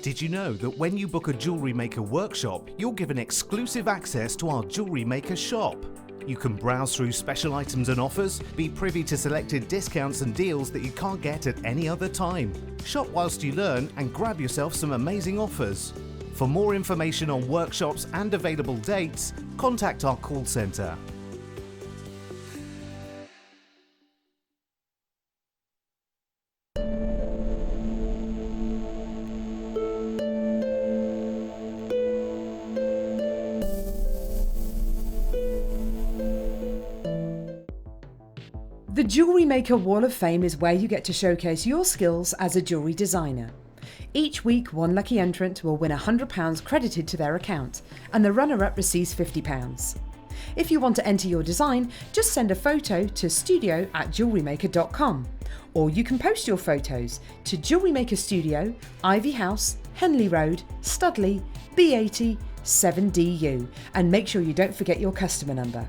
Did you know that when you book a Jewellery Maker workshop, you're given exclusive access to our Jewellery Maker shop? You can browse through special items and offers, be privy to selected discounts and deals that you can't get at any other time. Shop whilst you learn and grab yourself some amazing offers. For more information on workshops and available dates, contact our call centre. The Jewellery Maker Wall of Fame is where you get to showcase your skills as a jewellery designer. Each week, one lucky entrant will win £100 credited to their account, and the runner-up receives £50. If you want to enter your design, just send a photo to studio@jewellerymaker.com, or you can post your photos to Jewellery Maker Studio, Ivy House, Henley Road, Studley, B80 7DU, and make sure you don't forget your customer number.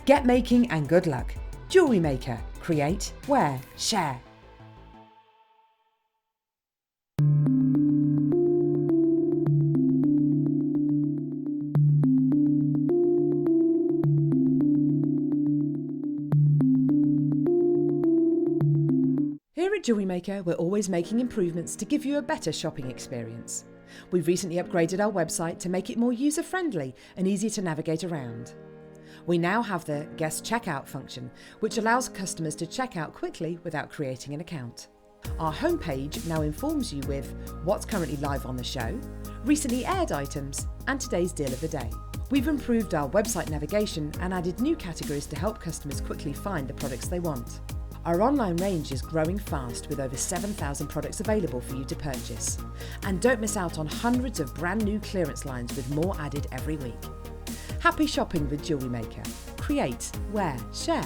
Get making and good luck. Jewellery Maker. Create, wear, share. Here at Jewellery Maker, we're always making improvements to give you a better shopping experience. We've recently upgraded our website to make it more user-friendly and easier to navigate around. We now have the guest checkout function, which allows customers to check out quickly without creating an account. Our homepage now informs you with what's currently live on the show, recently aired items, and today's deal of the day. We've improved our website navigation and added new categories to help customers quickly find the products they want. Our online range is growing fast with over 7,000 products available for you to purchase. And don't miss out on hundreds of brand new clearance lines with more added every week. Happy shopping with Jewellery Maker. Create, wear, share.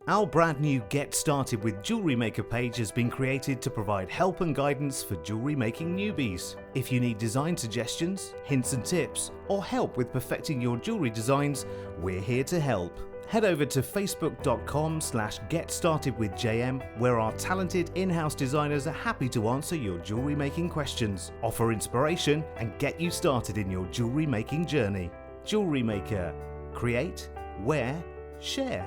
Our brand new Get Started with Jewellery Maker page has been created to provide help and guidance for jewellery making newbies. If you need design suggestions, hints and tips, or help with perfecting your jewellery designs, we're here to help. Head over to facebook.com/getstartedwithjm, where our talented in-house designers are happy to answer your jewellery making questions, offer inspiration, and get you started in your jewellery making journey. Jewellery Maker. Create, wear, share.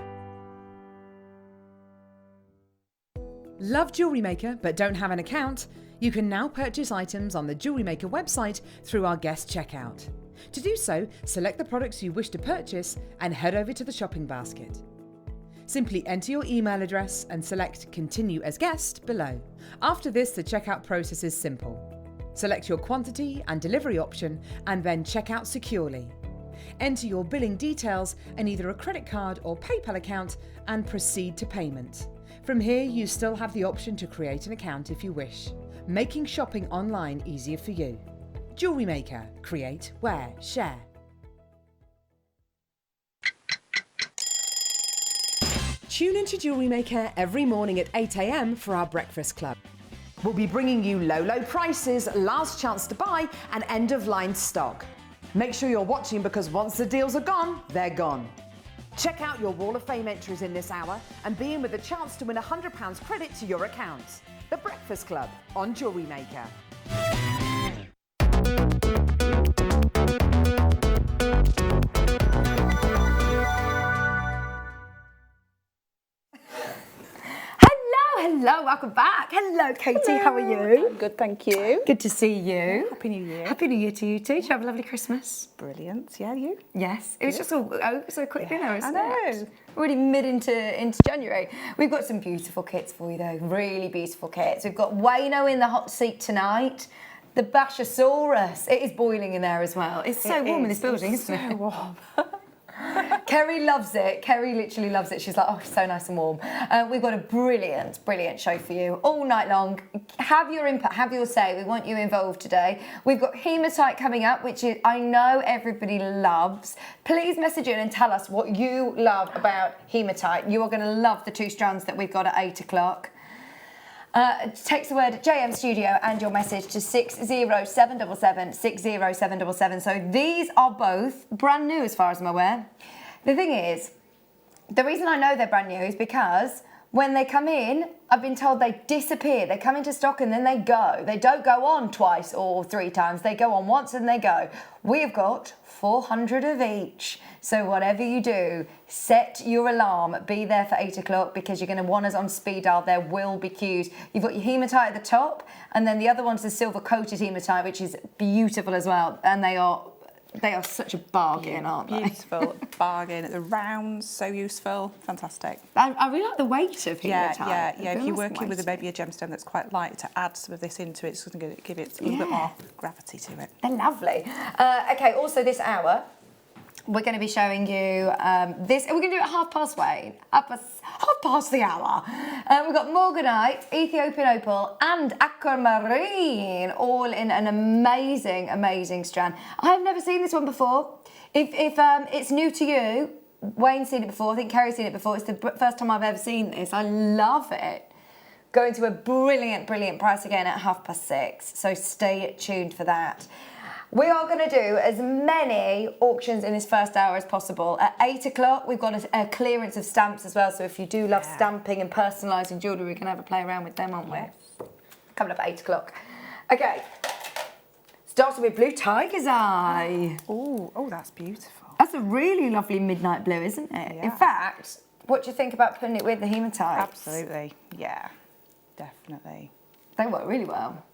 Love Jewellery Maker but don't have an account? You can now purchase items on the Jewellery Maker website through our guest checkout. To do so, select the products you wish to purchase and head over to the shopping basket. Simply enter your email address and select Continue as Guest below. After this, the checkout process is simple. Select your quantity and delivery option and then check out securely. Enter your billing details and either a credit card or PayPal account and proceed to payment. From here, you still have the option to create an account if you wish, making shopping online easier for you. Jewellery Maker. Create, wear, share. Tune into Jewellery Maker every morning at 8 a.m. for our breakfast club. We'll be bringing you low prices, last chance to buy, and end-of-line stock. Make sure you're watching because once the deals are gone, they're gone. Check out your Wall of Fame entries in this hour and be in with a chance to win £100 credit to your account. The Breakfast Club on Jewellery Maker. Hello, welcome back. Hello, Katie, how are you? I'm good, thank you. Good to see you. Happy New Year. Happy New Year to you too. Did you have a lovely Christmas? Brilliant. Yeah, you? Yes. It was just all over so quickly now, isn't I know. it? Already mid into January. We've got some beautiful kits for you though, really beautiful kits. We've got Wayno in the hot seat tonight. The Bashosaurus. It is boiling in there as well. It's so warm in this building, isn't it? So warm. Kerry loves it. Kerry literally loves it. She's like, oh, it's so nice and warm. We've got a brilliant show for you all night long. Have your input, have your say. We want you involved today. We've got hematite coming up, which is I know everybody loves. Please message in and tell us what you love about hematite. You are going to love the 2 strands that we've got at 8 o'clock. Text the word JM Studio and your message to 60777, 60777. So these are both brand new as far as I'm aware. The thing is, the reason I know they're brand new is because when they come in, I've been told they disappear. They come into stock and then they go. They don't go on twice or 3 times. They go on once and they go. We've got 400 of each. So whatever you do, set your alarm. Be there for 8 o'clock because you're going to want us on speed dial. There will be queues. You've got your hematite at the top, and then the other one's the silver coated hematite, which is beautiful as well. And they are such a bargain, aren't they? Beautiful bargain. The rounds, so useful, fantastic. I really like the weight of hematite. Yeah. If you're working with maybe a gemstone that's quite light, to add some of this into it, it's going to give it a little bit more gravity to it. They're lovely. Okay, also this hour, we're going to be showing you this. We're going to do it at 1:30, Wayne. Half past the hour. We've got Morganite, Ethiopian Opal, and Aquamarine, all in an amazing, amazing strand. I have never seen this one before. If it's new to you, Wayne's seen it before. I think Kerry's seen it before. It's the first time I've ever seen this. I love it. Going to a brilliant, brilliant price again at 6:30. So stay tuned for that. We are going to do as many auctions in this first hour as possible. At 8 o'clock, we've got a clearance of stamps as well. So if you do love stamping and personalising jewellery, we can have a play around with them, aren't we? Coming up at 8 o'clock. Okay. Starting with Blue Tiger's Eye. Oh, that's beautiful. That's a really lovely midnight blue, isn't it? Yeah. In fact, what do you think about putting it with the hematite? Absolutely. Yeah, definitely. They work really well.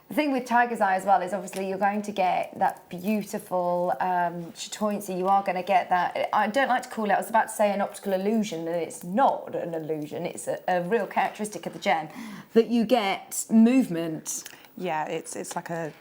The thing with Tiger's Eye as well is obviously you're going to get that beautiful chatoyancy. You are going to get that. I don't like to call it, I was about to say an optical illusion, and it's not an illusion. It's a real characteristic of the gem that you get movement. Yeah, it's like a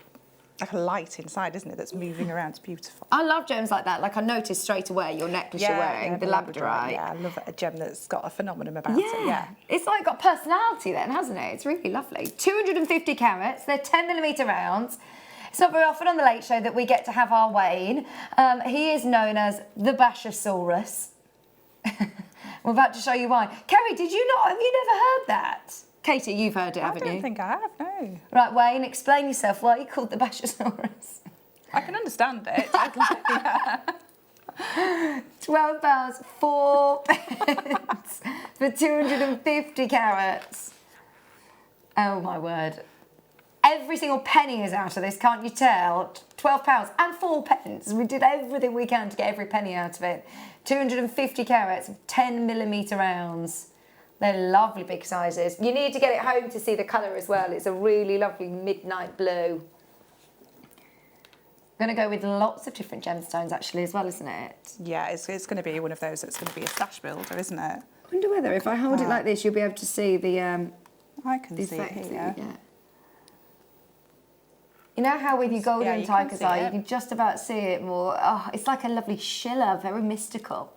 light inside, isn't it, that's moving around. It's beautiful. I love gems like that. Like I noticed straight away your necklace you're wearing, the labradorite. Yeah, I love a gem that's got a phenomenon about it, yeah. It's like got personality then, hasn't it? It's really lovely. 250 carats, they're 10mm rounds. It's not very often on the Late Show that we get to have our Wayne. He is known as the Bashosaurus. We're about to show you why. Kerry, have you never heard that? Katie, you've heard it, haven't you? I don't think I have, no. Right, Wayne, explain yourself. Why are you called the Bashosaurus? I can understand it. 12 pounds, 4 pence for 250 carats. Oh my word. Every single penny is out of this, can't you tell? £12 and 4 pence. We did everything we can to get every penny out of it. 250 carats, 10mm rounds. They're lovely big sizes. You need to get it home to see the colour as well. It's a really lovely midnight blue. I'm going to go with lots of different gemstones actually as well, isn't it? Yeah, it's going to be one of those that's going to be a stash builder, isn't it? I wonder whether if I hold it like this, you'll be able to see the I can see it here. You know how with your golden you Tiger's can see Eye, it. you can just about see it more. Oh, it's like a lovely shiller, very mystical.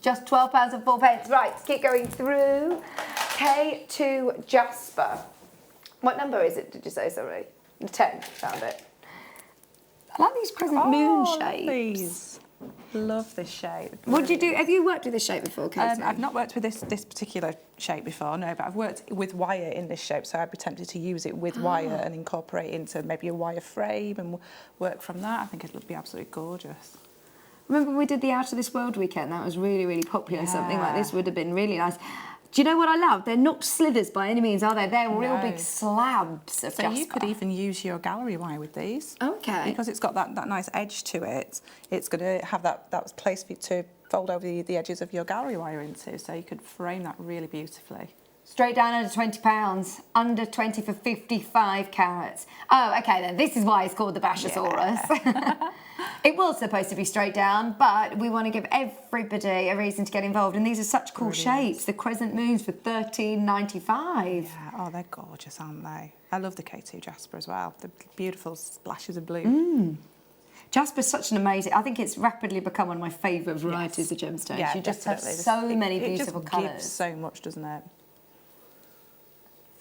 Just £12 and 4 pence. Right, let's keep going through. K2 Jasper. What number is it, did you say, sorry? 10, found it. I like these crescent moon shapes. Please. Love this shape. What do you do? Have you worked with this shape before, Katie? I've not worked with this particular shape before, no, but I've worked with wire in this shape, so I'd be tempted to use it with wire and incorporate into maybe a wire frame and work from that. I think it would be absolutely gorgeous. Remember we did the Out of This World weekend? That was really, really popular. Something like this would have been really nice. Do you know what I love? They're not slithers by any means, are they? They're real big slabs of jasper. So you could even use your gallery wire with these. Okay. Because it's got that nice edge to it. It's going to have that place for you to fold over the edges of your gallery wire into, so you could frame that really beautifully. Straight down under £20, under 20 for 55 carats. Oh, okay then, this is why it's called the Bashosaurus. Yeah. It was supposed to be straight down, but we want to give everybody a reason to get involved. And these are such cool shapes. The crescent moons for $13.95. Yeah, oh, they're gorgeous, aren't they? I love the K2 Jasper as well. The beautiful splashes of blue. Jasper's such an amazing... I think it's rapidly become one of my favourite varieties of gemstones. Yeah, you just have definitely. so many beautiful colours. It gives so much, doesn't it?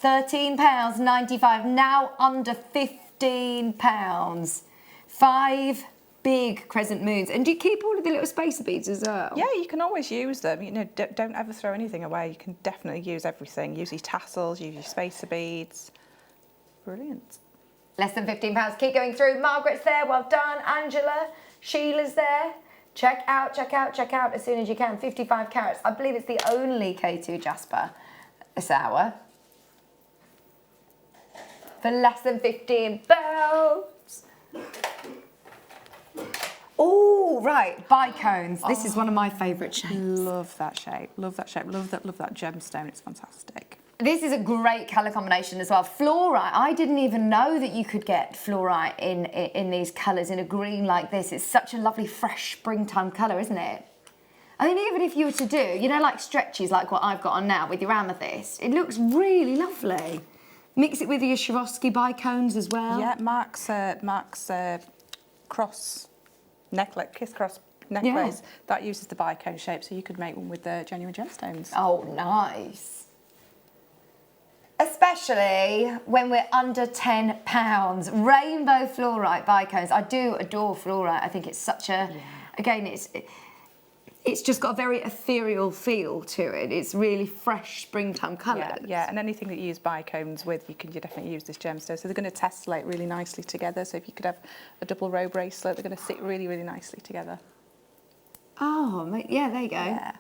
£13.95, now under £15. 5 big crescent moons. And do you keep all of the little spacer beads as well? Yeah, you can always use them. You know, don't ever throw anything away. You can definitely use everything. Use your tassels, use your spacer beads. Brilliant. Less than £15. Keep going through. Margaret's there. Well done. Angela. Sheila's there. Check out, check out, check out as soon as you can. 55 carats. I believe it's the only K2 Jasper this hour. For less than £15. Oh, right. Bicones. This is one of my favourite shapes. Love that shape. Love that shape. Love that gemstone. It's fantastic. This is a great colour combination as well. Fluorite. I didn't even know that you could get fluorite in these colours in a green like this. It's such a lovely, fresh springtime colour, isn't it? I mean, even if you were to do, you know, like stretches like what I've got on now with your amethyst, it looks really lovely. Mix it with your Swarovski bicones as well. Yeah, Mark's cross necklace, kiss cross necklace, that uses the bicone shape, so you could make one with the genuine gemstones. Oh, nice. Especially when we're under £10. Rainbow fluorite bicones. I do adore fluorite. I think it's such a, again, it's just got a very ethereal feel to it. It's really fresh springtime colours. Yeah, and anything that you use bicones with, you definitely use this gemstone. So they're going to tessellate really nicely together. So if you could have a double row bracelet, they're going to sit really, really nicely together. Oh, yeah, there you go. Yeah.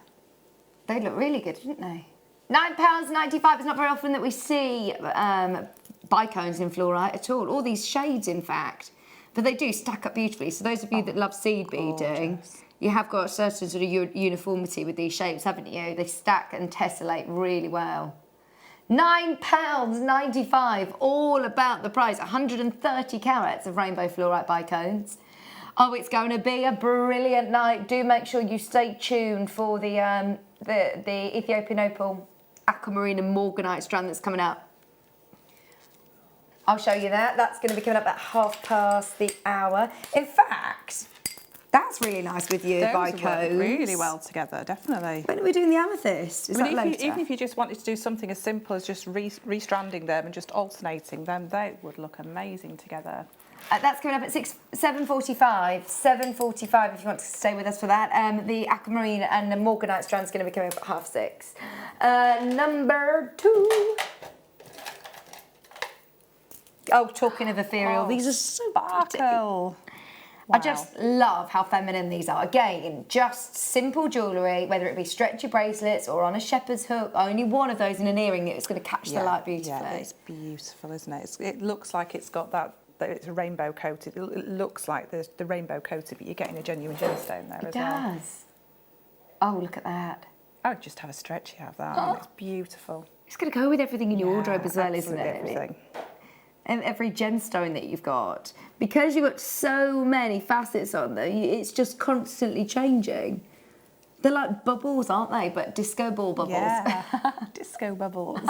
They look really good, didn't they? £9.95. It's not very often that we see bicones in fluorite at all these shades, in fact. But they do stack up beautifully. So those of you that love seed beading, you have got a certain sort of uniformity with these shapes, haven't you? They stack and tessellate really well. £9.95, all about the price. 130 carats of rainbow fluorite bicones. Oh, it's going to be a brilliant night. Do make sure you stay tuned for the Ethiopian opal, aquamarine and morganite strand that's coming out. I'll show you that. That's going to be coming up at 1:30. In fact, that's really nice with you, bicones. Work really well together, definitely. When are we doing the amethyst? Is that later? Even if you just wanted to do something as simple as just restranding them and just alternating them, they would look amazing together. That's coming up at 7:45. 7:45 if you want to stay with us for that. The aquamarine and the morganite strand's going to be coming up at 6:30. Number 2. Oh, talking of ethereal, these are so pretty. Wow. I just love how feminine these are. Again, just simple jewellery, whether it be stretchy bracelets or on a shepherd's hook. Only one of those in an earring that's going to catch the light beautifully. Yeah, it's beautiful, isn't it? It looks like it's got that it's rainbow coated. It looks like there's the rainbow coated, but you're getting a genuine gemstone there as well. It does. Oh, look at that. I would just have a stretchy out of that. Oh. It's beautiful. It's going to go with everything in your wardrobe as well, isn't it? Everything. And every gemstone that you've got. Because you've got so many facets on them, it's just constantly changing. They're like bubbles, aren't they? But disco ball bubbles. Yeah, disco bubbles.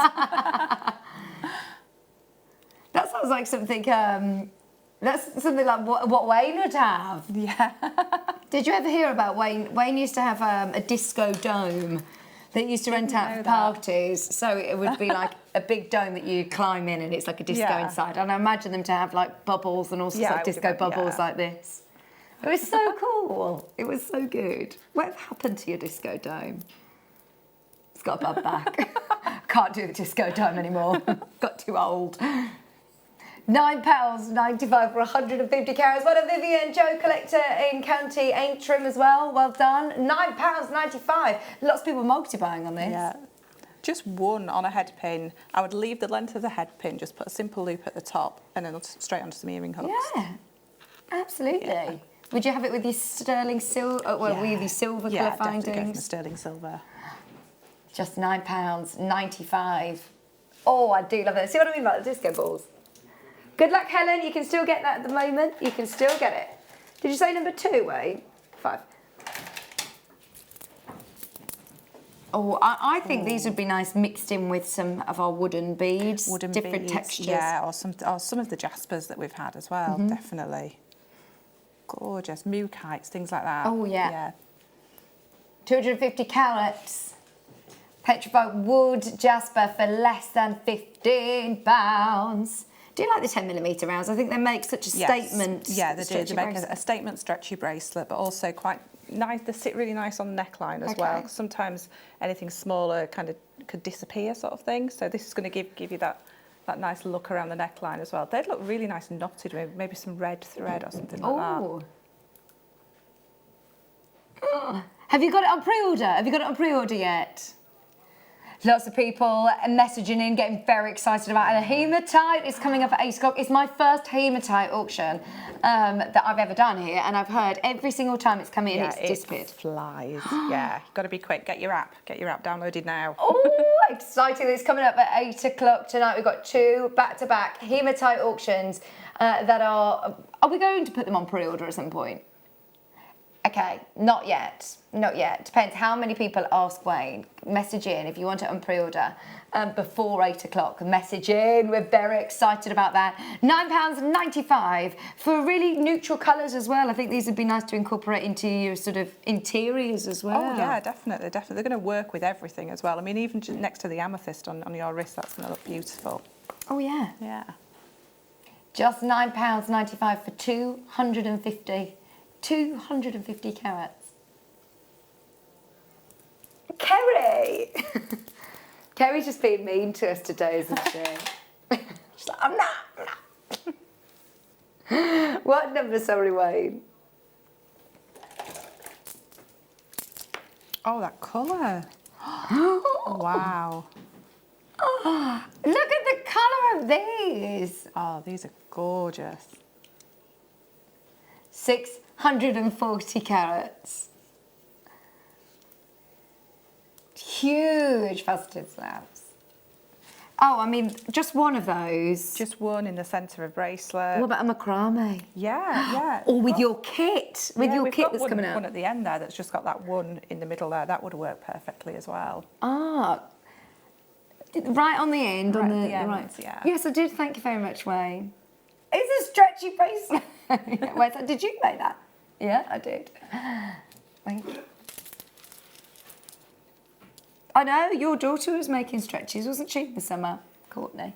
That sounds like something, that's something like what Wayne would have. Yeah. Did you ever hear about Wayne? Wayne used to have a disco dome that used to rent out for parties. So it would be like a big dome that you climb in and it's like a disco inside. And I imagine them to have like bubbles and all sorts of disco bubbles like this. It was so cool. It was so good. Whatever happened to your disco dome? It's got a bad back. Can't do the disco dome anymore. Got too old. £9.95 for 150 carats. What a Vivian Joe collector in County Antrim as well. Well done. £9.95. Lots of people multi-buying on this. Yeah. Just one on a head pin. I would leave the length of the head pin, just put a simple loop at the top and then straight onto some earring hooks. Yeah, absolutely. Yeah. Would you have it with your sterling silver, with your silver colour findings? Yeah, definitely go for sterling silver. Just £9.95. Oh, I do love that. See what I mean about the disco balls? Good luck, Helen. You can still get that at the moment. You can still get it. Did you say number 2, Wayne? 5. Oh, I think these would be nice mixed in with some of our wooden beads. Different textures. Yeah, or some of the jaspers that we've had as well, definitely. Gorgeous. Mookites, things like that. Oh, yeah. 250 carats. Petrified wood jasper for less than £15. Do you like the 10mm rounds? I think they make such a statement. Yeah, they do. They make bracelet. a statement stretchy bracelet, but also quite nice. They sit really nice on the neckline as well. 'Cause sometimes anything smaller kind of could disappear, sort of thing. So this is going to give you that nice look around the neckline as well. They'd look really nice and knotted with maybe some red thread or something like that. Oh. Have you got it on pre-order? Have you got it on pre-order yet? Lots of people messaging in, getting very excited about it. A hematite is coming up at 8 o'clock. It's my first hematite auction that I've ever done here, and I've heard every single time it's come in, it's disappeared. It flies. Yeah, you've got to be quick. Get your app downloaded now. Oh, exciting! It's coming up at 8 o'clock tonight. We've got 2 back-to-back hematite auctions that are we going to put them on pre-order at some point? Okay, not yet. Depends how many people ask Wayne. Message in if you want it on pre-order before 8 o'clock. Message in. We're very excited about that. £9.95 for really neutral colours as well. I think these would be nice to incorporate into your sort of interiors as well. Oh yeah, definitely. They're going to work with everything as well. I mean, even just next to the amethyst on your wrist, that's going to look beautiful. Oh yeah. Yeah. Just £9.95 for 250 carats. Kerry! Kerry's just being mean to us today, isn't she? She's like, I'm not. What number, sorry, Wayne? Oh, that colour. Wow. Oh, look at the colour of these. Oh, these are gorgeous. 640 carats. Huge faceted slabs. Oh, I mean, just one of those. Just one in the centre of a bracelet. What about a macrame? Yeah. Or with your kit, that's coming out. One at the end there that's just got that one in the middle there. That would work perfectly as well. Ah, right on the end. Right on at the the end, right. yeah. Yes, I did. Thank you very much, Wayne. It's a stretchy bracelet. Wait, so did you make that? Yeah, I did. Thank you. I know, your daughter was making stretches, wasn't she, in the summer, Courtney?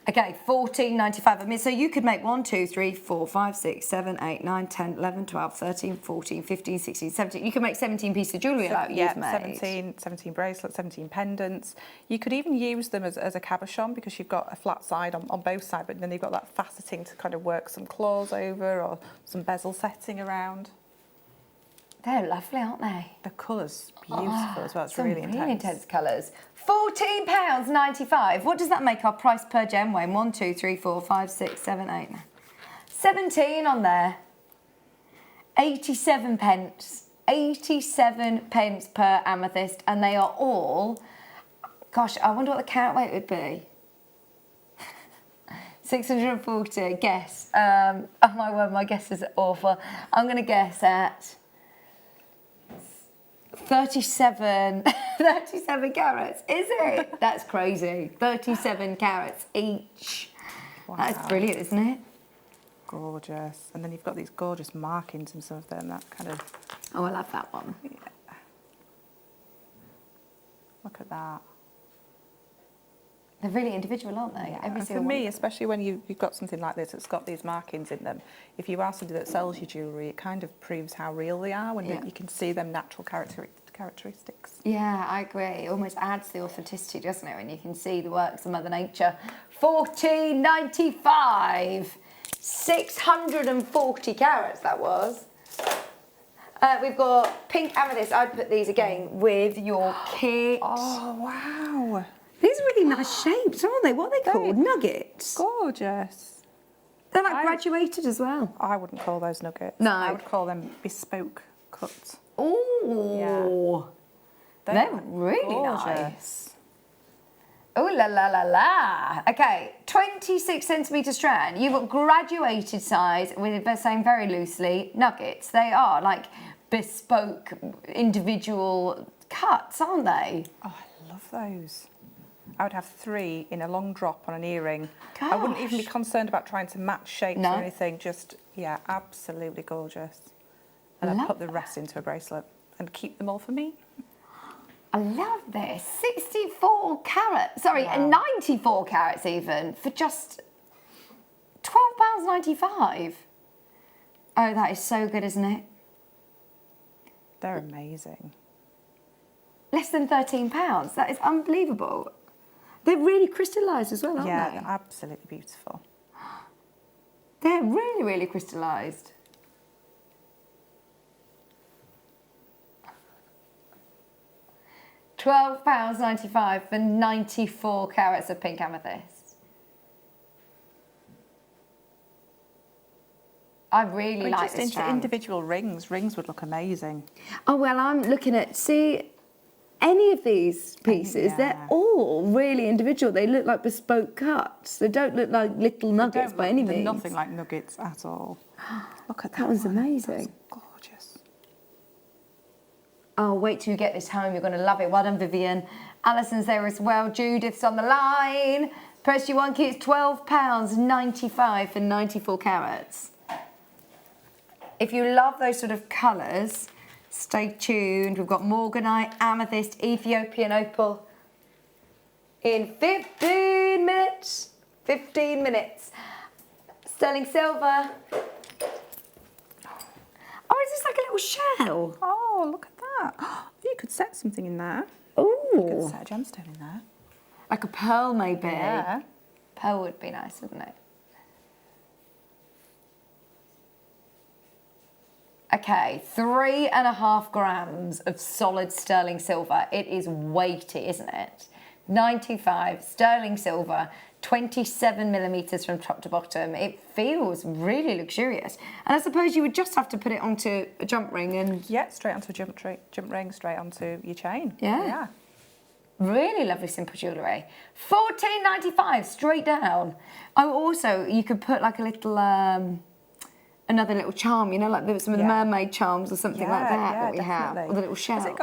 Okay, £14.95. I mean, so you could make 1, 2, 3, 4, 5, 6, 7, 8, 9, 10, 11, 12, 13, 14, 15, 16, 17. You could make 17 pieces of jewellery like you've made. 17 bracelets, 17 pendants. You could even use them as a cabochon because you've got a flat side on both sides, but then you've got that faceting to kind of work some claws over or some bezel setting around. They're lovely, aren't they? The colour's beautiful as well. It's Some really intense. colours. £14.95. What does that make our price per gem, Wayne? 1, 2, 3, 4, 5, 6, 7, 8, 9. 17 on there. 87 pence. 87 pence per amethyst, and they are all. Gosh, I wonder what the carat weight would be. 640. Guess. Oh my word, my guess is awful. I'm going to guess at 37 carats, is it? That's crazy. 37 carats each. Wow. That's brilliant, isn't it? Gorgeous. And then you've got these gorgeous markings in some of them, that kind of... Oh, I love that one. Yeah. Look at that. They're really individual, aren't they? Yeah. Every And for single me, one. especially when you've got something like this that's got these markings in them, if you are somebody that sells your jewellery, it kind of proves how real they are when you can see them natural characteristics. Yeah, I agree. It almost adds the authenticity, doesn't it, when you can see the works of Mother Nature. £14.95. 640 carats, that was. We've got pink amethyst. I'd put these again with your kit. Oh, wow. These are really nice shapes, aren't they? What are they called? Nuggets. Gorgeous. They're like graduated as well. I wouldn't call those nuggets. No. I would call them bespoke cuts. Oh, Yeah. they're really gorgeous. nice. Oh la la la la. Okay, 26 centimetre strand. You've got graduated size with, saying very loosely, nuggets. They are like bespoke individual cuts, aren't they? Oh, I love those. I would have 3 in a long drop on an earring. I wouldn't even be concerned about trying to match shapes or anything. Just, yeah, absolutely gorgeous. And I'd put the rest into a bracelet and keep them all for me. I love this. 64 carats. Sorry, Wow. 94 carats even for just £12.95. Oh, that is so good, isn't it? They're amazing. Less than £13. That is unbelievable. They're really crystallised as well, aren't Yeah, they? they're absolutely beautiful. They're really, really crystallised. £12.95 for 94 carats of pink amethyst. I really like just this strand. individual rings would look amazing. Oh, well, I'm looking at, see, any of these pieces, Yeah. they're all really individual. They look like bespoke cuts. They don't look like little nuggets by any They're means. nothing like nuggets at all. Look at that. That one's one. amazing. That's gorgeous. Oh, wait till you get this home. You're going to love it. Well done, Vivian. Alison's there as well. Judith's on the line. Press your one key. It's £12.95 for 94 carats. If you love those sort of colours, stay tuned. We've got Morganite, Amethyst, Ethiopian Opal in 15 minutes. 15 minutes. Sterling Silver. Oh, is this like a little shell? Oh, look at that. You could set something in there. Oh. You could set a gemstone in there. Like a pearl, maybe. Yeah. Pearl would be nice, wouldn't it? Okay, 3.5 grams of solid sterling silver. It is weighty, isn't it? 925 sterling silver, 27 millimetres from top to bottom. It feels really luxurious. And I suppose you would just have to put it onto a jump ring and... Yeah, straight onto a jump ring, straight onto your chain. Yeah. Really lovely simple jewellery. $14.95 straight down. Oh, also, you could put like a little... another little charm, you know, like some of the mermaid charms or something like that we have, or the little shell. Has it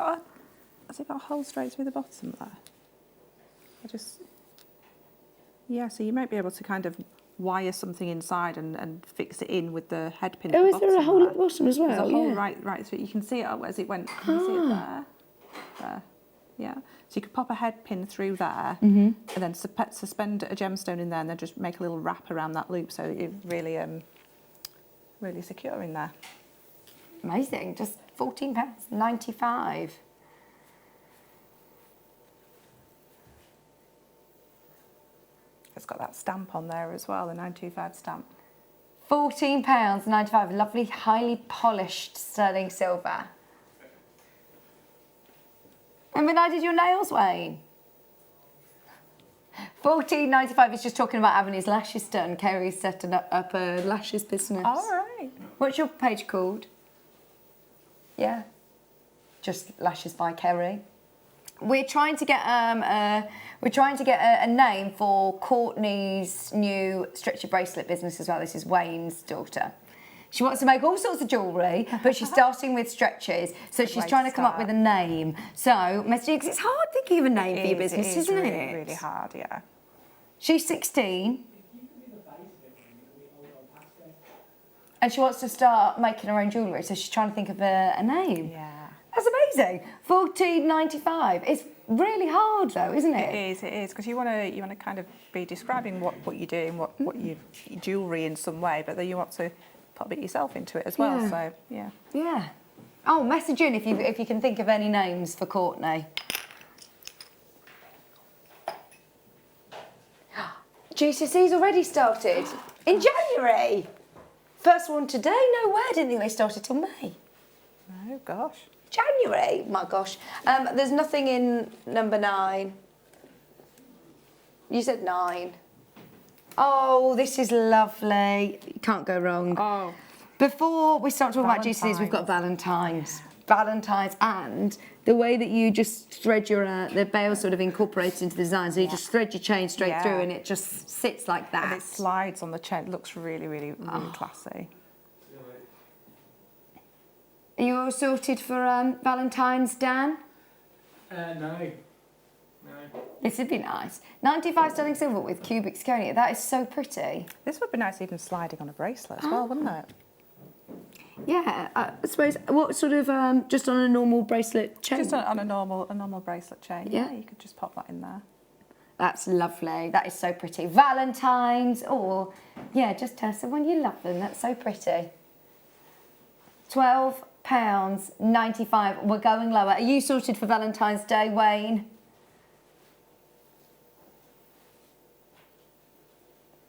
got a hole straight through the bottom there? Yeah, so you might be able to kind of wire something inside and fix it in with the head pin. Oh, at is the there a bottom hole there. at the bottom as well? There's a hole Yeah. right through. You can see it as it went. Can you see it there? There. Yeah. So you could pop a head pin through there, and then suspend a gemstone in there, and then just make a little wrap around that loop, so it really really secure in there. Amazing, just £14.95. It's got that stamp on there as well, the 925 stamp. £14.95, lovely, highly polished sterling silver. And when I did your nails, Wayne? £14.95 is just talking about having his lashes done. Kerry's setting up a lashes business. All right. What's your page called? Yeah, just Lashes by Kerry. We're trying to get a name for Courtney's new stretchy bracelet business as well. This is Wayne's daughter. She wants to make all sorts of jewellery, but she's starting with stretches, so she's trying to come up with a name. So, messages, it's hard thinking of a name for your business, isn't it? Really, really hard, yeah. She's 16. And she wants to start making her own jewellery, so she's trying to think of a name. Yeah. That's amazing. $14.95. It's really hard though, isn't it? It is, because you want to kind of be describing what you're doing, what your jewellery in some way, but then you want to put a bit yourself into it as well. Yeah. So yeah. Yeah. Oh, message in if you can think of any names for Courtney. GCSE's already started in January. First one today. No way. I didn't think they started till May. Oh gosh. January. My gosh. There's nothing in number 9. You said 9. Oh, this is lovely. You can't go wrong. Oh. Before we start talking about GCSEs, we've got Valentine's. Valentine's, and the way that you just thread your the bail sort of incorporates into the design, so you just thread your chain straight through and it just sits like that. And it slides on the chain. It looks really, really, really classy. Are you all sorted for Valentine's, Dan? No. This would be nice. 95 sterling silver with cubic zirconia. That is so pretty. This would be nice even sliding on a bracelet as well, wouldn't it? Yeah, I suppose, what sort of, just on a normal bracelet chain? Just on a normal bracelet chain. Yeah. You could just pop that in there. That's lovely. That is so pretty. Valentine's, or Yeah, just tell someone you love them. That's so pretty. £12.95. We're going lower. Are you sorted for Valentine's Day, Wayne?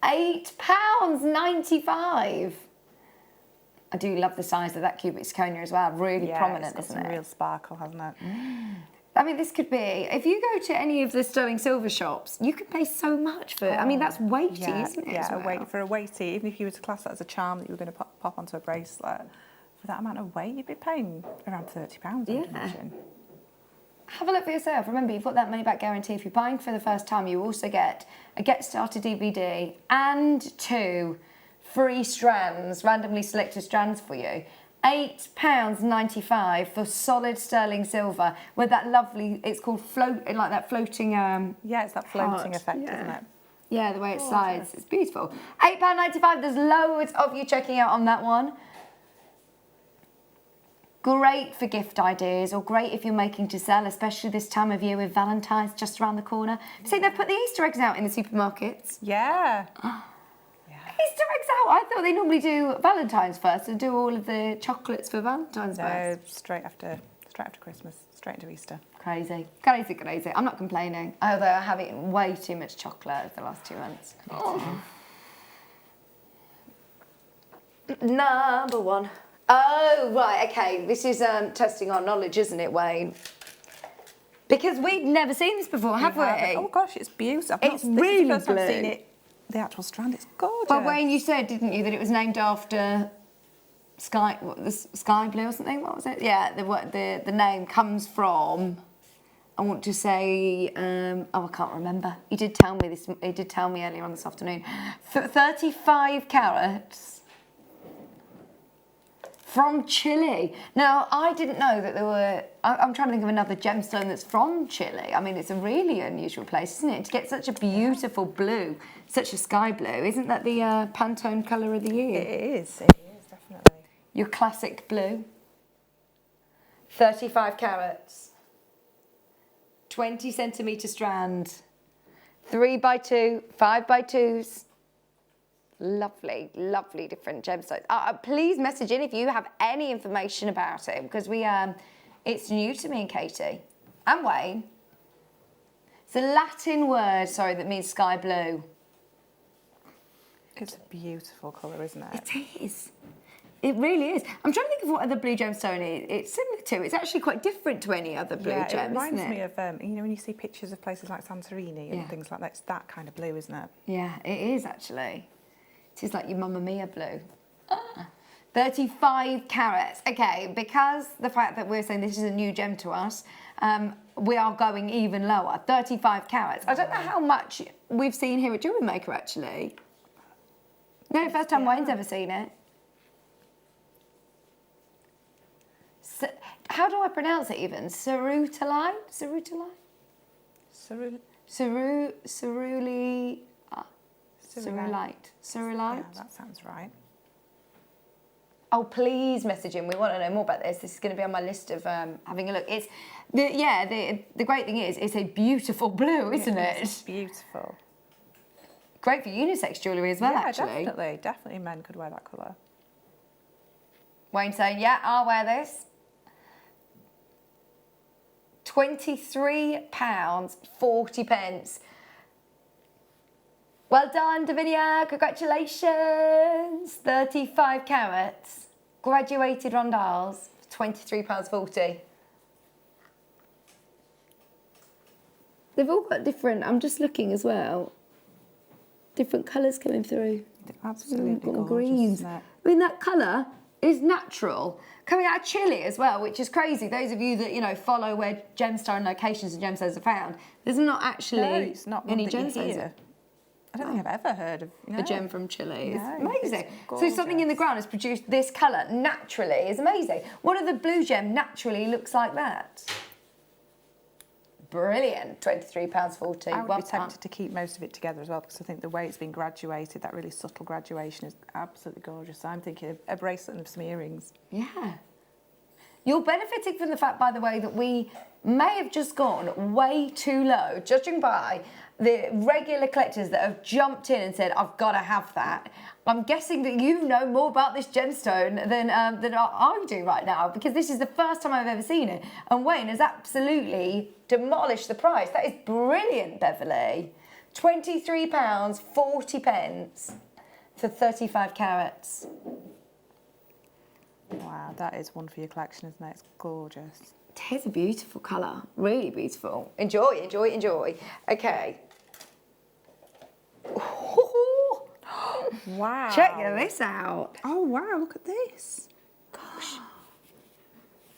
£8.95. I do love the size of that cubic zirconia as well. Really prominent, isn't it? Some real sparkle, hasn't it? I mean, this could be, if you go to any of the sterling silver shops, you can pay so much for it. I mean, that's weighty, isn't it? Yeah, for a weighty, even if you were to class that as a charm that you were going to pop onto a bracelet, for that amount of weight, you'd be paying around £30, I'd imagine. Have a look for yourself. Remember, you've got that money back guarantee. If you're buying for the first time, you also get a Get Started DVD and 2 free strands, randomly selected strands for you. £8.95 for solid sterling silver with that lovely, it's called float, like that floating yeah, it's that floating heart. effect, isn't it? Yeah, the way it slides, it's beautiful. £8.95, there's loads of you checking out on that one. Great for gift ideas, or great if you're making to sell, especially this time of year with Valentine's just around the corner. See, they've put the Easter eggs out in the supermarkets. Yeah. Easter eggs out. I thought they normally do Valentine's first and do all of the chocolates for Valentine's first. No, straight after Christmas, straight into Easter. Crazy, crazy, crazy. I'm not complaining, although I have eaten way too much chocolate over the last 2 months. Number one. Oh, right, okay. This is testing our knowledge, isn't it, Wayne? Because we've never seen this before, have we? Oh gosh, it's beautiful. It's really this is the first time I've blue. seen it. The actual strand, it's gorgeous. But Wayne, you said, didn't you, that it was named after sky blue or something? What was it? Yeah, the name comes from. I want to say. I can't remember. He did tell me this. He did tell me earlier on this afternoon. 35 carats. From Chile. Now, I didn't know that there were... I'm trying to think of another gemstone that's from Chile. I mean, it's a really unusual place, isn't it? To get such a beautiful blue, such a sky blue. Isn't that the Pantone colour of the year? It is, definitely. Your classic blue. 35 carats. 20 centimetre strand. 3x2, 5x2s. Lovely, lovely different gemstones. Please message in if you have any information about it, because it's new to me and Katie and Wayne. It's a Latin word, sorry, that means sky blue. It's a beautiful colour, isn't it? It is. It really is. I'm trying to think of what other blue gemstone it's similar to. It's actually quite different to any other blue gem, it reminds isn't it? me of, you know, when you see pictures of places like Santorini and things like that, it's that kind of blue, isn't it? Yeah, it is actually. It is like your Mamma Mia blue. 35 carats. Okay, because the fact that we're saying this is a new gem to us, we are going even lower. 35 carats. I don't know how much we've seen here at JewelleryMaker, actually. No, first time Wayne's ever seen it. So, how do I pronounce it even? Cerutelite? Cerutelite? Cerulite. Cerulite. Yeah, that sounds right. Oh, please message in. We want to know more about this. This is going to be on my list of having a look. It's the great thing is it's a beautiful blue, isn't it? It's beautiful. Great for unisex jewellery as well, actually. Definitely men could wear that colour. Wayne saying, yeah, I'll wear this. £23.40. Well done, Davinia, congratulations. 35 carats, graduated rondelles, £23.40. They've all got different, I'm just looking as well, different colours coming through. Absolutely gorgeous, greens. isn't it? I mean, that colour is natural. Coming out of Chile as well, which is crazy. Those of you that, you know, follow where gemstone locations and gemstones are found, there's not actually it's not any one that you gemstones. hear. I don't think I've ever heard of A gem from Chile. It's No, amazing. it's So something in the ground has produced this colour naturally. It's amazing. What other blue gem naturally looks like that? Brilliant. £23.40. I would be tempted to keep most of it together as well, because I think the way it's been graduated, that really subtle graduation, is absolutely gorgeous. So I'm thinking a bracelet and some earrings. Yeah. You're benefiting from the fact, by the way, that we may have just gone way too low, judging by the regular collectors that have jumped in and said, I've got to have that. I'm guessing that you know more about this gemstone than I do right now, because this is the first time I've ever seen it. And Wayne has absolutely demolished the price. That is brilliant, Beverly. £23.40 for 35 carats. Wow, that is one for your collection, isn't it? It's gorgeous. It is a beautiful colour, really beautiful. Enjoy, enjoy, enjoy. Okay. Wow. Check this out. Oh, wow, look at this. Gosh.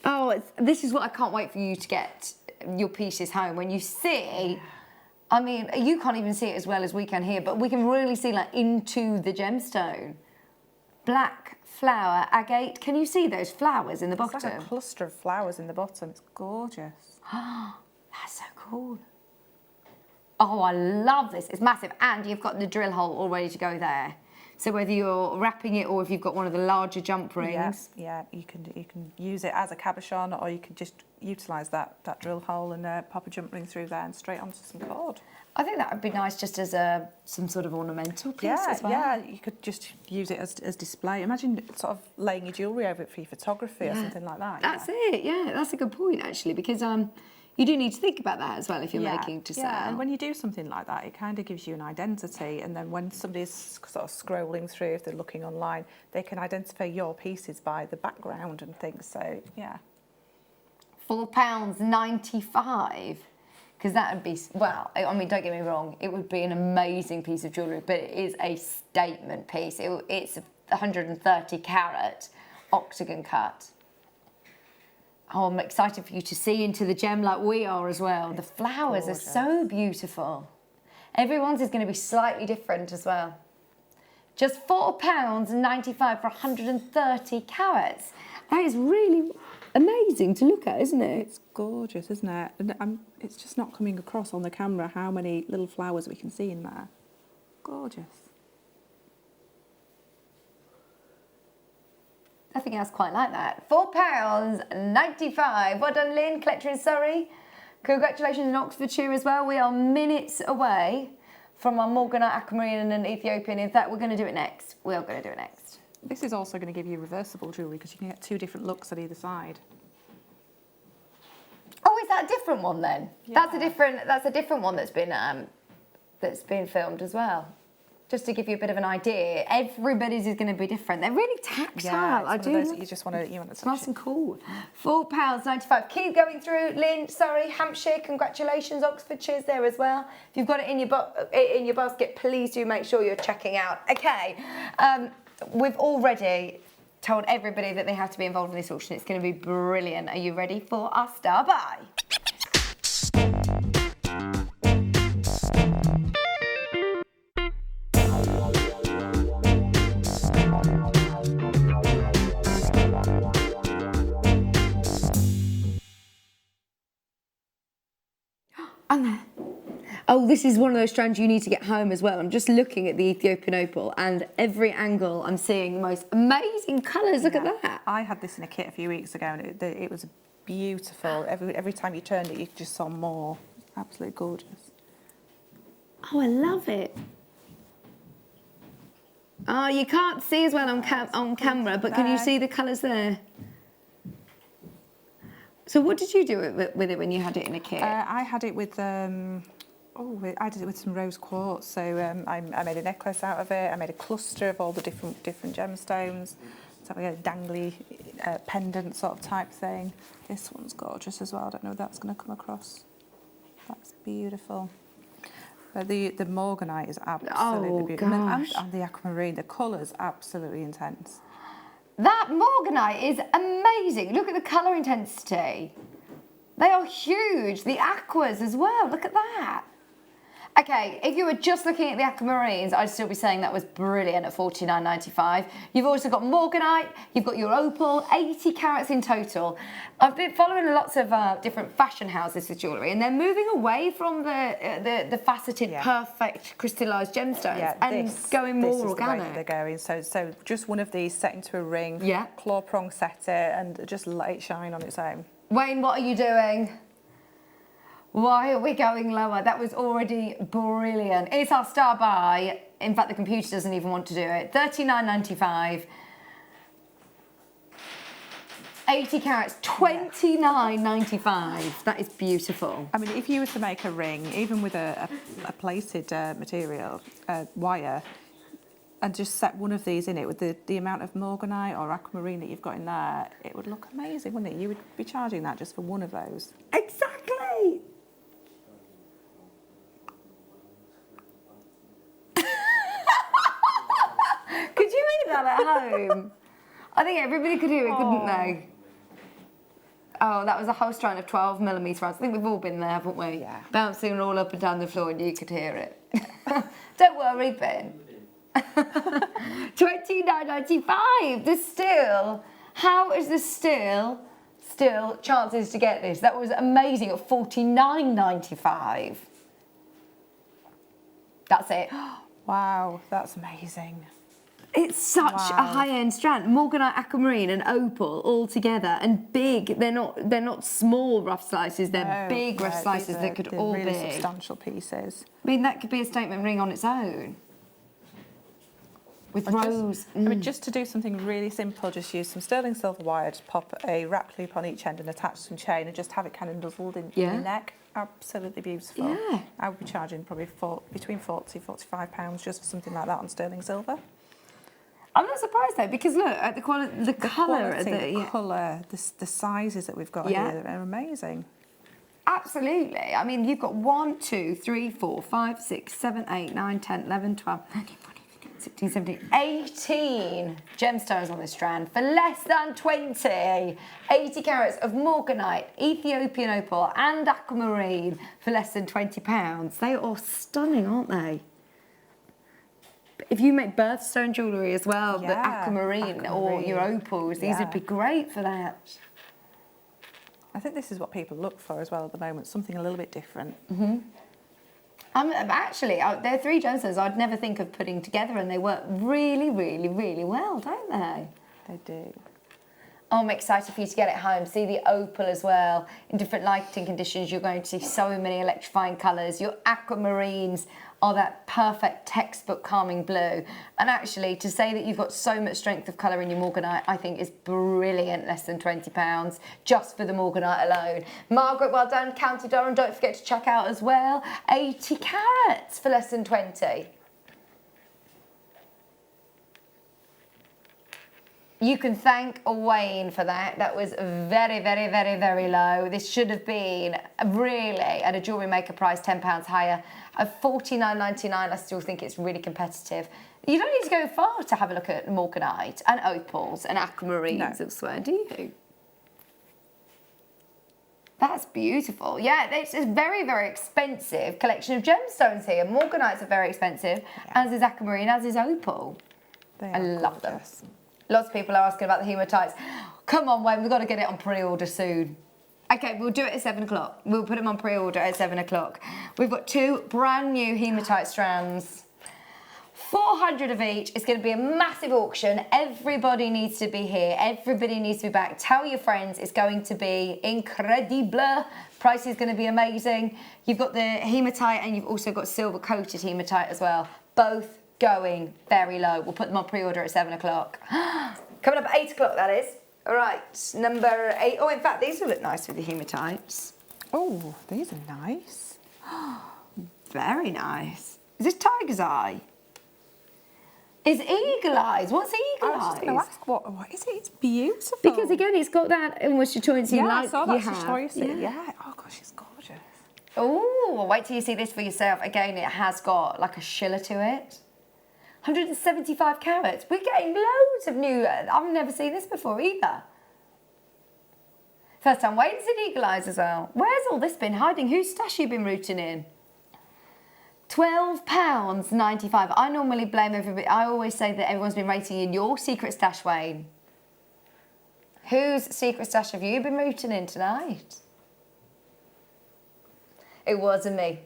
Oh, this is what I can't wait for you to get your pieces home. When you see, I mean, you can't even see it as well as we can here, but we can really see like into the gemstone. Black flower, agate. Can you see those flowers in the bottom? It's like a cluster of flowers in the bottom. It's gorgeous. That's so cool. Oh, I love this. It's massive. And you've got the drill hole all ready to go there. So whether you're wrapping it or if you've got one of the larger jump rings. Yeah, you can use it as a cabochon, or you can just utilise that drill hole and pop a jump ring through there and straight onto some cord. I think that would be nice just as some sort of ornamental piece as well. Yeah, you could just use it as display. Imagine sort of laying your jewellery over it for your photography or something like that. That's it, yeah. That's a good point, actually, because you do need to think about that as well if you're making to sell. Yeah, and when you do something like that, it kind of gives you an identity, and then when somebody's sort of scrolling through, if they're looking online, they can identify your pieces by the background and things, so, yeah. £4.95, because that would be, well, I mean, don't get me wrong, it would be an amazing piece of jewellery, but it is a statement piece. It's a 130 carat octagon cut. Oh, I'm excited for you to see into the gem like we are as well. The flowers are so beautiful. Everyone's is going to be slightly different as well. Just £4.95 for 130 carats. That is really amazing to look at, isn't it? It's gorgeous, isn't it? And it's just not coming across on the camera how many little flowers we can see in there. Gorgeous. Nothing else quite like that. £4.95. Well done, Lynn, collector in Surrey. Congratulations in Oxfordshire as well. We are minutes away from our Morganite, aquamarine and Ethiopian. In fact, we're going to do it next. We are going to do it next. This is also going to give you reversible jewellery because you can get two different looks at either side. Oh, is that a different one then? Yeah. That's a different one that's been filmed as well. Just to give you a bit of an idea, everybody's is going to be different. They're really tactile. Yeah, I do. You just want to touch nice it. and cool. £4.95. Keep going through. Lynn, sorry, Hampshire. Congratulations. Oxfordshire's there as well. If you've got it in your basket, please do make sure you're checking out. Okay, we've already told everybody that they have to be involved in this auction. It's going to be brilliant. Are you ready for our star buy? Oh, this is one of those strands you need to get home as well. I'm just looking at the Ethiopian opal, and every angle I'm seeing the most amazing colours. Look at that. I had this in a kit a few weeks ago, and it was beautiful. Every time you turned it, you just saw more. Absolutely gorgeous. Oh, I love it. Oh, you can't see as well on camera, but can you see the colours there? So what did you do with it when you had it in a kit? I had it with, I did it with some rose quartz. So I made a necklace out of it. I made a cluster of all the different gemstones. So we had a dangly pendant sort of type thing. This one's gorgeous as well. I don't know if that's going to come across. That's beautiful. But the Morganite is absolutely beautiful. Gosh. And the aquamarine, the colour's absolutely intense. That Morganite is amazing. Look at the colour intensity. They are huge. The aquas as well. Look at that. Okay, if you were just looking at the aquamarines, I'd still be saying that was brilliant at $49.95. You've also got morganite, you've got your opal, 80 carats in total. I've been following lots of different fashion houses with jewellery, and they're moving away from the faceted, perfect crystallised gemstones and going more organic. The way that they're going. So just one of these set into a ring, claw prong set it, and just let it shine on its own. Wayne, what are you doing? Why are we going lower? That was already brilliant. It's our star buy. In fact, the computer doesn't even want to do it. $39.95. 80 carats, $29.95. That is beautiful. I mean, if you were to make a ring, even with a plated material, wire, and just set one of these in it with the amount of morganite or aquamarine that you've got in there, it would look amazing, wouldn't it? You would be charging that just for one of those. Exactly. Could you eat that at home? I think everybody could do it, couldn't they? Oh, that was a whole strand of 12mm rounds. I think we've all been there, haven't we? Yeah. Bouncing all up and down the floor and you could hear it. Don't worry, Ben. $29.95. There's still, how is there still chances to get this? That was amazing at $49.95. That's it. Wow, that's amazing. It's such a high-end strand. Morganite, aquamarine and opal all together, and big. They're not small rough slices. They're big rough slices that could all really be substantial pieces. I mean, that could be a statement ring on its own. With rose. I mean, just to do something really simple, just use some sterling silver wire to pop a wrap loop on each end and attach some chain and just have it kind of nuzzled in the neck. Absolutely beautiful. Yeah. I would be charging probably between £40 and £45 just for something like that on sterling silver. I'm not surprised though, because look at the colour, the colour, the sizes that we've got here, they're amazing. Absolutely. I mean, you've got 1, 2, 3, 4, 5, 6, 7, 8, 9, 10, 11, 12, 13, 14, 15, 16, 17, 18 gemstones on this strand for less than 20. 80 carats of morganite, Ethiopian opal and aquamarine for less than £20. They are all stunning, aren't they? If you make birthstone jewellery as well, the aquamarine or your opals, these would be great for that. I think this is what people look for as well at the moment, something a little bit different. Actually, they're 3 gemstones I'd never think of putting together, and they work really, really, really well, don't they? They do. Oh, I'm excited for you to get it home. See the opal as well. In different lighting conditions, you're going to see so many electrifying colours. Your aquamarines are that perfect textbook calming blue. And actually, to say that you've got so much strength of colour in your morganite, I think is brilliant. Less than £20 just for the morganite alone. Margaret, well done. County Durham, don't forget to check out as well. 80 carats for less than 20. You can thank Wayne for that. That was very, very, very, very low. This should have been really at a jewellery maker price £10 higher. At $49.99, I still think it's really competitive. You don't need to go far to have a look at morganite and opals and aquamarines elsewhere, do you? That's beautiful. Yeah, it's a very, very expensive collection of gemstones here. Morganites are very expensive, as is aquamarine, as is opal. I love them. Lots of people are asking about the hematites. Come on, Wayne, we've got to get it on pre-order soon. Okay, we'll do it at 7 o'clock. We'll put them on pre-order at 7 o'clock. We've got 2 brand new hematite strands. 400 of each. It's going to be a massive auction. Everybody needs to be here. Everybody needs to be back. Tell your friends. It's going to be incredible. Price is going to be amazing. You've got the hematite and you've also got silver coated hematite as well. Both going very low. We'll put them on pre-order at 7 o'clock. Coming up at 8 o'clock, that is. All right, number 8. Oh, in fact, these will look nice with the hematites. Oh, these are nice. Very nice. Is this tiger's eye? Is eagle eyes? What's eagle eyes? I was just going to ask, what is it? It's beautiful. Because again, it's got that almost choice you like. I saw that choice. Yeah. Oh gosh, it's gorgeous. Oh, well, wait till you see this for yourself. Again, it has got like a shiller to it. 175 carats. We're getting loads of new. I've never seen this before either. First time Wayne's in eagle eyes as well. Where's all this been hiding? Whose stash you been rooting in? £12.95. I normally blame everybody. I always say that everyone's been rating in your secret stash, Wayne. Whose secret stash have you been rooting in tonight? It wasn't me.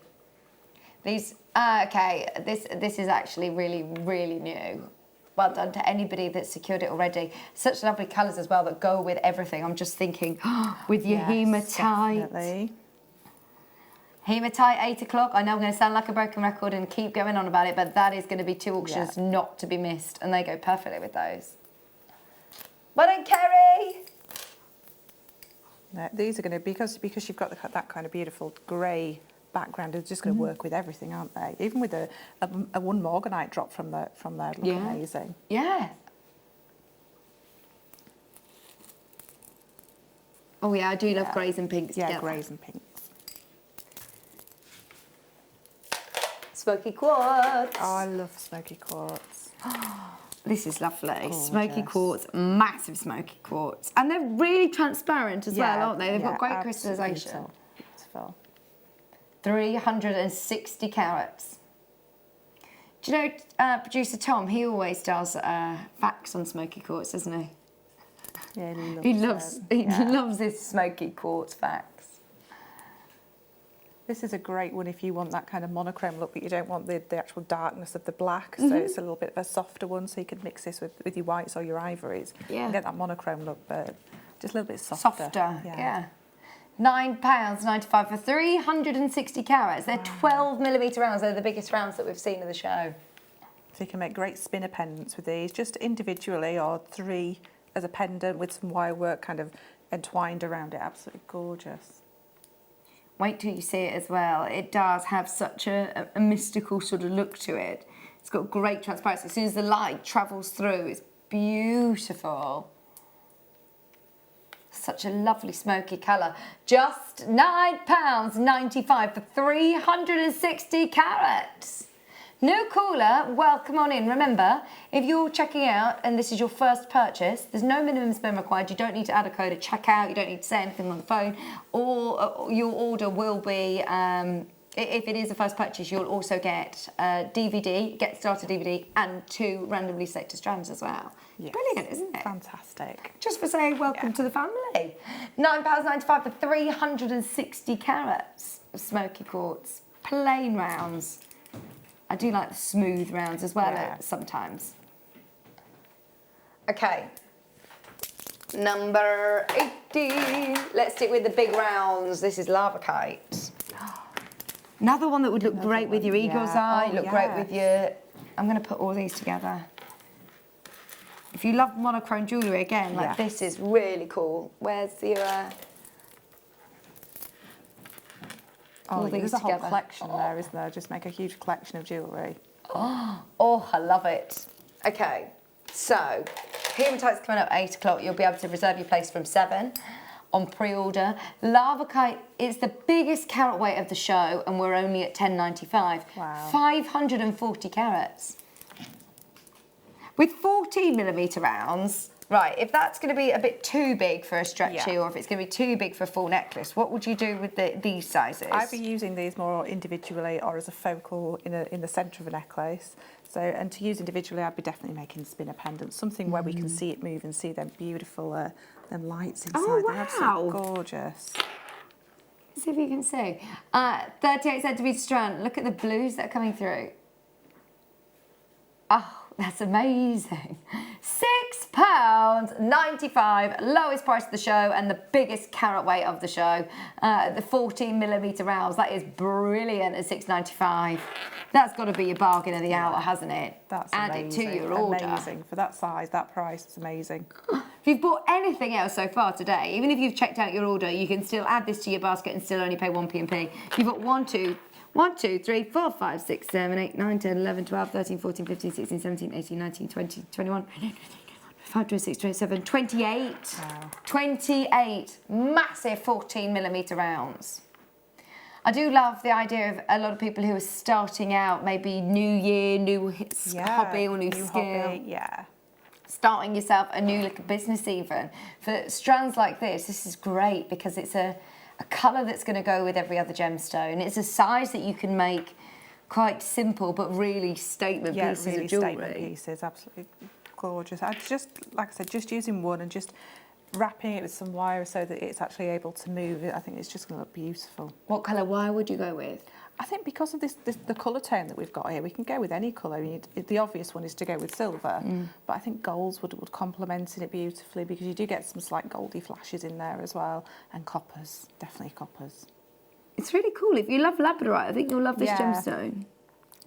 These, okay, this is actually really, really new. Well done to anybody that's secured it already. Such lovely colours as well that go with everything. I'm just thinking, with your hematite. Definitely. Hematite, 8 o'clock. I know I'm going to sound like a broken record and keep going on about it, but that is going to be 2 auctions not to be missed, and they go perfectly with those. Well done, Kerry. No, these are going to, because you've got that kind of beautiful grey background, it's just going to work with everything, aren't they? Even with a one morganite drop from there look amazing. Yeah. Oh yeah, I do love greys and pinks together. Yeah, greys and pinks. Smoky quartz. Oh, I love smoky quartz. This is lovely. Gorgeous. Smoky quartz, massive smoky quartz. And they're really transparent as well, aren't they? They've got great crystallisation. Beautiful. 360 carats. Do you know producer Tom, he always does facts on smoky quartz, doesn't he? Yeah, He loves his smoky quartz facts. This is a great one if you want that kind of monochrome look, but you don't want the actual darkness of the black, so it's a little bit of a softer one, so you could mix this with your whites or your ivories and get that monochrome look, but just a little bit softer. Yeah. £9.95 for 360 carats. They're 12mm rounds. They're the biggest rounds that we've seen in the show. So you can make great spinner pendants with these, just individually or 3 as a pendant with some wire work kind of entwined around it. Absolutely gorgeous. Wait till you see it as well. It does have such a mystical sort of look to it. It's got great transparency. As soon as the light travels through, it's beautiful. Such a lovely smoky colour. Just £9.95 for 360 carats. No cooler, welcome on in. Remember, if you're checking out and this is your first purchase, there's no minimum spend required. You don't need to add a code at checkout. You don't need to say anything on the phone. Or your order will be, if it is a first purchase, you'll also get a DVD, Get Started DVD, and 2 randomly selected strands as well. Yes. Brilliant, isn't it? Fantastic. Just for saying welcome to the family. £9.95 for 360 carats of smoky quartz. Plain rounds. I do like the smooth rounds as well sometimes. Okay. Number 18. Let's stick with the big rounds. This is Lavakite. Another one that would look great with your eagle's eye, look great with your... I'm going to put all these together. If you love monochrome jewellery, again, like this is really cool. Where's your... there's a whole collection there, isn't there? Just make a huge collection of jewellery. Oh, I love it. Okay, so hematite's coming up 8 o'clock. You'll be able to reserve your place from 7 on pre-order. Lavakite is the biggest carat weight of the show, and we're only at £10.95. Wow. 540 carats. With 14mm rounds, right, if that's going to be a bit too big for a stretchy or if it's going to be too big for a full necklace, what would you do with these sizes? I'd be using these more individually or as a focal in the centre of a necklace. So, and to use individually, I'd be definitely making spinner pendants, something where we can see it move and see them beautiful, them lights inside. Oh, wow. They're absolutely gorgeous. Let's see if you can see. 38cm strand. Look at the blues that are coming through. Oh, that's amazing. £6.95, lowest price of the show and the biggest carat weight of the show. The 14mm rounds, that is brilliant at £6.95. That's got to be your bargain of the hour, hasn't it? That's Add amazing. it to your order. Amazing. For that size, that price, it's amazing. If you've bought anything else so far today, even if you've checked out your order, you can still add this to your basket and still only pay 1p&p. You've got 1, 2, 3, 4, 5, 6, 7, 8, 9, 10, 11, 12, 13, 14, 15, 16, 17, 18, 19, 20, 21, 5, 26, 27, 28. Wow. 28 massive 14mm rounds. I do love the idea of a lot of people who are starting out, maybe new year, new hobby or new skill. Hobby, starting yourself a new little business even. For strands like this is great because it's a colour that's going to go with every other gemstone. It's a size that you can make quite simple but really statement pieces really of jewellery. statement pieces, absolutely gorgeous. I just, like I said, just using one and just wrapping it with some wire so that it's actually able to move. I think it's just going to look beautiful. What colour wire would you go with? I think because of the colour tone that we've got here, we can go with any colour. The obvious one is to go with silver, but I think golds would complement it beautifully because you do get some slight goldy flashes in there as well, and coppers, definitely coppers. It's really cool. If you love labradorite, I think you'll love this Yeah. gemstone.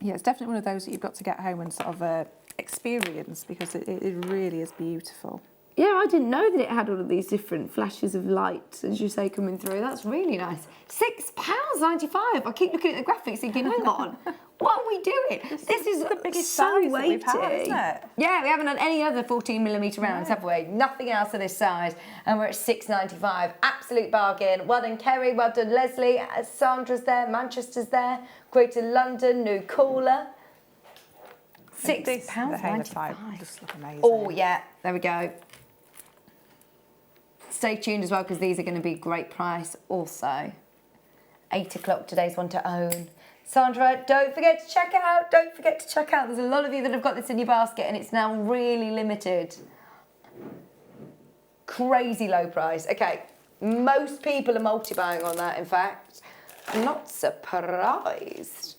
Yeah, it's definitely one of those that you've got to get home and sort of experience because it really is beautiful. Yeah, I didn't know that it had all of these different flashes of light, as you say, coming through. That's really nice. £6.95. I keep looking at the graphics thinking, hang on, what are we doing? This is the biggest so size that weighty. we've had, isn't it? Yeah, we haven't had any other 14mm rounds, have we? Nothing else of this size. And we're at £6.95. Absolute bargain. Well done, Kerry. Well done, Leslie. Sandra's there. Manchester's there. Greater London. New caller. £6.95. Just look amazing. Oh, yeah. There we go. Stay tuned as well because these are going to be a great price also. 8 o'clock, today's one to own. Sandra, don't forget to check out. Don't forget to check out. There's a lot of you that have got this in your basket and it's now really limited. Crazy low price. Okay, most people are multi-buying on that, in fact. I'm not surprised.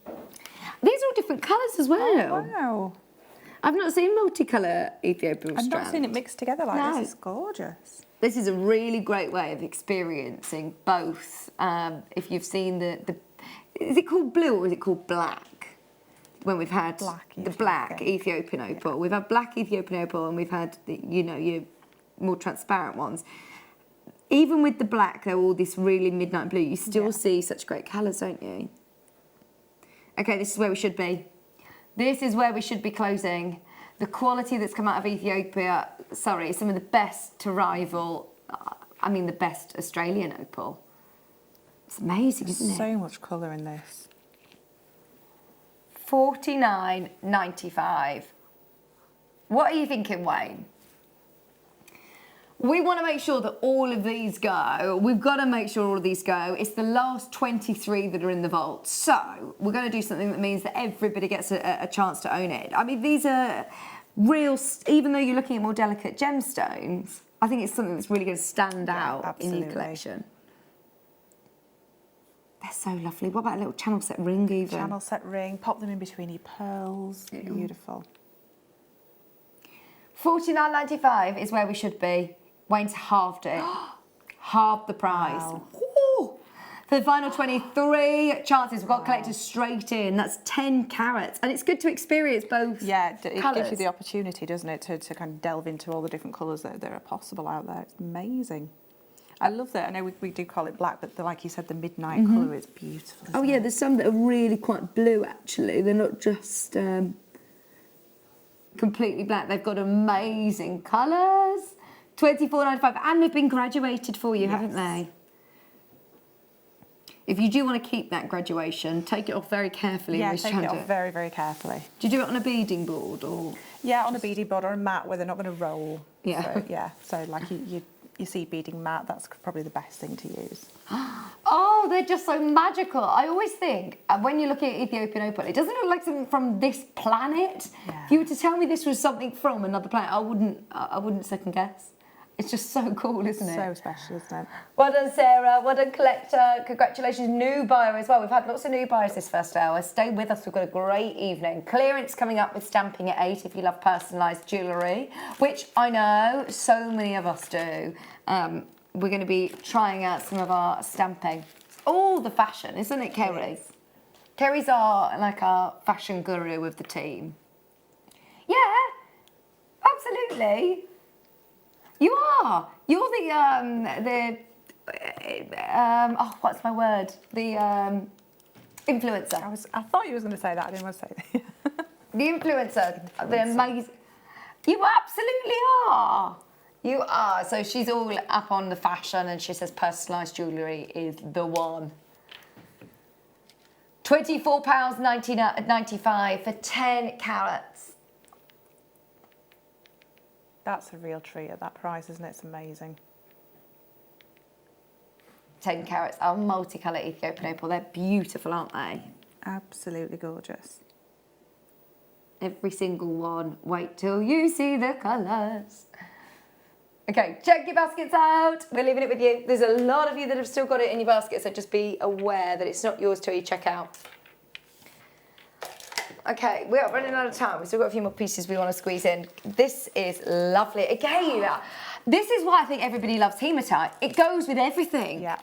These are all different colours as well. Oh, wow. I've not seen multicolour Ethiopian I've strand. not seen it mixed together like No. this. It's gorgeous. This is a really great way of experiencing both. If you've seen the is it called blue or is it called black? When we've had the black Ethiopian opal. Yeah. We've had black Ethiopian opal and we've had, your more transparent ones. Even with the black, they're all this really midnight blue. You still see such great colours, don't you? Okay, this is where we should be. This is where we should be closing. The quality that's come out of Ethiopia, sorry, some of the best to rival, the best Australian opal. It's amazing, isn't it? So much colour in this. $49.95. What are you thinking, Wayne? We want to make sure that all of these go. We've got to make sure all of these go. It's the last 23 that are in the vault. So we're going to do something that means that everybody gets a chance to own it. I mean, these are real, even though you're looking at more delicate gemstones, I think it's something that's really going to stand out in your collection. They're so lovely. What about a little channel set ring even? Channel set ring, pop them in between your pearls. Beautiful. $49.95 is where we should be. Wayne's halved it. Halved the price. Wow. Ooh. For the final 23 chances, we've got collectors straight in. That's 10 carats. And it's good to experience both Yeah, it colours. gives you the opportunity, doesn't it, to kind of delve into all the different colours that are possible out there. It's amazing. I love that. I know we do call it black, but like you said, the midnight colour is beautiful. Oh, yeah, there's some that are really quite blue, actually. They're not just completely black. They've got amazing colours. $24.95. And they've been graduated for you, haven't they? If you do want to keep that graduation, take it off very carefully. Yeah, take it off very, very carefully. Do you do it on a beading board or? Yeah, on a beading board or a mat where they're not going to roll. Yeah. So like you see beading mat, that's probably the best thing to use. Oh, they're just so magical. I always think when you're looking at Ethiopian opal, it doesn't look like something from this planet. Yeah. If you were to tell me this was something from another planet, I wouldn't second guess. It's just so cool, isn't it? So special, isn't it? Well done, Sarah. Well done, collector. Congratulations, new buyer as well. We've had lots of new buyers this first hour. Stay with us. We've got a great evening. Clearance coming up with stamping at 8 if you love personalised jewellery, which I know so many of us do. We're going to be trying out some of our stamping. All the fashion, isn't it, Kerry? Yes. Kerry's our fashion guru of the team. Yeah, absolutely. You are. You're what's my word? The influencer. I thought you was going to say that. I didn't want to say that. The influencer. The amazing. You absolutely are. You are. So she's all up on the fashion, and she says personalised jewellery is the one. £24.95 for 10 carats. That's a real treat at that price, isn't it? It's amazing. 10 carats are multicolour Ethiopian opal. They're beautiful, aren't they? Absolutely gorgeous. Every single one. Wait till you see the colours. Okay, check your baskets out. We're leaving it with you. There's a lot of you that have still got it in your basket, so just be aware that it's not yours till you check out. Okay, we are running out of time. We've still got a few more pieces we want to squeeze in. This is lovely. Again, this is why I think everybody loves hematite. It goes with everything. Yeah.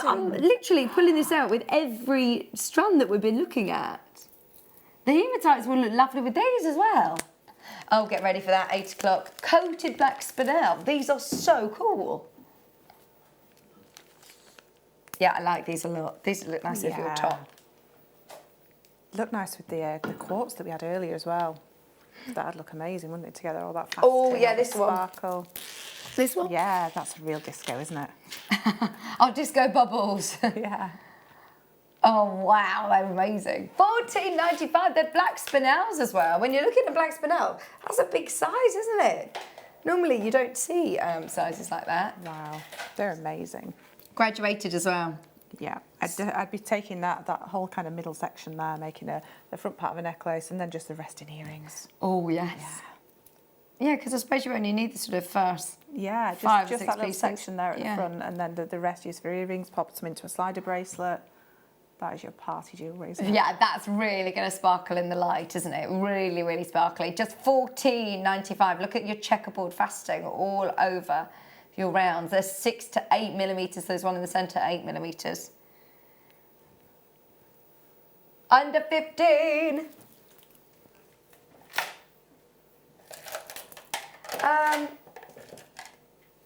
I'm literally pulling this out with every strand that we've been looking at. The hematites will look lovely with these as well. Oh, get ready for that, 8 o'clock. Coated black spinel. These are so cool. Yeah, I like these a lot. These look nice over your top. Look nice with the quartz that we had earlier as well. That'd look amazing, wouldn't it, together, all that Oh, yeah, this one. Sparkle. This one? Yeah, that's a real disco, isn't it? Oh, disco bubbles. Yeah. Oh, wow, they're amazing. $14.95, they're black spinels as well. When you're looking at black spinel, that's a big size, isn't it? Normally you don't see sizes like that. Wow, they're amazing. Graduated as well. Yeah, I'd be taking that whole kind of middle section there, making the front part of a necklace and then just the rest in earrings. Oh, yes. Yeah, because I suppose you only need the sort of first just 5 or 6 that little pieces. section there at the front, and then the rest use for earrings, pop them into a slider bracelet. That is your party jewellery, isn't it? Yeah, that's really going to sparkle in the light, isn't it? Really, really sparkly. Just $14.95. Look at your checkerboard fasting all over your rounds. There's 6 to 8 millimetres. There's one in the centre, 8 millimetres. Under 15.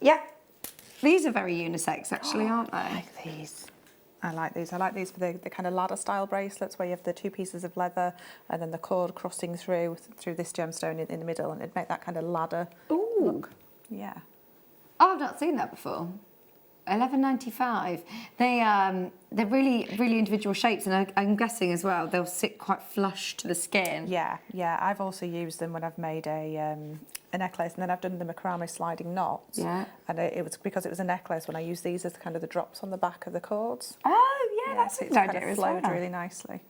Yeah. These are very unisex, actually, aren't they? I like these. I like these. I like these for the kind of ladder style bracelets where you have the 2 pieces of leather and then the cord crossing through this gemstone in the middle, and it'd make that kind of ladder look. Yeah. Oh, I've not seen that before. $11.95. They're really, really individual shapes, and I'm guessing as well they'll sit quite flush to the skin. Yeah, yeah. I've also used them when I've made a necklace, and then I've done the macrame sliding knots. Yeah. And it was because it was a necklace when I used these as kind of the drops on the back of the cords. Oh, yeah, that's a good idea as well. Flowed really nicely.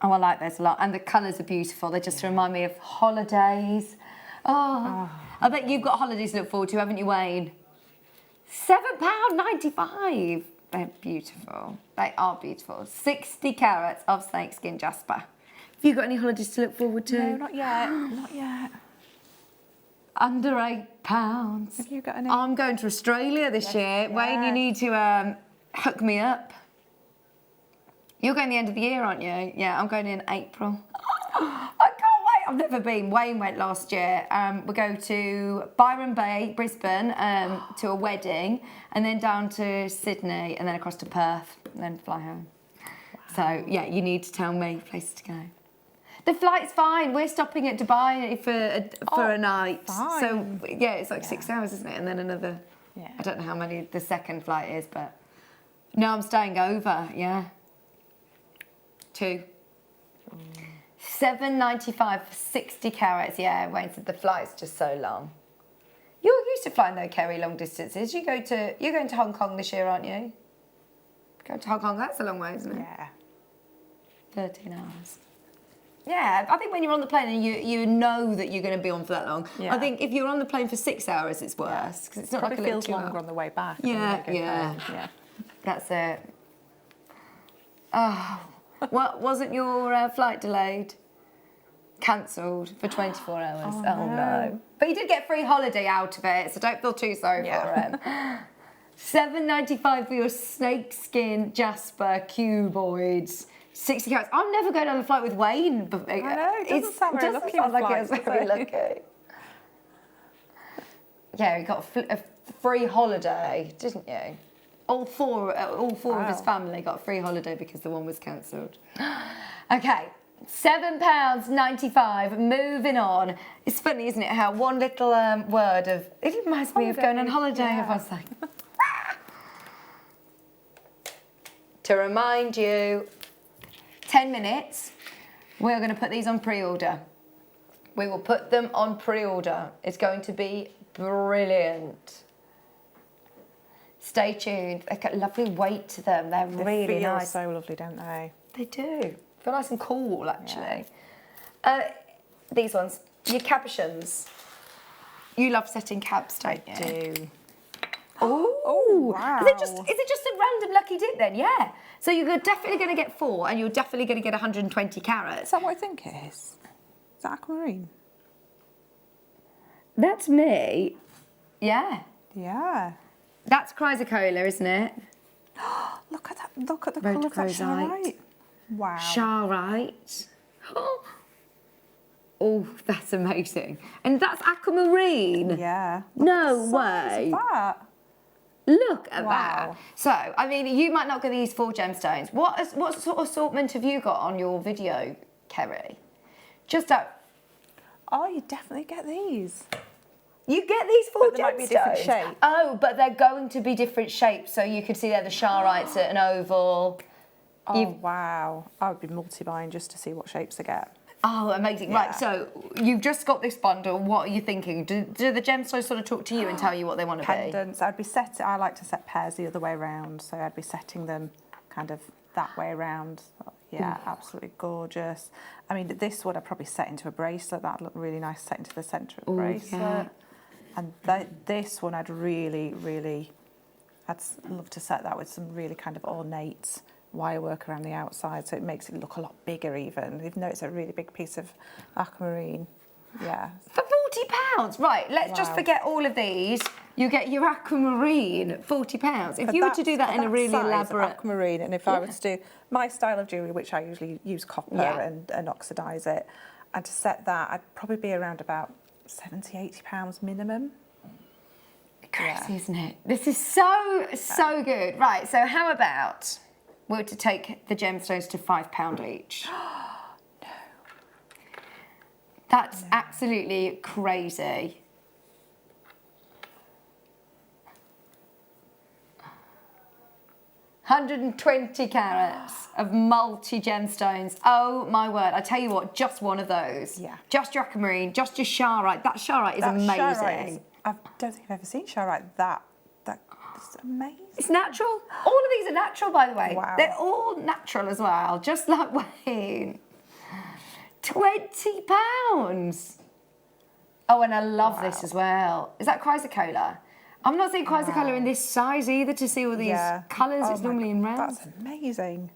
Oh, I like those a lot, and the colours are beautiful. They just remind me of holidays. Oh, I bet you've got holidays to look forward to, haven't you, Wayne? £7.95. They're beautiful. They are beautiful. 60 carats of snakeskin jasper. Have you got any holidays to look forward to? No, not yet. Not yet. Under £8. Have you got any? I'm going to Australia this year. Yeah. Wayne, you need to hook me up. You're going the end of the year, aren't you? Yeah, I'm going in April. I can't wait. I've never been. Wayne went last year. We go to Byron Bay, Brisbane, to a wedding, and then down to Sydney, and then across to Perth, and then fly home. Wow. So, yeah, you need to tell me places to go. The flight's fine. We're stopping at Dubai for a night. Fine. So, yeah, it's like 6 hours, isn't it? And then another, Yeah. I don't know how many the second flight is, but no, I'm staying over, yeah. 2. $7.95 for 60 carats. Yeah, Wayne said the flight's just so long. You're used to flying though, Kerry, long distances. You're going to Hong Kong this year, aren't you? Going to Hong Kong, that's a long way, isn't it? Yeah. 13 hours. Yeah, I think when you're on the plane and you know that you're going to be on for that long. Yeah. I think if you're on the plane for 6 hours, it's worse because it's not Probably like a little feels 2 longer hour. on the way back. Yeah, yeah. Yeah. That's it. Oh, what wasn't your flight delayed? Cancelled for 24 hours. Oh no. But you did get free holiday out of it, so don't feel too sorry for him. $7.95 for your snakeskin jasper cuboids. 60 carats. I'm never going on a flight with Wayne. But I know, it doesn't sound very lucky on like flights, it's very lucky. Yeah, he got a free holiday, didn't you? All four of his family got a free holiday because the one was cancelled. Okay, £7.95. Moving on. It's funny, isn't it? How one little word of it reminds me of going on holiday. Yeah. Everyone's like. To remind you, 10 minutes. We're going to put these on pre-order. We will put them on pre-order. It's going to be brilliant. Stay tuned. They've got lovely weight to them. They're really feel nice. so lovely, don't they? They do. Feel nice and cool, actually. These ones, your cabochons. You love setting cabs, don't you? I do. Oh, wow. Is it just a random lucky dip then? Yeah. So you're definitely going to get 4 and you're definitely going to get 120 carats. Is that what I think it is? Is that aquamarine? That's me. Yeah. Yeah. That's chrysocolla, isn't it? Look at that. Look at the colour of that Charite. Wow. Charite. Oh, that's amazing. And that's aquamarine. Yeah. No Look at the size way. of that. Look at Wow. that. So, I mean, you might not get these 4 gemstones. What sort of assortment have you got on your video, Kerry? Just Oh, you definitely get these. you get these 4 But they gemstones. might be different shape. Oh, but they're going to be different shapes. So you could see they're the Charites at an oval. Oh, wow. I would be multi-buying just to see what shapes I get. Oh, amazing. Yeah. Right, so you've just got this bundle. What are you thinking? Do the gemstones sort of talk to you and tell you what they want to be? Pendants. I like to set pairs the other way around, so I'd be setting them kind of that way around. Yeah, absolutely gorgeous. I mean, this one I'd probably set into a bracelet. That'd look really nice set into the centre of the bracelet. Yeah. And this one I'd really, I'd love to set that with some really kind of ornate wire work around the outside, so it makes it look a lot bigger even though it's a really big piece of aquamarine. Yeah. For £40? Right, let's just Wow. forget all of these. You get your aquamarine, £40. If you were to do that in a really size of elaborate... aquamarine, and if I were to do my style of jewellery, which I usually use copper and oxidise it, and to set that, I'd probably be around about £70-80 minimum. Crazy, isn't it? This is so good. Right, so how about we're to take the gemstones to £5 each? No. That's absolutely crazy. £120 carats of multi-gemstones. Oh my word, I tell you what, just one of those. Yeah. Just your aquamarine, just your Charite. That Charite is amazing. Charite I don't think I've ever seen Charite that's amazing. It's natural. All of these are natural, by the way. Wow. They're all natural as well, just like Wayne. £20. Oh, and I love this as well. Is that chrysocolla? I'm not seeing chrysocolla in this size either to see all these colours. Oh It's normally in rounds. That's amazing.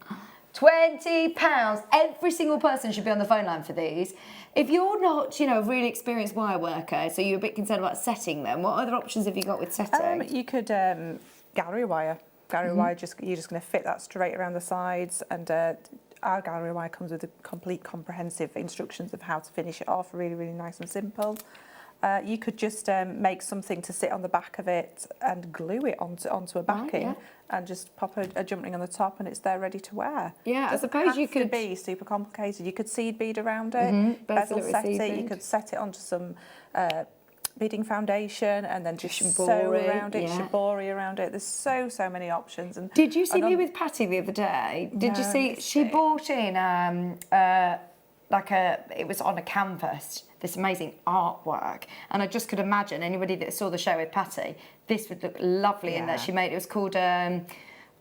£20. Every single person should be on the phone line for these. If you're not, a really experienced wire worker, so you're a bit concerned about setting them, what other options have you got with setting? You could gallery wire. Gallery wire, you're just going to fit that straight around the sides, and our gallery wire comes with a complete comprehensive instructions of how to finish it off, really, really nice and simple. You could just make something to sit on the back of it and glue it onto a backing and just pop a jump ring on the top, and it's there ready to wear. Yeah, I suppose you could be super complicated. You could seed bead around it, bezel set it. You could set it onto some beading foundation and then just sew around it, shibori around it. There's so many options. And did you see me with Patty the other day? Did you see? She bought in it was on a canvas, this amazing artwork, and I just could imagine anybody that saw the show with Patty, this would look lovely in that she made. It was called I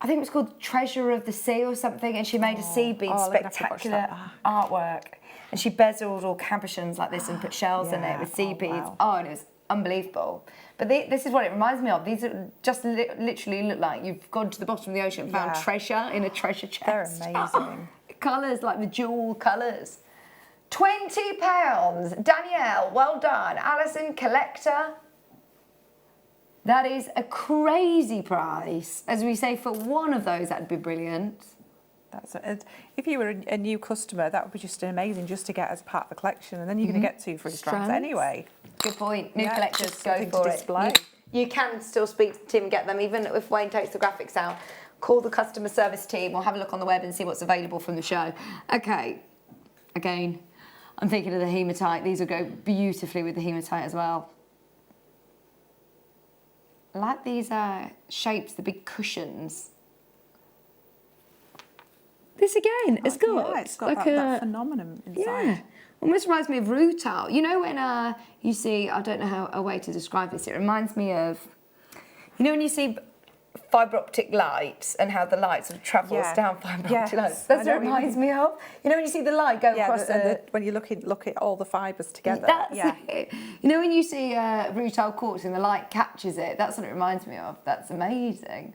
think it was called Treasure of the Sea or something, and she made a sea bead, spectacular artwork, and she bezeled all cabochons like this and put shells in it with sea beads. Wow. Oh, and it was unbelievable. But this is what it reminds me of. These are just literally look like you've gone to the bottom of the ocean and found treasure in a treasure chest. They're amazing. Colours, like the jewel colours. £20. Danielle, well done. Alison, collector. That is a crazy price. As we say, for one of those, that'd be brilliant. If you were a new customer, that would be just amazing just to get as part of the collection, and then you're going to get 2 free strands anyway. Good point. New collectors, just go something for to it. display. You can still speak to Tim and get them, even if Wayne takes the graphics out. Call the customer service team or have a look on the web and see what's available from the show. Okay, again, I'm thinking of the hematite. These will go beautifully with the hematite as well. I like these shapes, the big cushions. This again, it's got like that phenomenon inside. Yeah, almost reminds me of rutile. You know when you see, I don't know how a way to describe this. It reminds me of, when you see fibre optic lights and how the light sort of travels down fibre optic lights. That's what it reminds me of. You know when you see the light go across when you look at all the fibres together. That's it. You know when you see rutile quartz and the light catches it, that's what it reminds me of. That's amazing.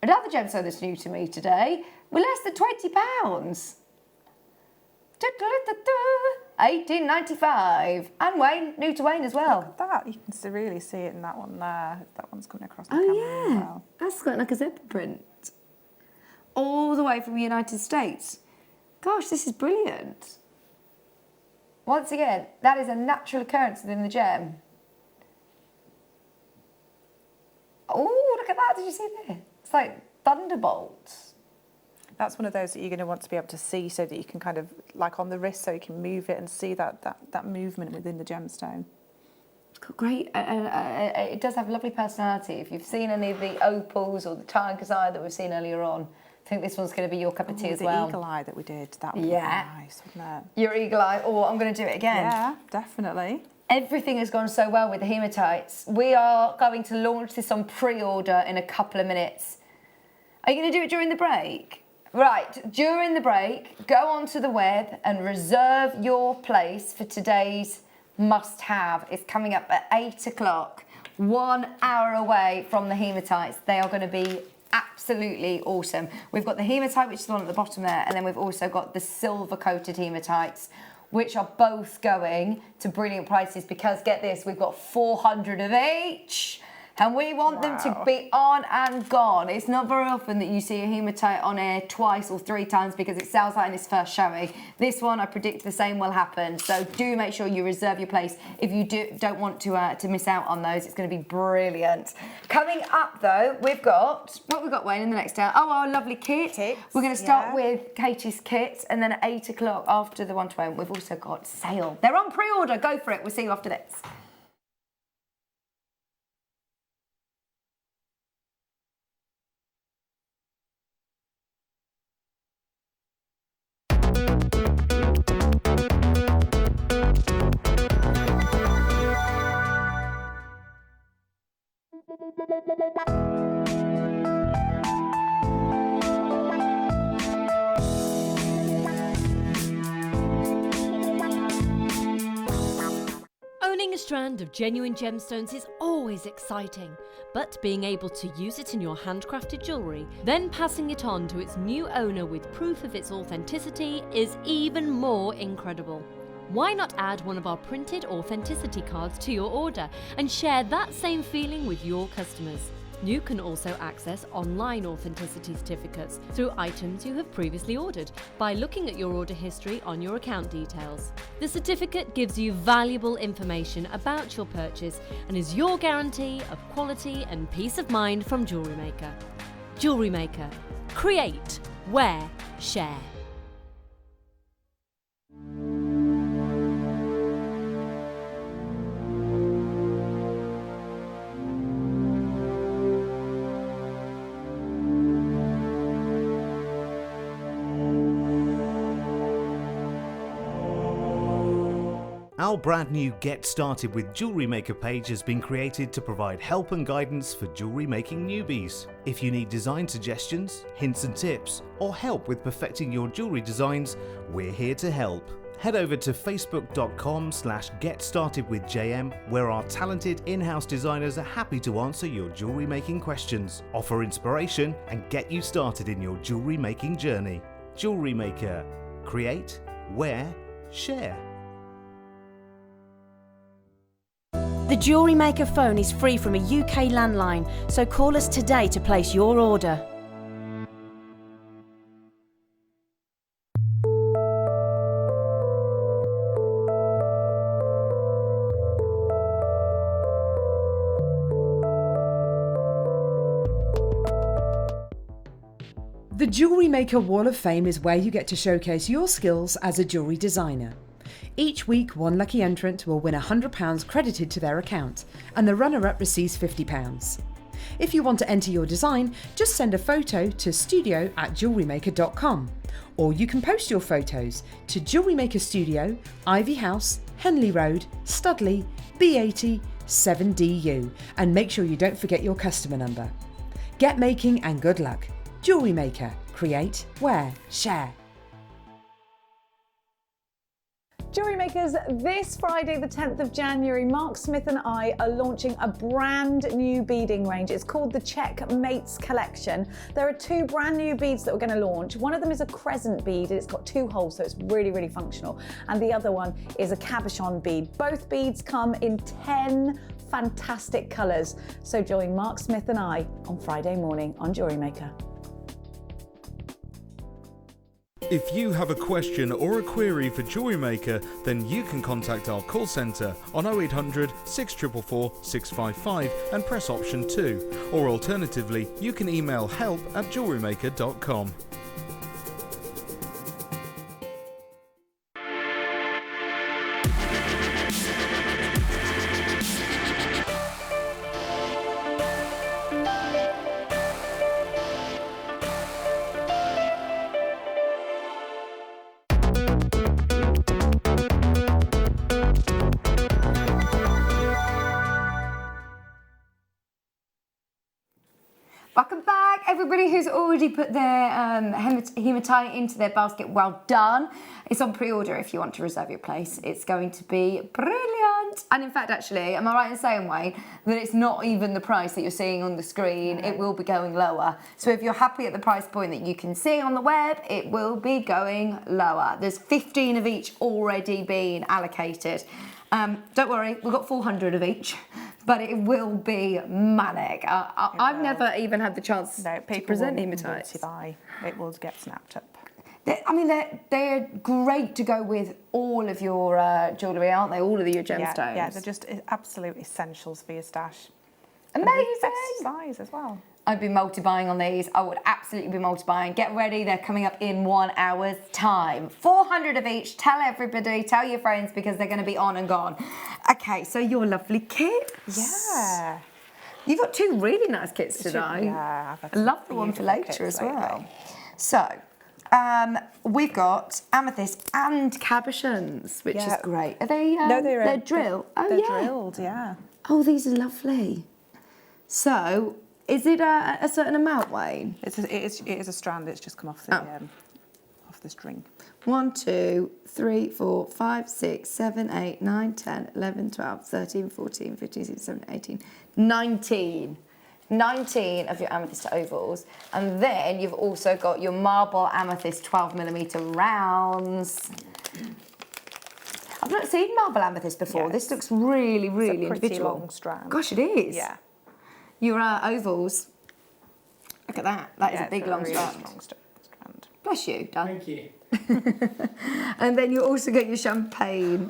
Another gemstone that's new to me today, we're less than £20. 1895. And Wayne, new to Wayne as well. Look at that, you can really see it in that one there. That one's coming across the camera as well. That's got like a zebra print. All the way from the United States. Gosh, this is brilliant. Once again, that is a natural occurrence within the gem. Oh, look at that, did you see that? It's like thunderbolts. That's one of those that you're going to want to be able to see so that you can kind of, like on the wrist, so you can move it and see that movement within the gemstone. It's got great, it does have lovely personality. If you've seen any of the opals or the tiger's eye that we've seen earlier on, I think this one's going to be your cup of tea as well. The eagle eye that we did, that would be nice, wouldn't it? Your eagle eye, I'm going to do it again. Yeah, definitely. Everything has gone so well with the hematites. We are going to launch this on pre-order in a couple of minutes. Are you going to do it during the break? Right, during the break, go onto the web and reserve your place for today's must-have. It's coming up at 8 o'clock, 1 hour away from the hematites. They are going to be absolutely awesome. We've got the hematite, which is the one at the bottom there, and then we've also got the silver-coated hematites, which are both going to brilliant prices because, get this, we've got 400 of each. And we want them to be on and gone. It's not very often that you see a hematite on air twice or 3 times because it sells out in its first showing. This one, I predict the same will happen. So do make sure you reserve your place if you don't want to miss out on those. It's going to be brilliant. Coming up, though, we've got, what we've got, Wayne, in the next hour? Oh, our lovely kit. We're going to start with Katie's kit, and then at 8 o'clock after the one-to-one, we've also got sale. They're on pre-order. Go for it. We'll see you after this. Owning a strand of genuine gemstones is always exciting, but being able to use it in your handcrafted jewellery, then passing it on to its new owner with proof of its authenticity is even more incredible. Why not add one of our printed authenticity cards to your order and share that same feeling with your customers? You can also access online authenticity certificates through items you have previously ordered by looking at your order history on your account details. The certificate gives you valuable information about your purchase and is your guarantee of quality and peace of mind from JewelleryMaker. JewelleryMaker. Create, wear, share. Our brand new Get Started with Jewellery Maker page has been created to provide help and guidance for jewellery making newbies. If you need design suggestions, hints and tips, or help with perfecting your jewellery designs, we're here to help. Head over to facebook.com/getstartedwithjm, where our talented in-house designers are happy to answer your jewellery making questions, offer inspiration, and get you started in your jewellery making journey. Jewellery Maker. Create, wear, share. The Jewellery Maker phone is free from a UK landline, so call us today to place your order. The Jewellery Maker Wall of Fame is where you get to showcase your skills as a jewellery designer. Each week, one lucky entrant will win £100 credited to their account, and the runner-up receives £50. If you want to enter your design, just send a photo to studio@jewellerymaker.com, or you can post your photos to Jewellery Maker Studio, Ivy House, Henley Road, Studley, B80 7DU, and make sure you don't forget your customer number. Get making and good luck. Jewellery Maker. Create, wear, share. Jewellery Makers, this Friday the 10th of January, Mark Smith and I are launching a brand new beading range. It's called the Checkmates Collection. There are 2 brand new beads that we're going to launch. One of them is a crescent bead, and it's got 2 holes, so it's really, really functional. And the other one is a cabochon bead. Both beads come in 10 fantastic colours. So join Mark Smith and I on Friday morning on Jewellery Maker. If you have a question or a query for Jewellery Maker, then you can contact our call centre on 0800 644 655 and press option 2. Or alternatively, you can email help@jewellerymaker.com. Welcome back, everybody who's already put their hematite into their basket. Well done. It's on pre-order if you want to reserve your place. It's going to be brilliant. And in fact, actually, am I right in saying, Wayne, that it's not even the price that you're seeing on the screen? It will be going lower. So if you're happy at the price point that you can see on the web, it will be going lower. There's 15 of each already being allocated. Don't worry, we've got 400 of each, but it will be manic. I've never even had the chance to present hematites. It will get snapped up. They're great to go with all of your jewellery, aren't they? All of your gemstones. Yeah, they're just absolute essentials for your stash. Amazing. Best size as well. I'd be multi-buying on these. I would absolutely be multi-buying. Get ready, they're coming up in 1 hour's time. 400 of each. Tell everybody, tell your friends, because they're going to be on and gone. Okay, so your lovely kits. Yeah. You've got 2 really nice kits today. Yeah. I love the one for later as well. So, we've got amethyst and cabochons, which is great. Are they? No, they're drilled. They're drilled, yeah. Oh, these are lovely. So, is it a certain amount, Wayne? It is a strand. It's just come off the off the string. 1, 2, 3, 4, 5, 6, 7, 8, 9, 10, 11, 12, 13, 14, 15, 16, 17, 18, 19. 19 of your amethyst ovals, and then you've also got your marble amethyst 12mm rounds. I've not seen marble amethyst before. Yes. This looks really, really it's a pretty individual. Long strand. Gosh, it is. Yeah. Your ovals. Look at that. That is a big long really strand. Long strand. Bless you, Dan. Thank you. And then you also get your champagne.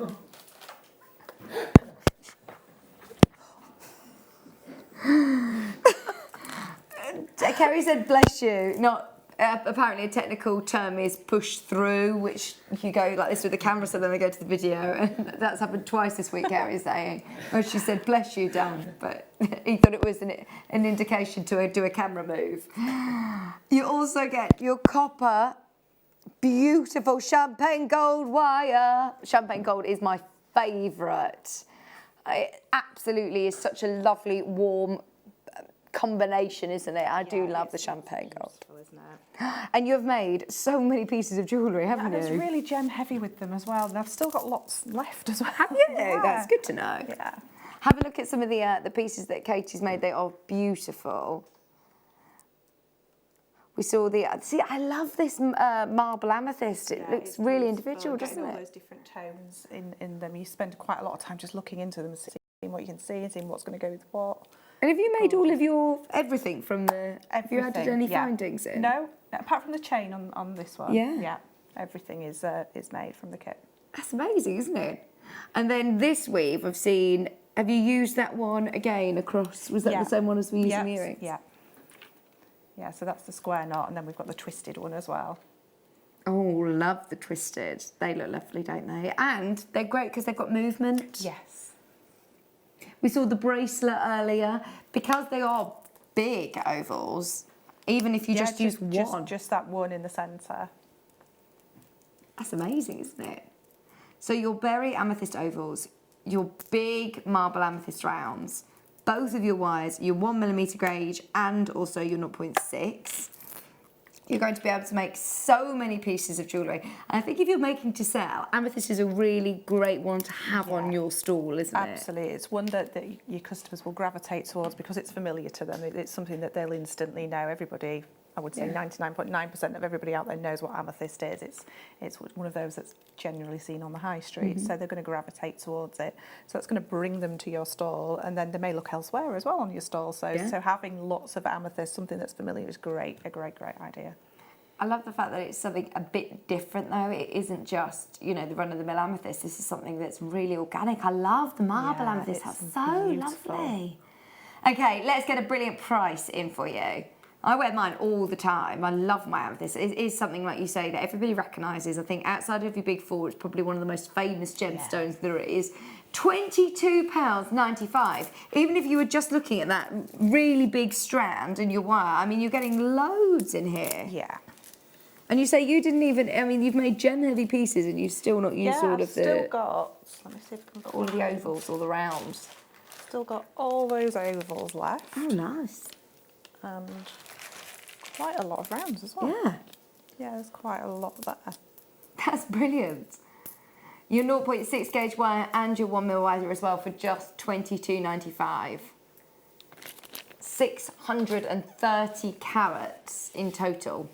Kerry said, bless you. Not apparently a technical term is push through, which you go like this with the camera, so then they go to the video. And that's happened twice this week, Kerry's saying. Where she said, bless you, Dan. But he thought it was an indication to do a camera move. You also get your copper, beautiful champagne gold wire. Champagne gold is my favourite. It absolutely is such a lovely, warm combination, isn't it? I do love the champagne gold. Isn't it? And you've made so many pieces of jewellery, haven't you? It's really gem heavy with them as well, and I've still got lots left as well. Have you? Yeah. That's good to know. Yeah. Have a look at some of the pieces that Katie's made. They are beautiful. We saw see, I love this marble amethyst. It looks really individual, doesn't it? All those different tones in them. You spend quite a lot of time just looking into them, seeing what you can see and seeing what's going to go with what. And have you made all of your everything from the? Have you added any findings in? No, apart from the chain on this one. Yeah. Yeah, everything is made from the kit. That's amazing, isn't it? And then this weave, I've seen. Have you used that one again across? Was that the same one as we used in the earrings? Yeah. Yeah, so that's the square knot, and then we've got the twisted one as well. Oh, love the twisted. They look lovely, don't they? And they're great because they've got movement. Yes. We saw the bracelet earlier. Because they are big ovals, even if you just use one. Just that one in the centre. That's amazing, isn't it? So your berry amethyst ovals, your big marble amethyst rounds, both of your wires, your 1mm gauge and also your 0.6. You're going to be able to make so many pieces of jewellery. And I think if you're making to sell, amethyst is a really great one to have on your stall, isn't it? Absolutely. It's one that your customers will gravitate towards because it's familiar to them. It's something that they'll instantly know. Everybody, I would say 99.9% of everybody out there knows what amethyst is. It's one of those that's generally seen on the high street, so they're going to gravitate towards it. So it's going to bring them to your stall, and then they may look elsewhere as well on your stall. So having lots of amethyst, something that's familiar, is great. A great idea. I love the fact that it's something a bit different though. It isn't just, you know, the run-of-the-mill amethyst. This is something that's really organic. I love the marble amethyst. That's so beautiful. lovely. Okay, let's get a brilliant price in for you. I wear mine all the time. I love my amethyst. It is something, like you say, that everybody recognises. I think outside of your big four, it's probably one of the most famous gemstones there is. £22.95. Even if you were just looking at that really big strand in your wire, I mean, you're getting loads in here. Yeah. And you say you didn't even, I mean, you've made gem-heavy pieces and you've still not used all of I've still got, let me see if I can all of the ovals, all the rounds. Still got all those ovals left. Oh, nice. And quite a lot of rounds as well. Yeah. Yeah, there's quite a lot there. That's brilliant. Your 0.6 gauge wire and your 1mm wire as well for just £22.95. 630 carats in total.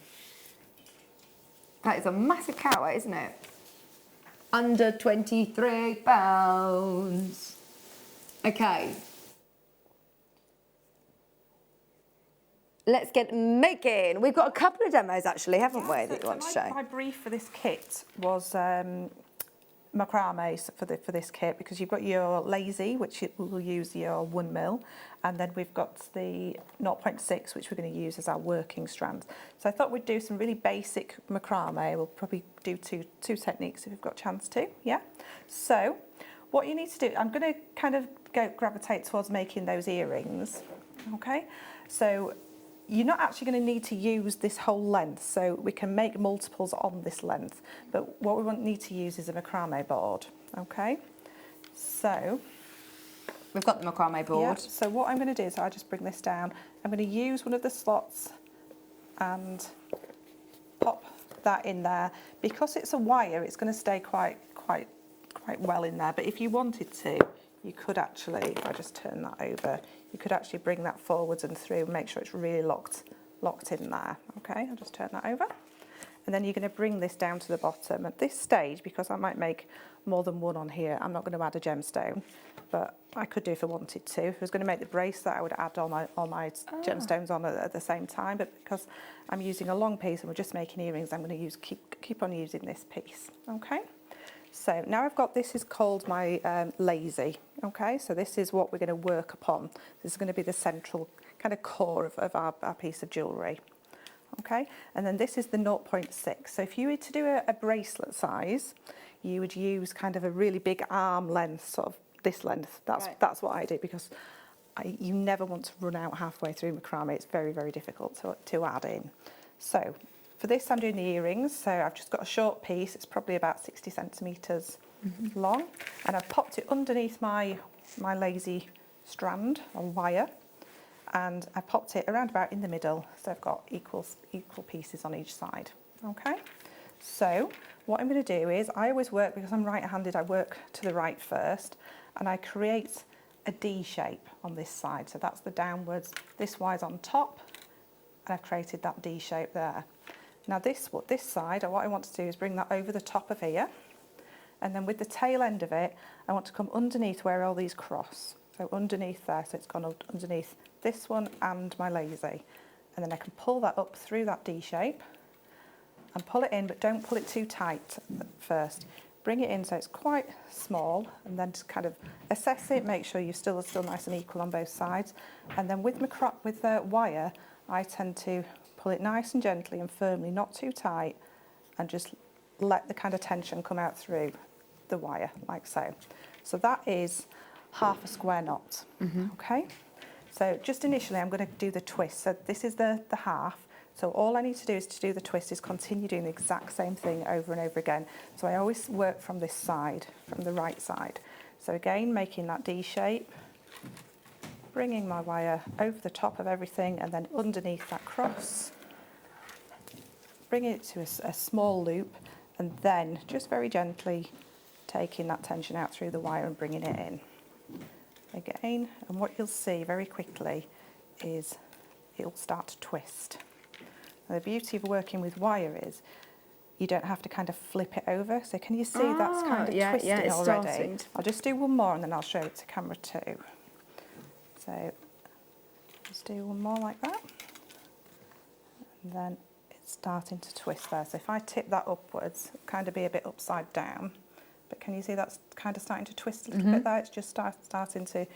That is a massive carat weight, isn't it? Under £23. Okay. Let's get making. We've got a couple of demos actually, haven't we, that you want to show? My brief for this kit was macrame for this kit, because you've got your lazy, which we'll use your 1mm, and then we've got the 0.6, which we're going to use as our working strands. So I thought we'd do some really basic macrame. We'll probably do two techniques if we've got a chance to, yeah? So what you need to do, I'm going to kind of gravitate towards making those earrings, okay? So you're not actually going to need to use this whole length, so we can make multiples on this length, but what we need to use is a macrame board, okay? So we've got the macrame board. Yeah, so what I'm going to do is I'll just bring this down. I'm going to use one of the slots and pop that in there. Because it's a wire, it's going to stay quite well in there, but if you wanted to, you could actually, if I just turn that over, you could actually bring that forwards and through and make sure it's really locked in there. Okay, I'll just turn that over. And then you're going to bring this down to the bottom. At this stage, because I might make more than one on here, I'm not going to add a gemstone, but I could do if I wanted to. If I was going to make the bracelet, I would add all my gemstones on at the same time, but because I'm using a long piece and we're just making earrings, I'm going to keep on using this piece. Okay. So now I've got, this is called my lazy, okay? So this is what we're going to work upon. This is going to be the central kind of core of our piece of jewellery, okay? And then this is the 0.6. So if you were to do a bracelet size, you would use kind of a really big arm length, sort of this length. That's what I do, because you never want to run out halfway through macrame. It's very, very difficult to add in. So for this, I'm doing the earrings, so I've just got a short piece. It's probably about 60 centimetres long, and I've popped it underneath my lazy strand on wire, and I popped it around about in the middle, so I've got equal pieces on each side. Okay, so what I'm going to do is, I always work, because I'm right-handed, I work to the right first, and I create a D shape on this side. So that's the downwards. This wire's on top, and I've created that D shape there. Now this side, what I want to do is bring that over the top of here, and then with the tail end of it, I want to come underneath where all these cross. So underneath there, so it's gone underneath this one and my lazy. And then I can pull that up through that D shape and pull it in, but don't pull it too tight first. Bring it in so it's quite small, and then just kind of assess it, make sure you're still nice and equal on both sides. And then with the wire, I tend to pull it nice and gently and firmly, not too tight, and just let the kind of tension come out through the wire, like so. So that is half a square knot, okay? So just initially, I'm going to do the twist. So this is the half. So all I need to do is to do the twist is continue doing the exact same thing over and over again. So I always work from this side, from the right side. So again, making that D shape, bringing my wire over the top of everything and then underneath that cross, bringing it to a small loop, and then just very gently taking that tension out through the wire and bringing it in. Again, and what you'll see very quickly is it'll start to twist. Now, the beauty of working with wire is you don't have to kind of flip it over. So can you see that's kind of twisting it's already? starting. I'll just do one more and then I'll show it to camera 2. So just do one more like that. And then it's starting to twist there. So if I tip that upwards, it'll kind of be a bit upside down. But can you see that's kind of starting to twist a little bit there? It's just starting to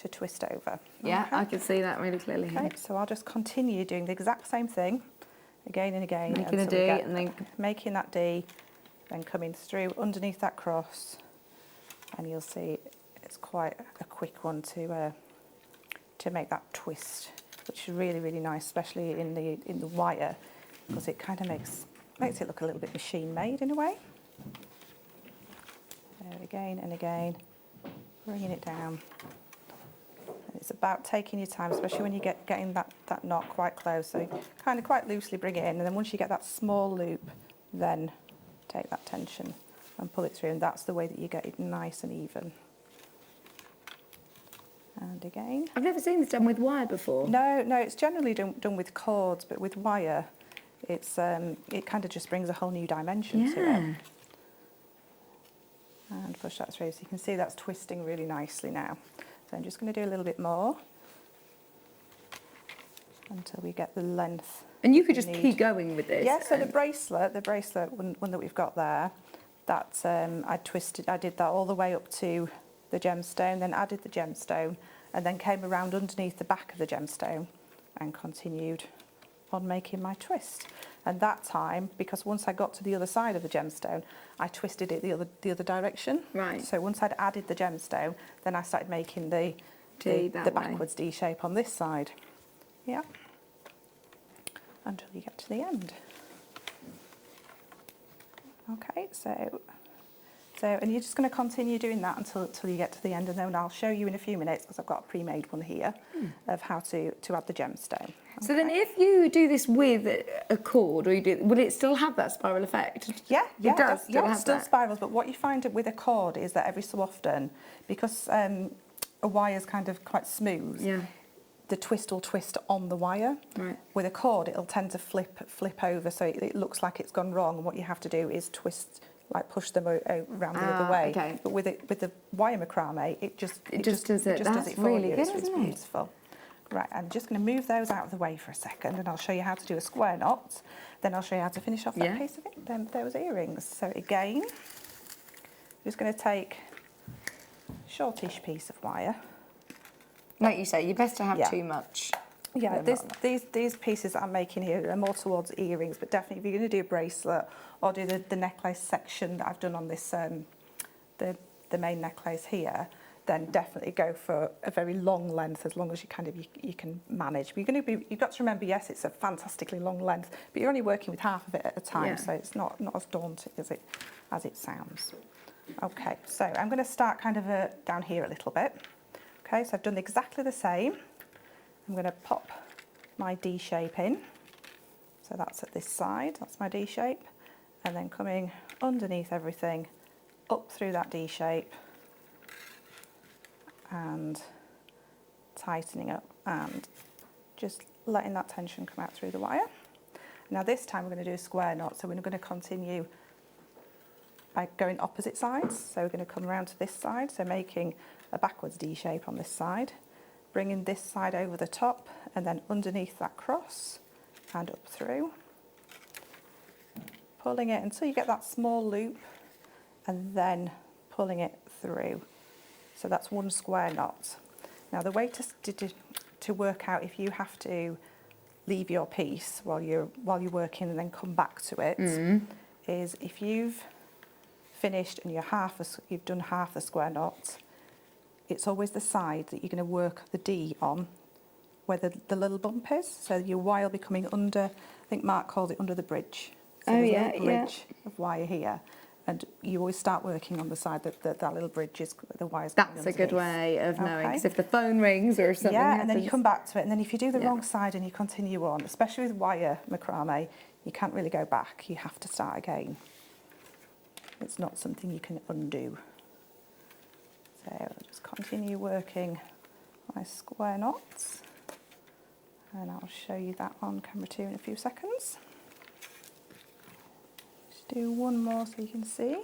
twist over. Yeah, Okay. I can see that really clearly here. Okay, so I'll just continue doing the exact same thing again and again. Making a until we D get and then... making that D, then coming through underneath that cross, and you'll see it's quite a quick one to make that twist, which is really, really nice, especially in the wire, because it kind of makes it look a little bit machine made in a way. So again and again, bringing it down. And it's about taking your time, especially when you getting that knot quite close. So kind of quite loosely bring it in, and then once you get that small loop, then take that tension and pull it through, and that's the way that you get it nice and even. And again. I've never seen this done with wire before. No, it's generally done with cords, but with wire, it's it kind of just brings a whole new dimension to it. And push that through, so you can see that's twisting really nicely now. So I'm just going to do a little bit more until we get the length. And you could just keep going with this. Yeah, so the bracelet one that we've got there, that's I did that all the way up to the gemstone, then added the gemstone, and then came around underneath the back of the gemstone and continued on making my twist. And that time, because once I got to the other side of the gemstone, I twisted it the other direction. Right. So once I'd added the gemstone, then I started making the backwards D shape on this side. Yeah. Until you get to the end. Okay, so and you're just going to continue doing that until you get to the end, and then I'll show you in a few minutes, because I've got a pre-made one here of how to add the gemstone. Okay. So then if you do this with a cord, or will it still have that spiral effect? Yeah, it does still have still that. spirals, but what you find with a cord is that every so often, because a wire's kind of quite smooth, the twist will twist on the wire. Right. With a cord, it'll tend to flip over, so it looks like it's gone wrong, and what you have to do is twist, like push them around the other way. Okay. But with the wire macrame, it just does it That's for really you. good, It's isn't it? beautiful. Right, I'm just going to move those out of the way for a second, and I'll show you how to do a square knot. Then I'll show you how to finish off that piece of it. Then those earrings. So again, I'm just going to take a shortish piece of wire. Like you say, you're best to have too much. Yeah, these pieces that I'm making here are more towards earrings, but definitely if you're going to do a bracelet or do the necklace section that I've done on this, the main necklace here, then definitely go for a very long length, as long as you can manage. But you've got to remember, yes, it's a fantastically long length, but you're only working with half of it at a time, so it's not as daunting as it sounds. Okay, so I'm going to start kind of down here a little bit. Okay, so I've done exactly the same. I'm going to pop my D shape in. So that's at this side, that's my D shape. And then coming underneath everything, up through that D shape, and tightening up and just letting that tension come out through the wire. Now this time we're going to do a square knot, so we're going to continue by going opposite sides. So we're going to come around to this side, so making a backwards D shape on this side, bringing this side over the top, and then underneath that cross and up through, pulling it until you get that small loop, and then pulling it through. So that's one square knot. Now the way to work out if you have to leave your piece while you're working and then come back to it is if you've finished and you've done half the square knot, it's always the side that you're going to work the D on where the little bump is. So your wire will be coming under, I think Mark calls it under the bridge. So there's a little bridge of wire here. And you always start working on the side that little bridge is, the wire's going That's a good underneath. way of knowing, Okay. because if the phone rings or something Yeah, happens. and then you come back to it, and then if you do the Yeah. wrong side and you continue on, especially with wire macrame, you can't really go back. You have to start again. It's not something you can undo. So I'll just continue working my square knots, and I'll show you that on camera 2 in a few seconds. Just do one more so you can see.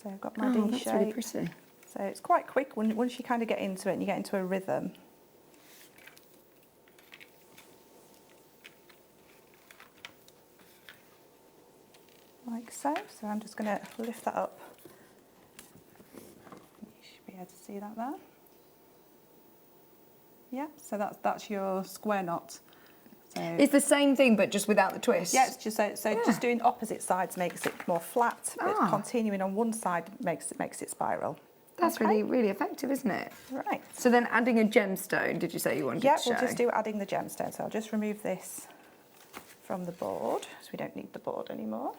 So I've got my D shape. That's really pretty. So it's quite quick once you kind of get into it and you get into a rhythm. Like so. So I'm just going to lift that up. You should be able to see that there. Yeah, so that's your square knot. So It's the same thing, but just without the twist. yeah, it's just just doing opposite sides makes it more flat, but continuing on one side makes it spiral. That's Okay. really, really effective, isn't it? Right. So then adding a gemstone, did you say you wanted to Yeah, show? we'll just do adding the gemstone. So I'll just remove this from the board, so we don't need the board anymore.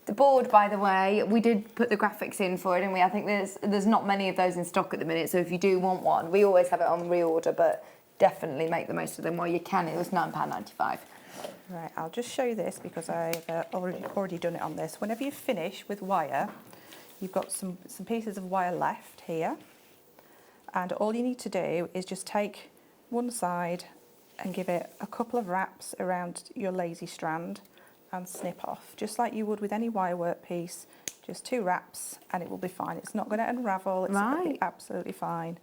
The board, by the way, we did put the graphics in for it, didn't we? I think there's not many of those in stock at the minute, so if you do want one, we always have it on reorder, but definitely make the most of them while you can. It was £9.95. Right, I'll just show you this because I've already done it on this. Whenever you finish with wire, you've got some pieces of wire left here, and all you need to do is just take one side and give it a couple of wraps around your lazy strand and snip off, just like you would with any wire work piece. Just 2 wraps and it will be fine. It's not going to unravel, it's going to be absolutely fine.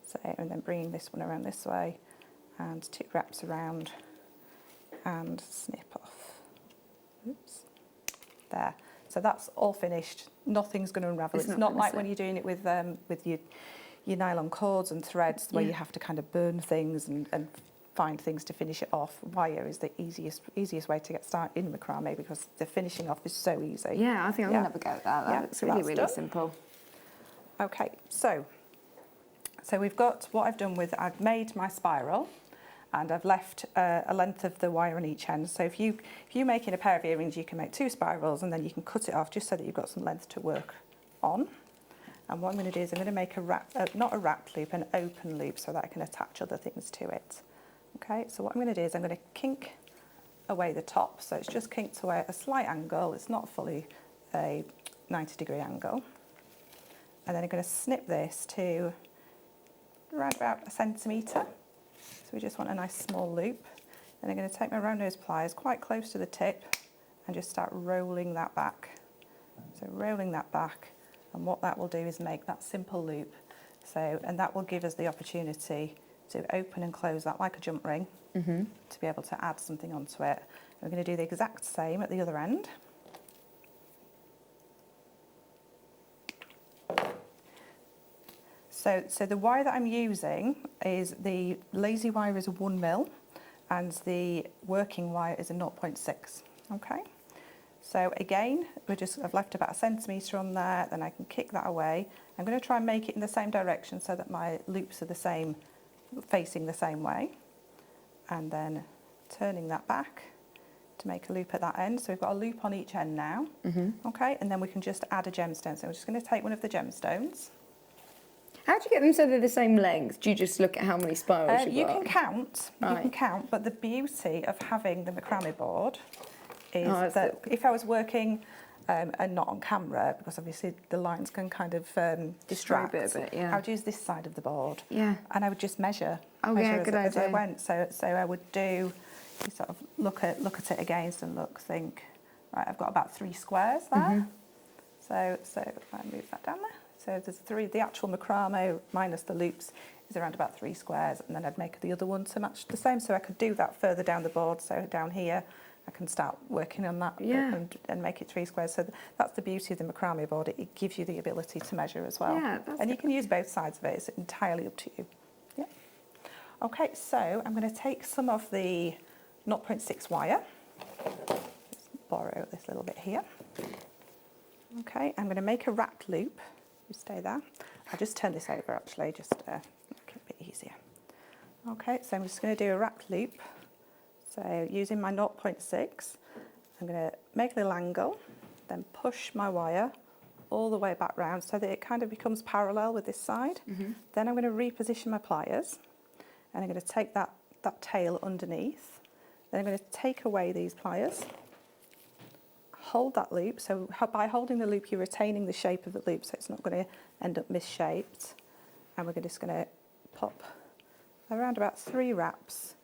So, and then bringing this one around this way and 2 wraps around and snip off. Oops. There. So that's all finished. Nothing's going to unravel. It's not like when you're doing it with your nylon cords and threads where you have to kind of burn things and find things to finish it off. Wire is the easiest way to get started in macrame because the finishing off is so easy. Yeah, I think I'm going to have a go at that. That looks really, really simple. Okay, so we've got what I've done with, I've made my spiral and I've left a length of the wire on each end. So if you're making a pair of earrings, you can make 2 spirals and then you can cut it off just so that you've got some length to work on. And what I'm going to do is I'm going to make a wrap, not a wrapped loop, an open loop so that I can attach other things to it. Okay, so what I'm going to do is I'm going to kink away the top. So it's just kinked away at a slight angle. It's not fully a 90-degree angle. And then I'm going to snip this to around about 1 centimetre. So we just want a nice small loop. Then I'm going to take my round nose pliers quite close to the tip and just start rolling that back. So rolling that back, and what that will do is make that simple loop. So, and that will give us the opportunity to open and close that like a jump ring to be able to add something onto it. And we're going to do the exact same at the other end. So the wire that I'm using is the lazy wire is a 1 mil and the working wire is a 0.6. Okay. So again, I've left about 1 centimetre on there, then I can kick that away. I'm going to try and make it in the same direction so that my loops are the same, facing the same way. And then turning that back to make a loop at that end. So we've got a loop on each end now. Okay, and then we can just add a gemstone. So we're just going to take one of the gemstones. How do you get them so they're the same length? Do you just look at how many spirals You can count, but the beauty of having the macrame board is that if I was working and not on camera, because obviously the lines can kind of distract, I would use this side of the board, and I would just measure, as I went. So I would do, you sort of look at it against and think, right, I've got about 3 squares there. So if I move that down there. So there's 3, the actual macrame minus the loops is around about 3 squares, and then I'd make the other one to match the same. So I could do that further down the board. So down here, I can start working on that and make it 3 squares. So that's the beauty of the macrame board. It gives you the ability to measure as well. And you can use both sides of it. It's entirely up to you. Yeah. Okay, so I'm going to take some of the 0.6 wire. Just borrow this little bit here. Okay, I'm going to make a wrapped loop. You stay there. I'll just turn this over actually, just to make it a bit easier. Okay, so I'm just going to do a wrapped loop. So using my 0.6, I'm going to make a little angle then push my wire all the way back round so that it kind of becomes parallel with this side. Then I'm going to reposition my pliers, and I'm going to take that tail underneath. Then I'm going to take away these pliers, hold that loop. So by holding the loop, you're retaining the shape of the loop, so it's not going to end up misshaped. And we're just going to pop around about 3 wraps,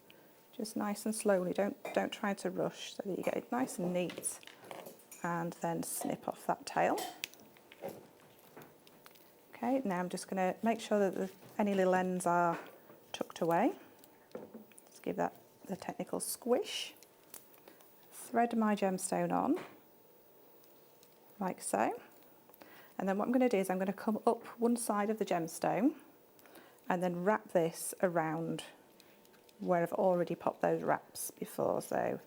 just nice and slowly. Don't try to rush, so that you get it nice and neat. And then snip off that tail. Okay, now I'm just going to make sure that any little ends are tucked away. Just give that the technical squish. Thread my gemstone on, like so. And then what I'm going to do is I'm going to come up one side of the gemstone and then wrap this around where I've already popped those wraps before. So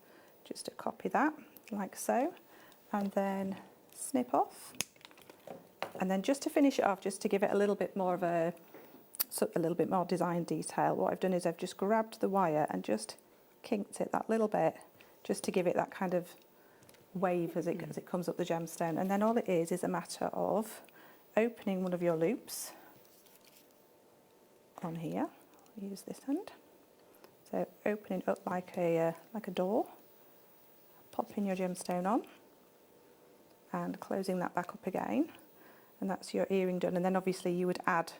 just to copy that, like so, and then snip off. And then just to finish it off, just to give it a little bit more of a little bit more design detail, what I've done is I've just grabbed the wire and just kinked it that little bit, just to give it that kind of wave as it comes up the gemstone. And then all it is a matter of opening one of your loops on here. I'll use this end. So opening up like a door, popping your gemstone on, and closing that back up again. And that's your earring done. And then obviously you would add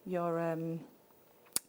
your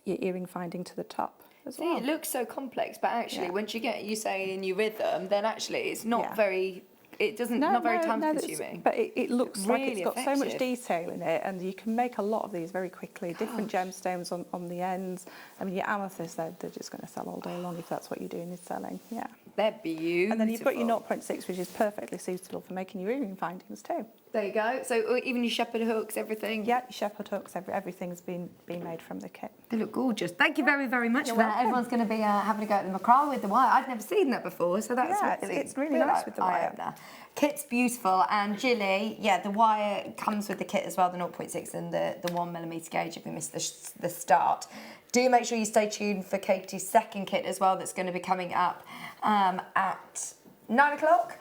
earring finding to the top as well. See, it looks so complex, but actually once you get you say in your rhythm, then actually it's not very, it doesn't, not very time consuming. But it looks really like it's got effective. so much detail in it, and you can make a lot of these very quickly. Different gemstones on the ends. I mean, your amethyst, they're just going to sell all day long if that's what you're doing is selling. Yeah. They're beautiful. And then you've got your 0.6, which is perfectly suitable for making your earring findings too. There you go. So even your shepherd hooks, everything. Yeah, your shepherd hooks, everything's been made from the kit. They look gorgeous. Thank you very, very much You're for that. welcome. Everyone's going to be having a go at the macrame with the wire. I'd never seen that before, so that's it's really nice with the wire. eye-opener. Kit's beautiful, and Jilly, the wire comes with the kit as well, the 0.6 and the 1mm gauge if you missed the start. Do make sure you stay tuned for Katie's second kit as well, that's going to be coming up at 9 o'clock.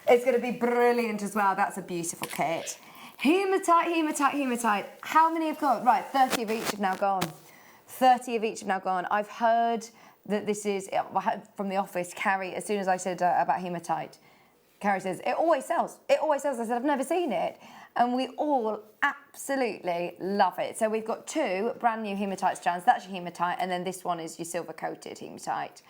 It's going to be brilliant as well. That's a beautiful kit. Hematite. How many have gone? Right, 30 of each have now gone. 30 of each have now gone. I've heard that this is, I heard from the office, Carrie, as soon as I said about hematite, Carrie says, it always sells. It always sells. I said, I've never seen it. And we all absolutely love it. So we've got 2 brand new hematite strands. That's your hematite, and then this one is your silver-coated hematite.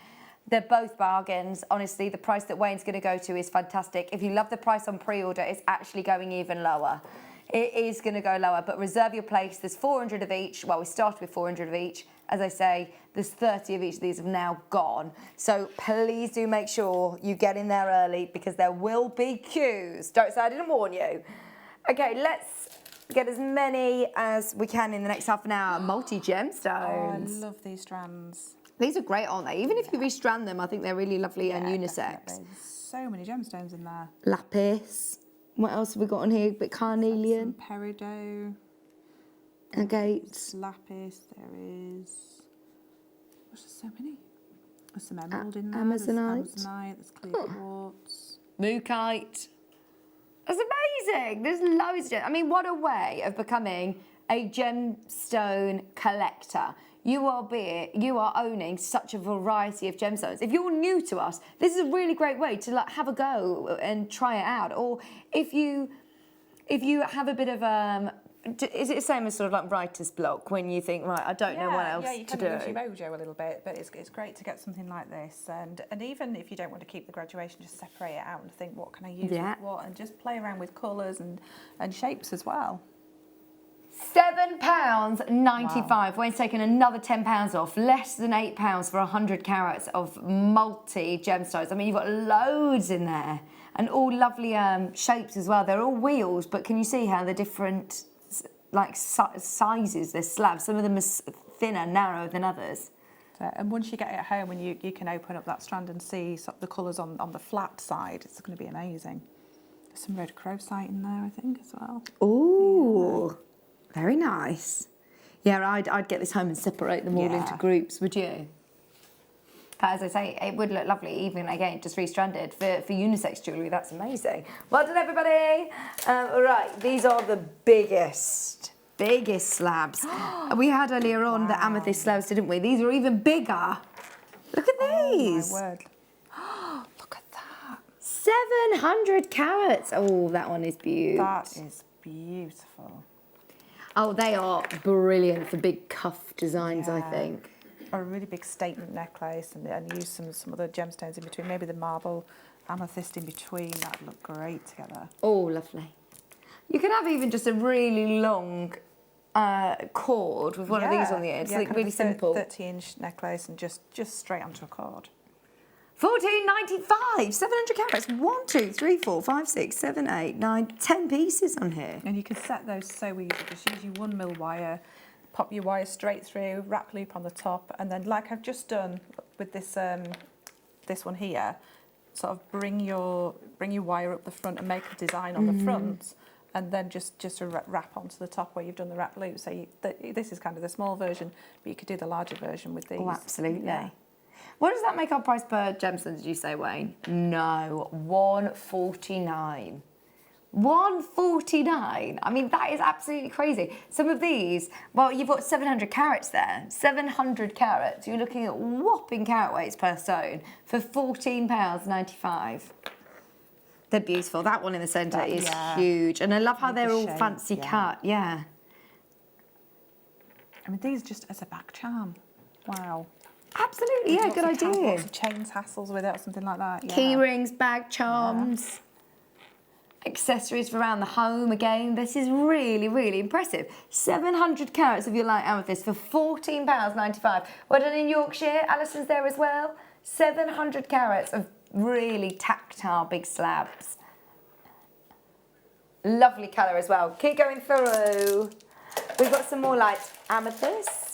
They're both bargains. Honestly, the price that Wayne's going to go to is fantastic. If you love the price on pre-order, it's actually going even lower. It is going to go lower, but reserve your place. There's 400 of each. Well, we started with 400 of each. As I say, there's 30 of each of these have now gone. So please do make sure you get in there early, because there will be queues. Don't say I didn't warn you. Okay, let's get as many as we can in the next half an hour. Multi-gemstones. Oh, I love these strands. These are great, aren't they? Even if you restrand them, I think they're really lovely and unisex. Definitely. There's so many gemstones in there. Lapis. What else have we got on here? Bit carnelian. Some peridot. Agates. Lapis. There is. There's just so many. There's some emerald in there. Amazonite. There's Amazonite. There's clear quartz. Mookite. That's amazing. There's loads of I mean, what a way of becoming a gemstone collector. You are owning such a variety of gemstones. If you're new to us, this is a really great way to have a go and try it out. Or if you have a bit of is it the same as sort of like writer's block when you think, right, I don't know what else you to kind of do? lose your mojo a little bit, but it's great to get something like this. And even if you don't want to keep the graduation, just separate it out and think, what can I use with what? And just play around with colours and shapes as well. £7.95. Wow. Wayne's taken another £10 off. Less than £8 for 100 carats of multi gemstones. I mean, you've got loads in there, and all lovely shapes as well. They're all wheels, but can you see how they're different, like sizes? They're slabs. Some of them are thinner, narrower than others. And once you get it at home, and you can open up that strand and see the colours on the flat side, it's going to be amazing. There's some red crowsite in there, I think, as well. Ooh. Yeah. Very nice. Yeah, I'd get this home and separate them all into groups, would you? But as I say, it would look lovely, even again, just restranded for unisex jewellery. That's amazing. Well done, everybody. All right, these are the biggest slabs. We had earlier on the amethyst slabs, didn't we? These are even bigger. Look at these. Oh, my word. Look at that. 700 carats. Oh, that one is beautiful. That is beautiful. Oh, they are brilliant for big cuff designs, I think. Or a really big statement necklace and use some other gemstones in between. Maybe the marble amethyst in between. That would look great together. Oh, lovely. You could have even just a really long cord with one of these on the end. It's like really simple. 30-inch necklace and just straight onto a cord. $14.95, 700 carats. 1, 2, 3, 4, 5, 6, 7, 8, 9, 10 pieces on here. And you can set those so easy. Just use your 1mm wire, pop your wire straight through, wrap loop on the top, and then like I've just done with this this one here, sort of bring your wire up the front and make a design on the front, and then just a wrap onto the top where you've done the wrap loop. So this is kind of the small version, but you could do the larger version with these. Oh, absolutely. Yeah. What does that make our price per gemstone, did you say, Wayne? No, $149. $149. I mean, that is absolutely crazy. Some of these, well, you've got 700 carats there. 700 carats. You're looking at whopping carat weights per stone for £14.95. They're beautiful. That one in the centre is huge. And I love how they're all fancy cut. Yeah. I mean, these just as a back charm. Wow. Absolutely, yeah, good idea. Lots of chains, hassles with it or something like that. Key rings, bag charms. Accessories for around the home again. This is really, really impressive. 700 carats of your light amethyst for £14.95. Well done in Yorkshire. Alison's there as well. 700 carats of really tactile big slabs. Lovely colour as well. Keep going through. We've got some more light amethyst.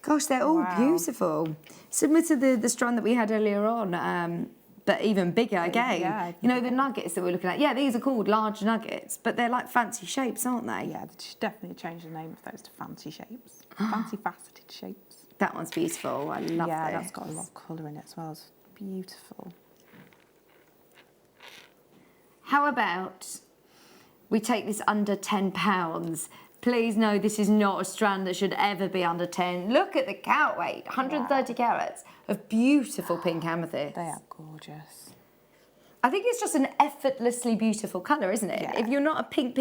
Gosh, they're all beautiful. Similar to the strand that we had earlier on. But even bigger again. Yeah, you know, the nuggets that we're looking at. Yeah, these are called large nuggets, but they're like fancy shapes, aren't they? Yeah, they should definitely change the name of those to fancy shapes. Fancy faceted shapes. That one's beautiful. I love Yeah, this. that's got a lot of colour in it as well. It's beautiful. How about we take this under £10? Please know this is not a strand that should ever be under 10. Look at the carat weight, 130 carats of beautiful pink amethyst. They are gorgeous. I think it's just an effortlessly beautiful colour, isn't it? Yeah. If you're not a pink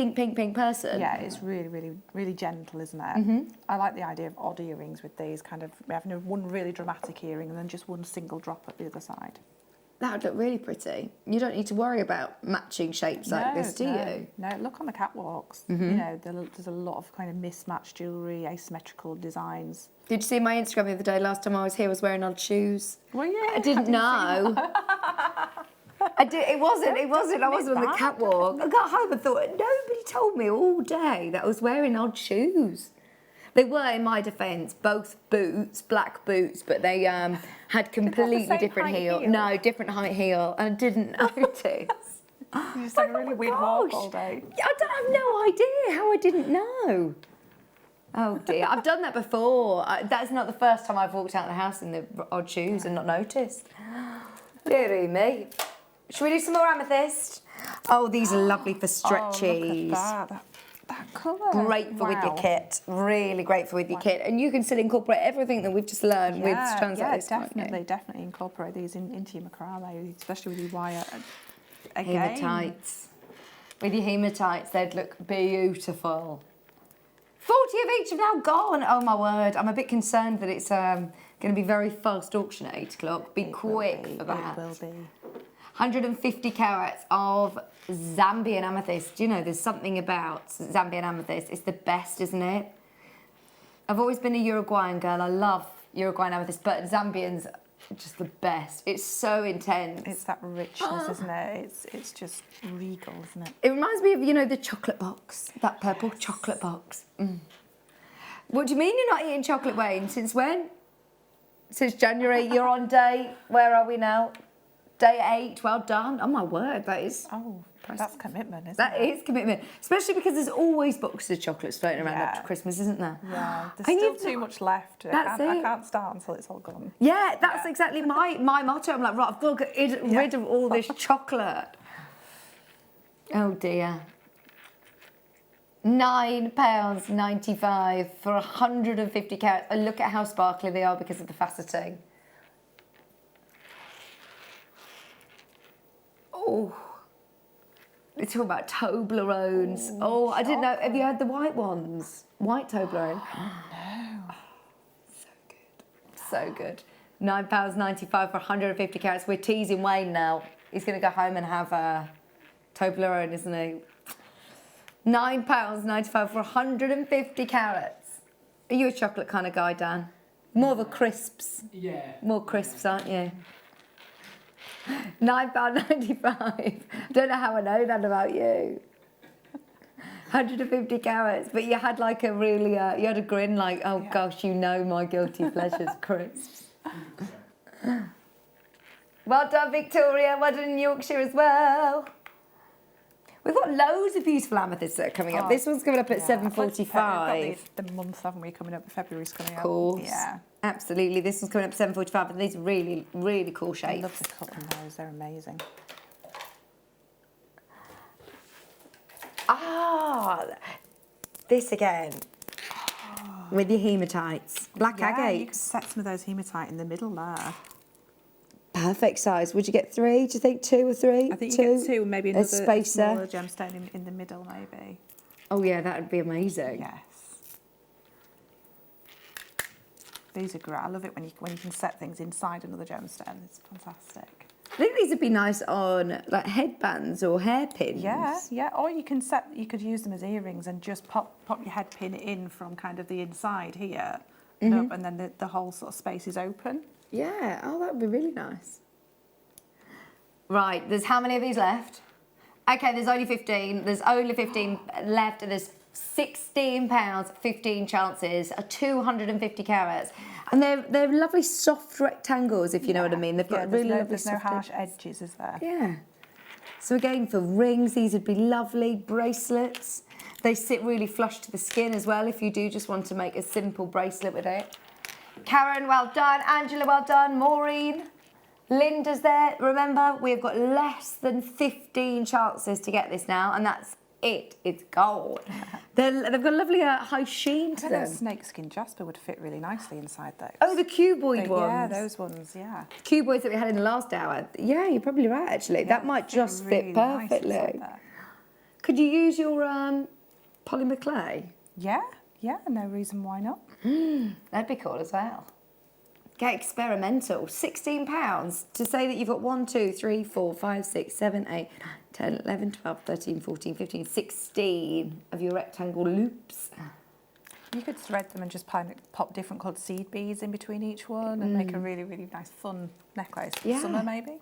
person. Yeah, it's really, really, really gentle, isn't it? I like the idea of odd earrings with these, kind of having one really dramatic earring and then just one single drop at the other side. That would look really pretty. You don't need to worry about matching shapes like this, do you? No, look on the catwalks. You know, there's a lot of kind of mismatched jewellery, asymmetrical designs. Did you see my Instagram the other day? Last time I was here, I was wearing odd shoes. Well, yeah. I didn't know. It wasn't. I wasn't on the catwalk. I got home and thought, nobody told me all day that I was wearing odd shoes. They were, in my defence, both boots, black boots, but they had completely different heel. No, different height heel, and I didn't notice. You just have a really weird walk all day. I have no idea how I didn't know. Oh dear, I've done that before. That's not the first time I've walked out of the house in the odd shoes and not noticed. Deary me. Should we do some more amethyst? Oh, these are lovely for stretchies. Oh, look at that colour. Great for with your kit. Really great for with your kit. And you can still incorporate everything that we've just learned with strands like this. Definitely incorporate these into your macrame, especially with your wire. Hematites. With your hematites, they'd look beautiful. 40 of each have now gone. Oh my word, I'm a bit concerned that it's going to be very fast auction at 8 o'clock. Be quick for that. It will be. 150 carats of Zambian amethyst. You know, there's something about Zambian amethyst. It's the best, isn't it? I've always been a Uruguayan girl. I love Uruguayan amethyst, but Zambian's just the best. It's so intense. It's that richness, isn't it? It's just regal, isn't it? It reminds me of, you know, the chocolate box, that purple chocolate box. What do you mean you're not eating chocolate, Wayne? Since when? Since January. You're on day, where are we now? Day 8, well done. Oh my word, that is That's commitment, isn't That it? is commitment, especially because there's always boxes of chocolates floating around up Yeah. to Christmas, isn't there? Yeah, there's And still you've too not- much left. That's I it. can't start until it's all gone. Yeah, that's exactly my motto. I'm like, right, I've got to get rid of all this chocolate. Oh dear. £9.95 for 150 carats. And look at how sparkly they are because of the faceting. Oh. They're talking about Toblerones. Oh, I didn't know. Have you had the white ones? White Toblerone? No. So good. So good. £9.95 for 150 carats. We're teasing Wayne now. He's going to go home and have a Toblerone, isn't he? £9.95 for 150 carats. Are you a chocolate kind of guy, Dan? More of a crisps. Yeah. More crisps, aren't you? £9.95. Don't know how I know that about you. 150 carats, but you had like a really, you had a grin like, oh gosh, you know my guilty pleasures, crisps. Well done, Victoria. Well done in Yorkshire as well. We've got loads of beautiful amethysts that are coming up. This one's coming up at 7:45. We've got the month, haven't we, coming up? February's coming up. Of course. Yeah. Absolutely. This one's coming up at 7:45, and these are really, really cool I shapes. love the colour in those. They're amazing. Ah, this again. With your hematites. Black Yeah, you could agates. set some of those hematite in the middle there. Perfect size. Would you get 3? Do you think 2 or 3? I think you get 2, maybe another spacer. smaller gemstone in the middle, maybe. Oh yeah, that would be amazing. Yes. These are great. I love it when you can set things inside another gemstone. It's fantastic. I think these would be nice on like headbands or hairpins. Yeah, yeah. Or you could use them as earrings and just pop your head pin in from kind of the inside here, and up, and then the whole sort of space is open. Yeah. Oh, that would be really nice. Right. There's how many of these left? Okay. There's only 15. There's only 15 left, and there's £16, 15 chances, 250 carats. And they're lovely soft rectangles, if you know what I mean. They've got really lovely there's no soft harsh edges. edges, is there? Yeah. So again, for rings, these would be lovely. Bracelets. They sit really flush to the skin as well if you do just want to make a simple bracelet with it. Karen, well done. Angela, well done. Maureen. Linda's there. Remember, we've got less than 15 chances to get this now, and that's it. It's gold. They've got a lovely high sheen to I think them. those snakeskin jasper would fit really nicely inside those. Oh, the cuboid ones. Yeah, those ones, yeah. Cuboids that we had in the last hour. Yeah, you're probably right, actually. Yeah, that might just really fit nice perfectly. inside there. Could you use your polymer clay? Yeah, yeah, no reason why not. That'd be cool as well. Get experimental. £16 to say that you've got 1, 2, 3, 4, 5, 6, 7, 8, 9, 10, 11, 12, 13, 14, 15, 16 of your rectangle loops. You could thread them and just pop different coloured seed beads in between each one and make a really, really nice fun necklace for Yeah. summer maybe.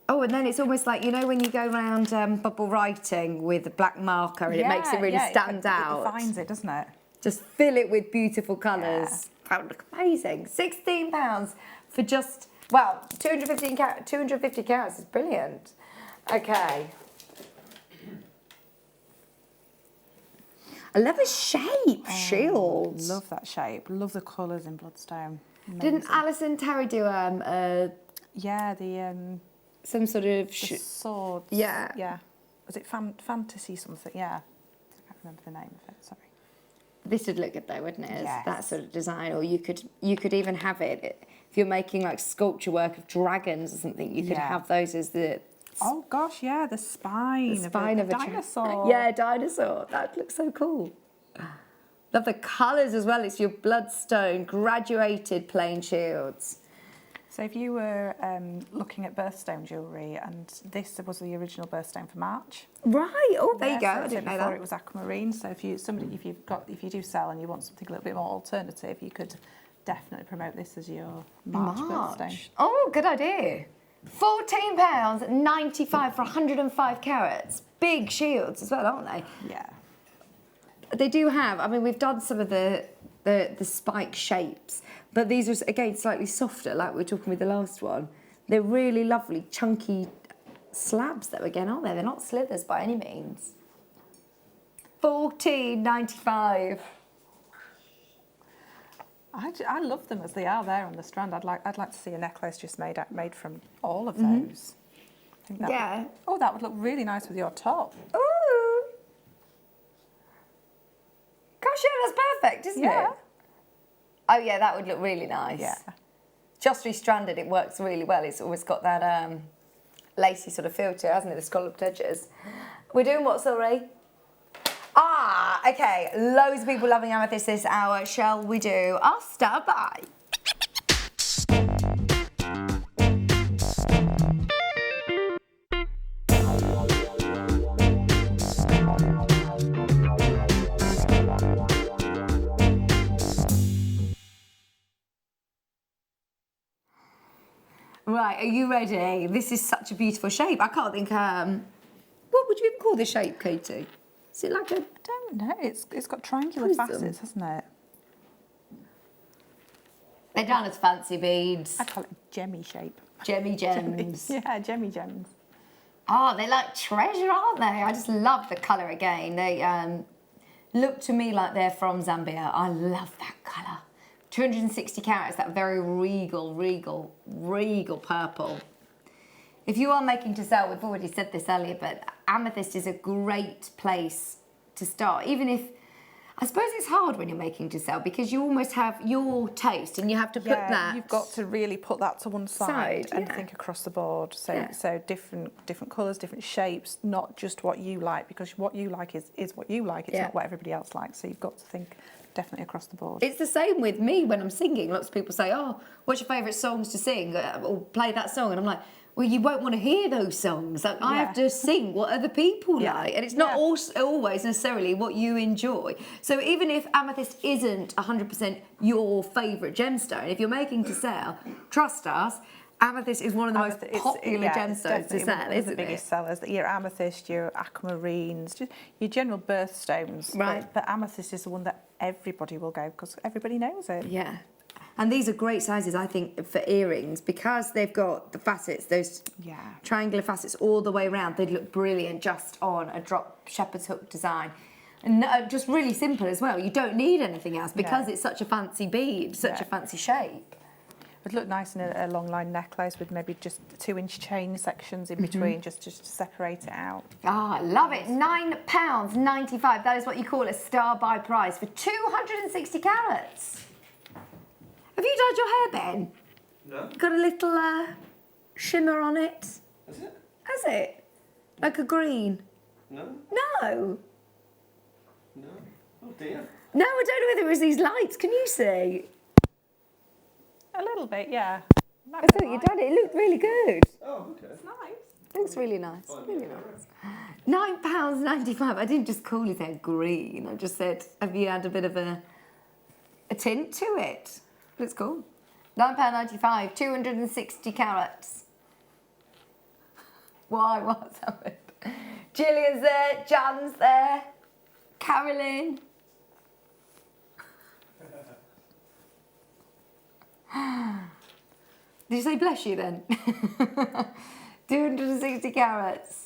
Oh, and then it's almost like, you know, when you go around bubble writing with a black marker and it makes it really stand out. It defines it, doesn't it? Just fill it with beautiful colours. That would look amazing. £16 for just, well, 250 carats is brilliant. Okay. I love the shape, shields. Love that shape. Love the colours in Bloodstone. Didn't Amazing. Alison Terry do Yeah, the some sort of... swords. Yeah. Yeah. Was it fantasy something? Yeah. I can't remember the name of it, sorry. This would look good though, wouldn't it? As Yes. that sort of design, or you could even have it if you're making like sculpture work of dragons or something. You could Yeah. have those as the Oh gosh, yeah, the spine, of a dinosaur. Yeah, dinosaur. That looks so cool. Love the colours as well. It's your bloodstone graduated plain shields. So if you were looking at birthstone jewellery, and this was the original birthstone for March. Right. Oh, there you go. So I didn't know before that. it was aquamarine. So if you do sell and you want something a little bit more alternative, you could definitely promote this as your March birthstone. Oh, good idea. £14.95 for 105 carats. Big shields as well, aren't they? Yeah. They do have, I mean, we've done some of the spike shapes, but these are, again, slightly softer, like we were talking with the last one. They're really lovely, chunky slabs though again, aren't they? They're not slithers by any means. $14.95. I love them as they are there on the strand. I'd like to see a necklace just made from all of those. I think that would, that would look really nice with your top. Ooh. Gosh, yeah, that's perfect, isn't it? Oh yeah, that would look really nice. Yeah. Just restranded, it works really well. It's always got that lacy sort of feel to it, hasn't it? The scalloped edges. We're doing what, sorry? Ah, okay. Loads of people loving amethyst this hour. Shall we do our star buy? Right, are you ready? This is such a beautiful shape. I can't think, what would you even call this shape, Katie? Is it like a... I don't know. It's got triangular prism? facets, hasn't it? They're done as fancy beads. I call it gemmy shape. Gemmy gems. Yeah, gemmy gems. Oh, they're like treasure, aren't they? I just love the colour again. They look to me like they're from Zambia. I love that colour. 260 carats, that very regal purple. If you are making to sell, we've already said this earlier, but amethyst is a great place to start. Even if, I suppose it's hard when you're making to sell because you almost have your taste and you have to put that. You've got to really put that to one side and think across the board. So different colours, different shapes, not just what you like, because what you like is what you like. It's not what everybody else likes. So you've got to think definitely across the board. It's the same with me when I'm singing. Lots of people say, oh, what's your favourite songs to sing? Or play that song. And I'm like, well, you won't want to hear those songs. Like, I have to sing what other people like. And it's not always necessarily what you enjoy. So even if amethyst isn't 100% your favourite gemstone, if you're making to sell, trust us, amethyst is one of the most popular gemstones to sell, isn't it? The biggest sellers. Your amethyst, your aquamarines, just your general birthstones. Right. But amethyst is the one that everybody will go because everybody knows it. Yeah. And these are great sizes, I think, for earrings because they've got the facets, those triangular facets all the way around. They'd look brilliant just on a drop shepherd's hook design. And just really simple as well. You don't need anything else because it's such a fancy bead, such a fancy shape. It would look nice in a long line necklace with maybe just 2-inch chain sections in between just to separate it out. Ah, love it. £9.95. That is what you call a star buy price for 260 carats. Have you dyed your hair, Ben? No. Got a little shimmer on it? Is it? Has it? Like a green? No. No. No. Oh dear. No, I don't know whether it was these lights. Can you see? A little bit, yeah. I thought you did it. It looked really good. Oh, okay. It's nice. Looks really nice. Really nice. £9.95. I didn't just call his hair green. I just said, have you had a bit of a tint to it? Looks cool. £9.95, 260 carats. Why? What's happened? Gillian's there, Jan's there, Carolyn. Did you say bless you then? 260 carats.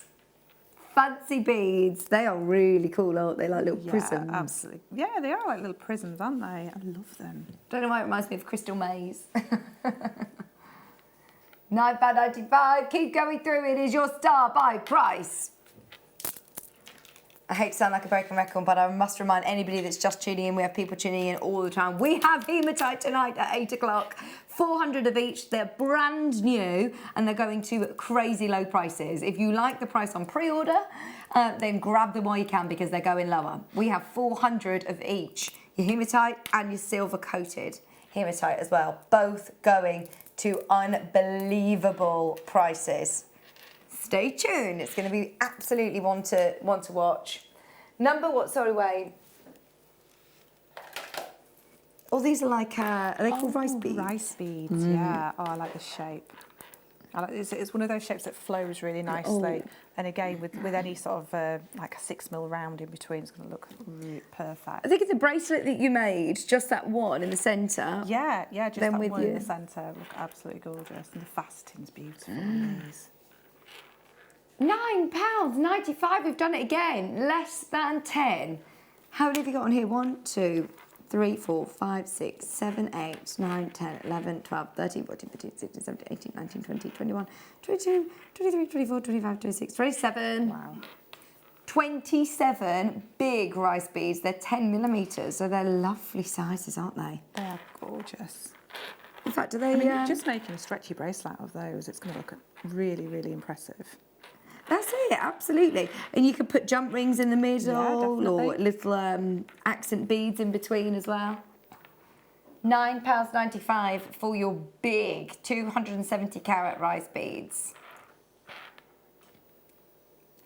Fancy beads. They are really cool, aren't they? Like little prisms. Absolutely. Yeah, they are like little prisms, aren't they? I love them. Don't know why it reminds me of Crystal Maze. £9.95. Keep going through. It is your star buy price. I hate to sound like a broken record, but I must remind anybody that's just tuning in, we have people tuning in all the time. We have hematite tonight at 8 o'clock. 400 of each. They're brand new and they're going to crazy low prices. If you like the price on pre-order, then grab them while you can because they're going lower. We have 400 of each. Your hematite and your silver coated hematite as well. Both going to unbelievable prices. Stay tuned. It's going to be absolutely one to watch. Number what? Sorry, Wayne. Oh, these are like, are they called rice beads? Rice beads, yeah. Oh, I like the shape. It's one of those shapes that flows really nicely. And again, with any sort of like a 6mm round in between, it's going to look really perfect. I think it's a bracelet that you made, just that one in the centre. Yeah, just that one in the centre. Look absolutely gorgeous. And the faceting's beautiful on these. £9.95. We've done it again. Less than 10. How many have you got on here? 1, 2, 3, 4, 5, 6, 7, 8, 9, 10, 11, 12, 13, 14, 15, 16, 17, 18, 19, 20, 21, 22, 23, 24, 25, 26, 27. Wow. 27 big rice beads. They're 10mm, so they're lovely sizes, aren't they? They are gorgeous. In fact, do they... I mean, just making a stretchy bracelet out of those, it's going to look really, really impressive. That's it, absolutely. And you could put jump rings in the middle or definitely. little accent beads in between as well. £9.95 for your big 270 carat rice beads. I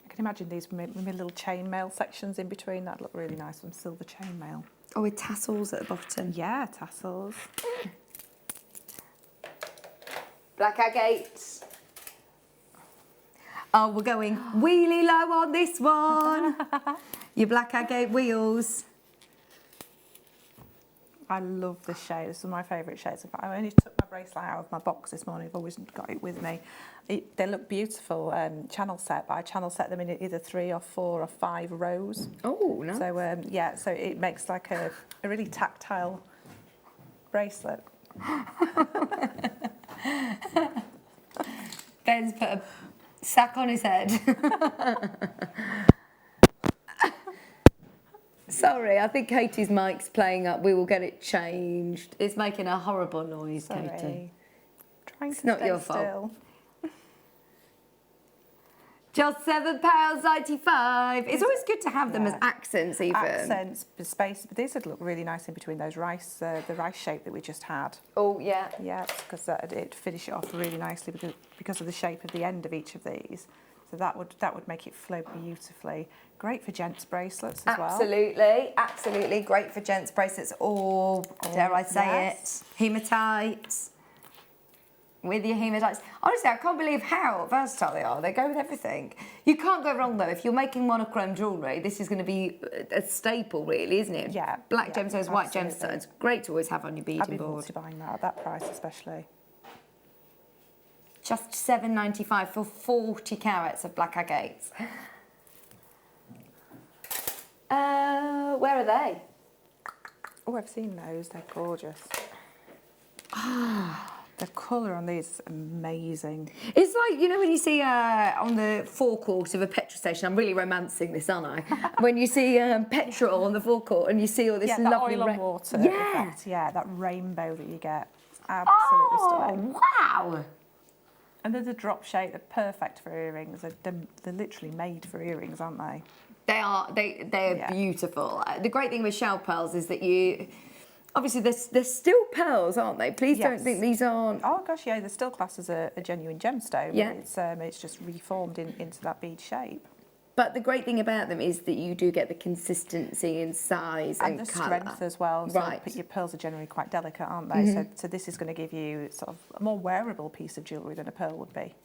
can imagine these with little chainmail sections in between. That'd look really nice with silver chainmail. Oh, with tassels at the bottom. Yeah, tassels. Black agates. Oh, we're going wheelie low on this one. Your black agate wheels. I love this shade. It's one of my favourite shades. In fact, I only took my bracelet out of my box this morning. I've always got it with me. They look beautiful channel set, but I channel set them in either 3 or 4 or 5 rows. Oh, nice. So, yeah, so it makes like a really tactile bracelet. Ben's put a sack on his head. Sorry, I think Katie's mic's playing up. We will get it changed. It's making a horrible noise, Sorry. Katie. Trying to not stay your fault. still. Just £7.95. It's always good to have them as accents, even. Accents, space. But these would look really nice in between those rice, the rice shape that we just had. Oh, yeah. Yeah, because it'd finish it off really nicely because of the shape of the end of each of these. So that would make it flow beautifully. Great for gents bracelets as well. Absolutely, absolutely. Great for gents bracelets or, dare I say it, hematites. With your hematites. Honestly, I can't believe how versatile they are. They go with everything. You can't go wrong, though. If you're making monochrome jewellery, this is going to be a staple, really, isn't it? Yeah. Black gemstones, white absolutely. gemstones. Great to always have on your beading I'd be board. buying that at that price, especially. Just £7.95 for 40 carats of black agates. Where are they? Oh, I've seen those. They're gorgeous. The colour on these is amazing. It's like, you know, when you see on the forecourt of a petrol station, I'm really romancing this, aren't I? When you see petrol on the forecourt and you see all this Yeah, lovely... that oil and water yeah. effect. Yeah, that rainbow that you get. It's absolutely stunning. Wow! And they're the drop shape. They're perfect for earrings. They're literally made for earrings, aren't they? They are. They're beautiful. The great thing with shell pearls is that you... Obviously, they're still pearls, aren't they? Please don't think these aren't... Oh, gosh, yeah, they're still classed as a genuine gemstone. Yeah. It's just reformed into that bead shape. But the great thing about them is that you do get the consistency in size and the colour. strength as well. So Right. your pearls are generally quite delicate, aren't they? So this is going to give you sort of a more wearable piece of jewellery than a pearl would be.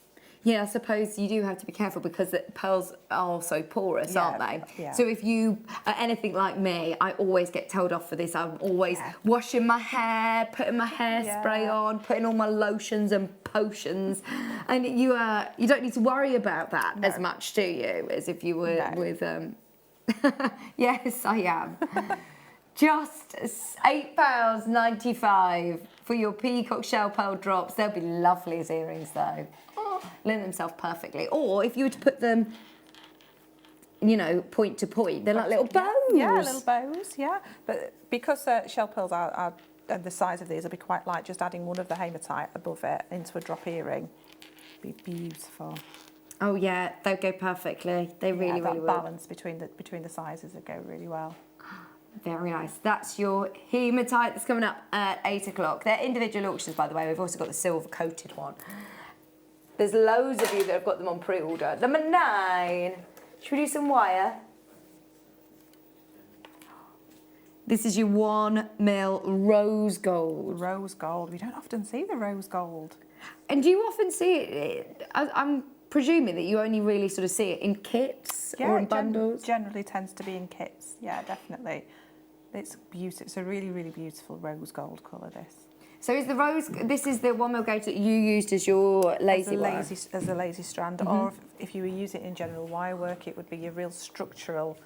Yeah, I suppose you do have to be careful because the pearls are so porous, aren't they? Yeah. So if you are anything like me, I always get told off for this. I'm always washing my hair, putting my hairspray on, putting all my lotions and potions, and you don't need to worry about that as much, do you? As if you were with Yes, I am. Just £8.95 for your peacock shell pearl drops. They'll be lovely as earrings, though. Lend themselves perfectly. Or if you were to put them, you know, point to point, they're like little bows. Yeah, little bows, yeah. But because shell pearls are the size of these, will be quite light, just adding one of the hematite above it into a drop earring. Be beautiful. Oh, yeah, they'll go perfectly. They really, really will. That balance between the sizes would go really well. Very nice. That's your hematite that's coming up at 8 o'clock. They're individual auctions, by the way. We've also got the silver-coated one. There's loads of you that have got them on pre-order. Number 9. Should we do some wire? This is your 1mm rose gold. Rose gold. We don't often see the rose gold. And do you often see it? I'm presuming that you only really sort of see it in kits or in bundles? Generally tends to be in kits. Yeah, definitely. It's beautiful. It's a really, really beautiful rose gold colour, this. So is the rose, this is the 1 mil gauge that you used as your lazy wire? As a lazy strand, or if you were using it in general wire work, it would be your real structural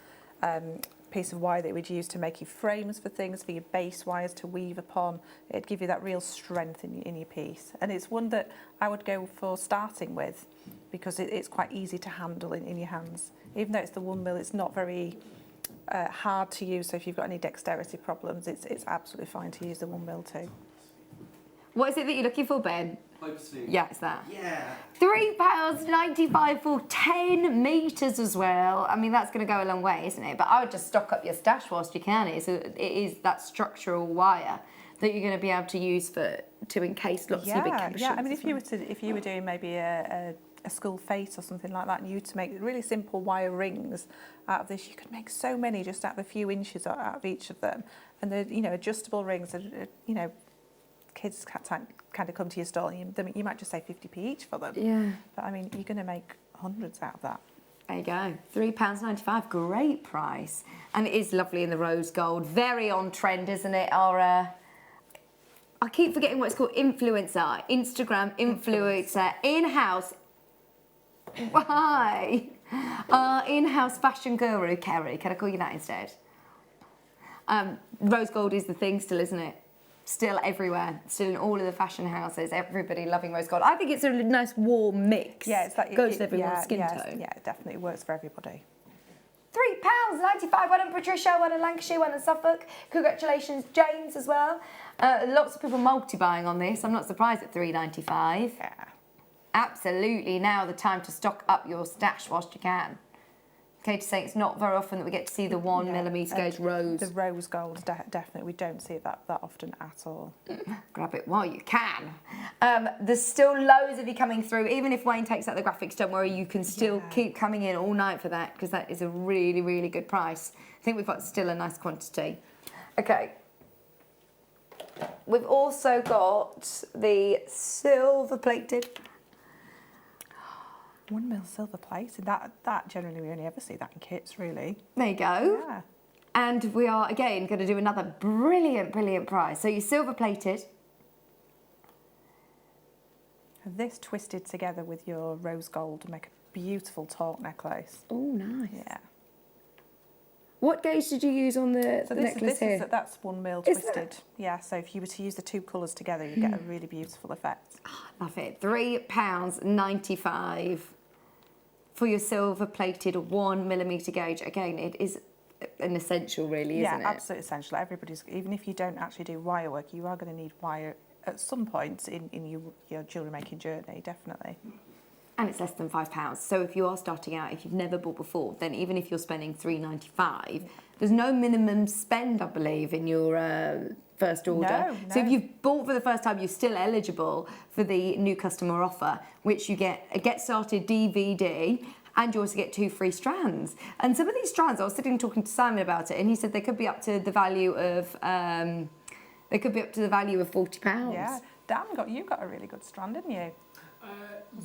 piece of wire that you would use to make your frames for things, for your base wires to weave upon. It'd give you that real strength in your piece. And it's one that I would go for starting with because it's quite easy to handle in your hands. Even though it's the 1 mil, it's not very hard to use, so if you've got any dexterity problems, it's absolutely fine to use the 1 mil too. What is it that you're looking for, Ben? Yeah, it's that. Yeah. £3.95 for 10 metres as well. I mean, that's going to go a long way, isn't it? But I would just stock up your stash whilst you can. It is that structural wire that you're going to be able to use to encase lots of your big cushions. Yeah, I mean, if you were doing maybe a school face or something like that, and you were to make really simple wire rings out of this, you could make so many just out of a few inches out of each of them. And they're, you know, adjustable rings, you know, kids kind of come to your stall and you might just say 50p each for them. Yeah. But I mean, you're going to make hundreds out of that. There you go, £3.95, great price. And it is lovely in the rose gold, very on trend, isn't it? I keep forgetting what it's called, influencer, Instagram influencer, in-house, why? In-house fashion guru, Kerry, can I call you that instead? Rose gold is the thing still, isn't it? Still everywhere, still in all of the fashion houses, everybody loving rose gold. I think it's a nice warm mix. Yeah, it's like goes to everyone's skin tone. Yeah, it definitely works for everybody. £3.95, well done Patricia, well done Lancashire, well done Suffolk. Congratulations James as well. Lots of people multi-buying on this, I'm not surprised at £3.95. Yeah. Absolutely, now the time to stock up your stash whilst you can. Katie saying it's not very often that we get to see the 1 millimetre gauge rose. The rose gold, definitely, we don't see that often at all. Grab it while you can. There's still loads of you coming through. Even if Wayne takes out the graphics, don't worry, you can still keep coming in all night for that because that is a really, really good price. I think we've got still a nice quantity. Okay. We've also got the silver plated. 1 mil silver plate, and that generally we only ever see that in kits, really. There you go. Yeah. And we are again going to do another brilliant, brilliant price. So you're silver plated. This twisted together with your rose gold to make a beautiful torque necklace. Oh, nice. Yeah. What gauge did you use on the necklace here? That's 1 mil twisted. Yeah, so if you were to use the two colours together, you get a really beautiful effect. Oh, love it. £3.95 for your silver plated 1 millimetre gauge. Again, it is an essential, really, isn't it? Yeah, absolutely essential. Even if you don't actually do wire work, you are going to need wire at some point in your jewellery making journey, definitely. And it's less than £5. So if you are starting out, if you've never bought before, then even if you're spending £3.95, there's no minimum spend, I believe, in your first order. No. So if you've bought for the first time, you're still eligible for the new customer offer, which you get a Get Started DVD, and you also get 2 free strands. And some of these strands, I was sitting talking to Simon about it, and he said they could be up to the value of £40. Yeah, Dan, you got a really good strand, didn't you?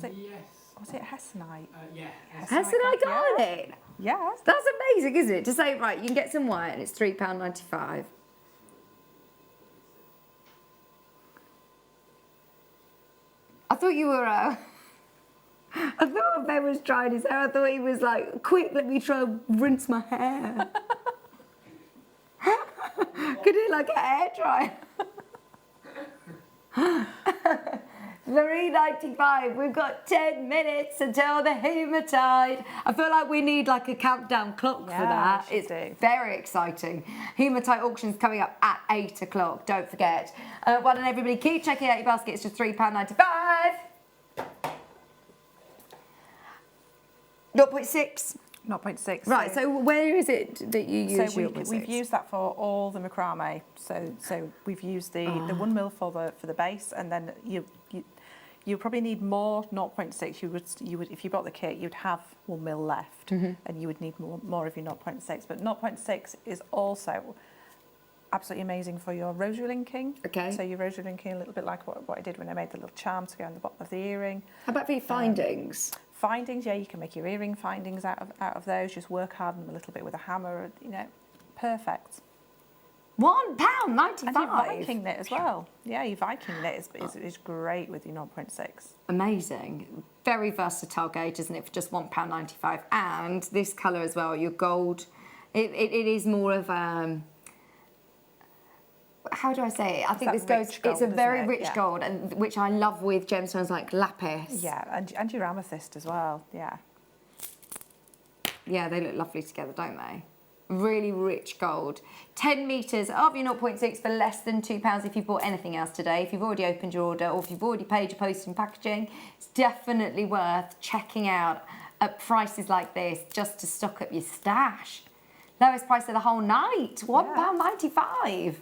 Yes. Was it Hessenite? Yeah. Hessenite garnet? Yeah. That's amazing, isn't it? To say, right, you can get some wire and it's £3.95. I thought you were, I thought Ben was drying his hair. I thought he was like, quick, let me try and rinse my hair. Could do like a hair dryer. £3.95. We've got 10 minutes until the hematite. I feel like we need like a countdown clock for that. It's very exciting. Hematite auction's coming up at 8 o'clock. Don't forget. Well done, everybody. Keep checking out your basket. It's just £3.95. 0.6. 0.6. Right, so where is it that you use your 0.6? We've used that for all the macrame. So we've used the 1 mil for the base, and then you probably need more 0.6. You would if you bought the kit, you'd have 1 mil left, and you would need more of your 0.6. But 0.6 is also absolutely amazing for your rosary linking. Okay. So your rosary linking, a little bit like what I did when I made the little charm to go on the bottom of the earring. How about for your findings? Findings, yeah, you can make your earring findings out of those. Just work hard on them a little bit with a hammer, you know, perfect. £1.95. And your Viking knit as well. Yeah, your Viking knit is great with your 0.6. Amazing. Very versatile gauge, isn't it, for just £1.95. And this colour as well, your gold, it is more of how do I say it? I think this goes, gold, it's a very isn't it? rich gold, and which I love with gemstones like lapis. Yeah, and your amethyst as well, yeah. Yeah, they look lovely together, don't they? Really rich gold. 10 metres of your 0.6 for less than £2 if you bought anything else today. If you've already opened your order or if you've already paid your postage and packaging, it's definitely worth checking out at prices like this just to stock up your stash. Lowest price of the whole night, £1.95.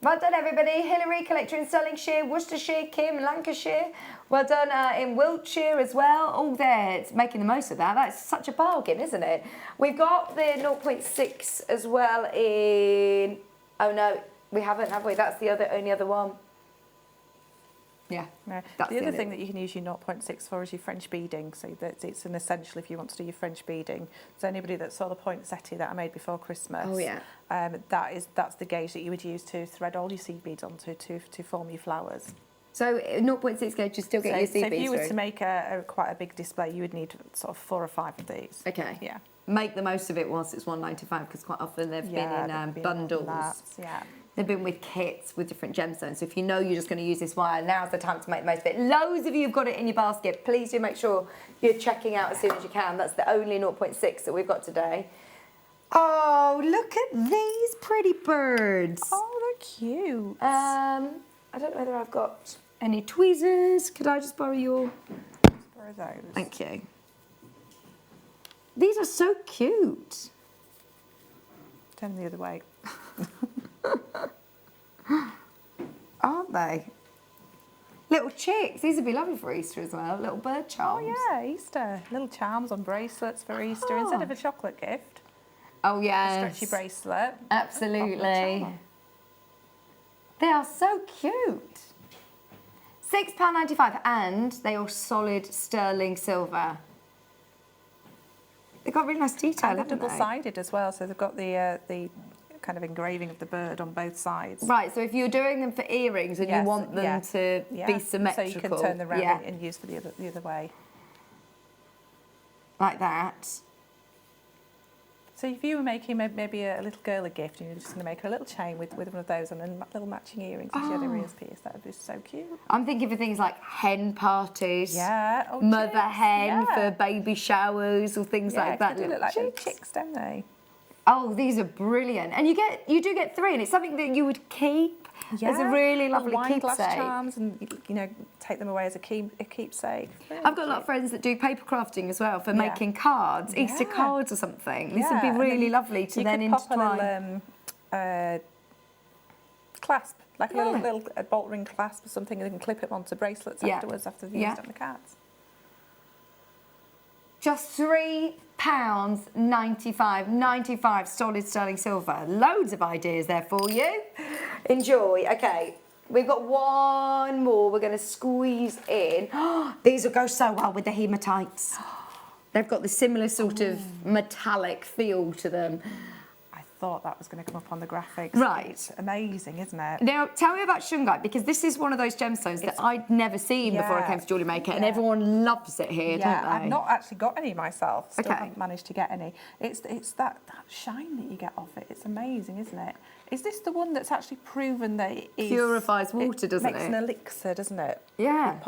Well done, everybody. Hillary, collector in Stirlingshire, Worcestershire, Kim, Lancashire. Well done in Wiltshire as well. All there, it's making the most of that. That's such a bargain, isn't it? We've got the 0.6 as well in... Oh, no, we haven't, have we? That's the only other one. Yeah. No. The other thing that you can use your 0.6 for is your French beading. So that it's an essential if you want to do your French beading. So anybody that saw the poinsettia that I made before Christmas, oh yeah, that's the gauge that you would use to thread all your seed beads onto to form your flowers. So 0.6 gauge, you still get your seed beads. So if you were to make quite a big display, you would need sort of 4 or 5 of these. Okay. Yeah. Make the most of it whilst it's £1.95 because quite often they've been in bundles. Yeah. They've been with kits with different gemstones. So if you know you're just going to use this wire, now's the time to make the most of it. Loads of you have got it in your basket. Please do make sure you're checking out as soon as you can. That's the only 0.6 that we've got today. Oh, look at these pretty birds. Oh, they're cute. I don't know whether I've got any tweezers. Could I just borrow your... Borrow those. Thank you. These are so cute. Turn the other way. Aren't they? Little chicks. These would be lovely for Easter as well. Little bird charms. Oh yeah, Easter. Little charms on bracelets for Easter instead of a chocolate gift. Oh yes. A stretchy bracelet. Absolutely. They are so cute. £6.95 and they are solid sterling silver. They've got really nice detail, And they're haven't they? double-sided as well, so they've got the kind of engraving of the bird on both sides. Right, so if you're doing them for earrings and you want them to be symmetrical. So you can turn them around and use for the other way. Like that. So if you were making maybe a little girl a gift and you're just going to make her a little chain with one of those and then little matching earrings and she had her ears pierced, that would be so cute. I'm thinking for things like hen parties. Yeah. Oh, mother chicks, hen for baby showers or things like that. They do look like little chicks, don't they? Oh, these are brilliant. And you do get 3 and it's something that you would keep. Yeah. It's a really lovely wine glass keepsake. charms and, you know, take them away as a keepsake. Really I've got a lot of friends that do paper crafting as well for making cards, Easter cards or something. This would be really lovely to then intertwine. Pop a little clasp, like a little bolt ring clasp or something, and they can clip it onto bracelets afterwards after they've used on the cards. Just £3.95, 95 solid sterling silver. Loads of ideas there for you. Enjoy. Okay, we've got one more we're going to squeeze in. These will go so well with the hematites. They've got the similar sort of metallic feel to them. I thought that was going to come up on the graphics. Right. It's amazing, isn't it? Now, tell me about shungite, because this is one of those gemstones that I'd never seen before I came to JewelleryMaker, and everyone loves it here, don't they? I've not actually got any myself. Still haven't managed to get any. It's that shine that you get off it. It's amazing, isn't it? Is this the one that's actually proven that it purifies water, doesn't it? Makes an elixir, doesn't it? Yeah.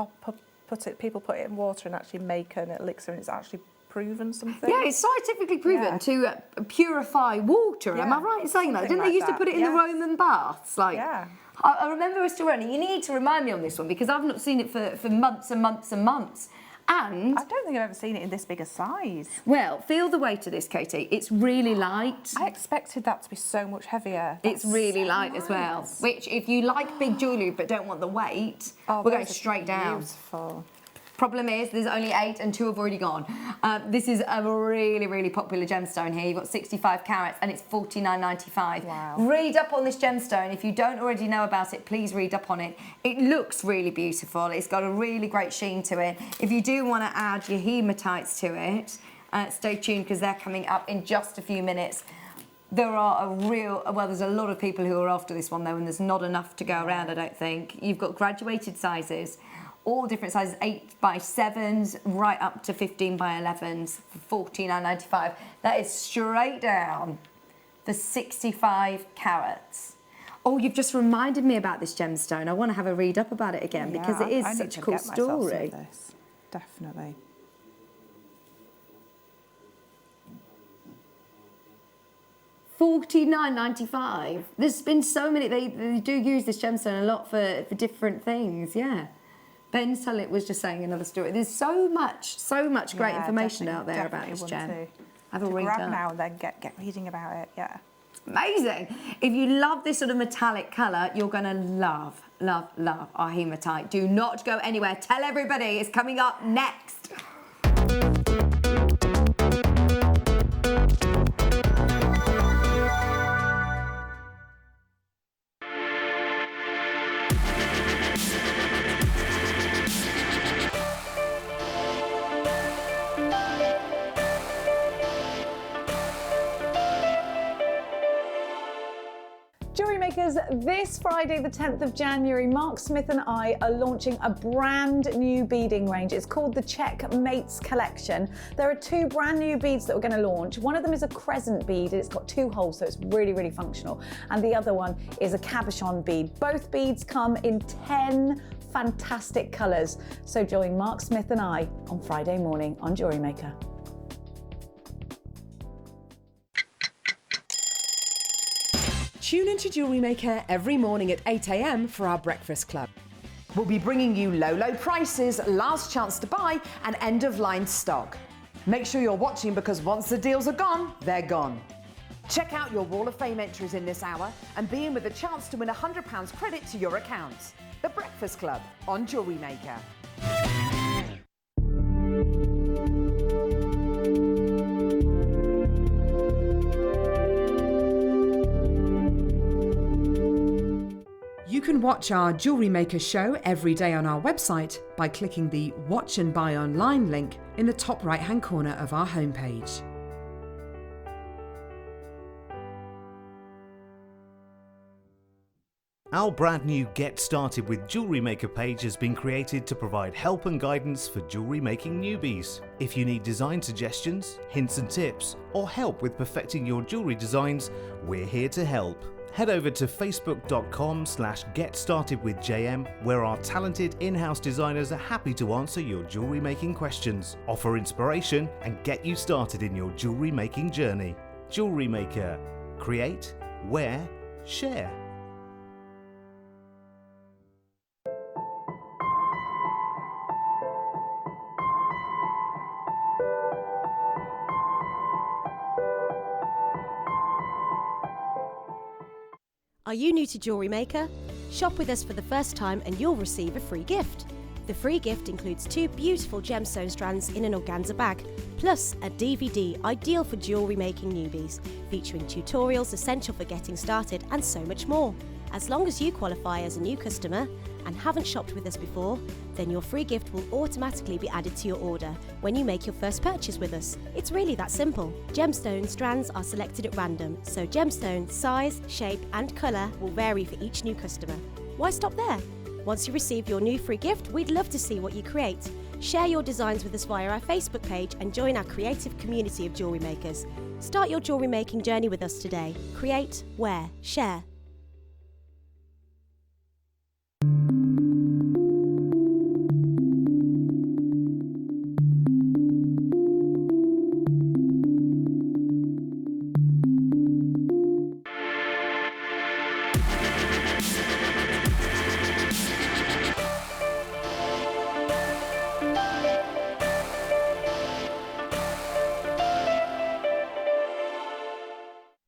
People put it in water and actually make an elixir, and it's actually proven something. Yeah, it's scientifically proven to purify water. Am I right in saying that? Didn't they used to put it in the Roman baths? Like, I remember a story, and you need to remind me on this one because I've not seen it for months and months and months. And I don't think I've ever seen it in this big a size. Well, feel the weight of this, Katie. It's really light. I expected that to be so much heavier. It's really light as well. Which, if you like big jewellery but don't want the weight, we're going straight down. Beautiful. Problem is, there's only 8 and 2 have already gone. This is a really, really popular gemstone here. You've got 65 carats and it's $49.95. Wow. Read up on this gemstone. If you don't already know about it, please read up on it. It looks really beautiful. It's got a really great sheen to it. If you do want to add your hematites to it, stay tuned because they're coming up in just a few minutes. There are there's a lot of people who are after this one though, and there's not enough to go around, I don't think. You've got graduated sizes, all different sizes, 8x7s, right up to 15x11s, for $49.95. That is straight down for 65 carats. Oh, you've just reminded me about this gemstone. I want to have a read up about it again because it is such a cool story. This. Definitely. $49.95. There's been so many. They do use this gemstone a lot for different things. Yeah. Ben Sullett was just saying another story. There's so much great information out there about this gem. Have a read grab now and then get reading about it. Yeah. Amazing. If you love this sort of metallic colour, you're going to love our hematite. Do not go anywhere. Tell everybody it's coming up next. Jewellery Makers, this Friday the 10th of January, Mark Smith and I are launching a brand new beading range. It's called the Checkmates Collection. There are two brand new beads that we're going to launch. One of them is a crescent bead, it's got 2 holes, so it's really, really functional. And the other one is a cabochon bead. Both beads come in 10 fantastic colours. So join Mark Smith and I on Friday morning on Jewellery Maker. Tune into Jewellery Maker every morning at 8 a.m. for our breakfast club. We'll be bringing you low prices, last chance to buy, and end-of-line stock. Make sure you're watching because once the deals are gone, they're gone. Check out your Wall of Fame entries in this hour and be in with a chance to win £100 credit to your account. The Breakfast Club on Jewellery Maker. You can watch our Jewellery Maker show every day on our website by clicking the Watch and Buy Online link in the top right-hand corner of our homepage. Our brand new Get Started with Jewellery Maker page has been created to provide help and guidance for jewellery making newbies. If you need design suggestions, hints and tips, or help with perfecting your jewellery designs, we're here to help. Head over to facebook.com/GetStartedWithJM, where our talented in-house designers are happy to answer your jewellery making questions, offer inspiration, and get you started in your jewellery making journey. Jewellery Maker. Create, wear, share. Are you new to Jewellery Maker? Shop with us for the first time and you'll receive a free gift. The free gift includes 2 beautiful gemstone strands in an organza bag, plus a DVD ideal for jewellery making newbies, featuring tutorials essential for getting started and so much more. As long as you qualify as a new customer and haven't shopped with us before, then your free gift will automatically be added to your order when you make your first purchase with us. It's really that simple. Gemstone strands are selected at random, so gemstone size, shape and colour will vary for each new customer. Why stop there? Once you receive your new free gift, we'd love to see what you create. Share your designs with us via our Facebook page and join our creative community of jewellery makers. Start your jewellery making journey with us today. Create, wear, share.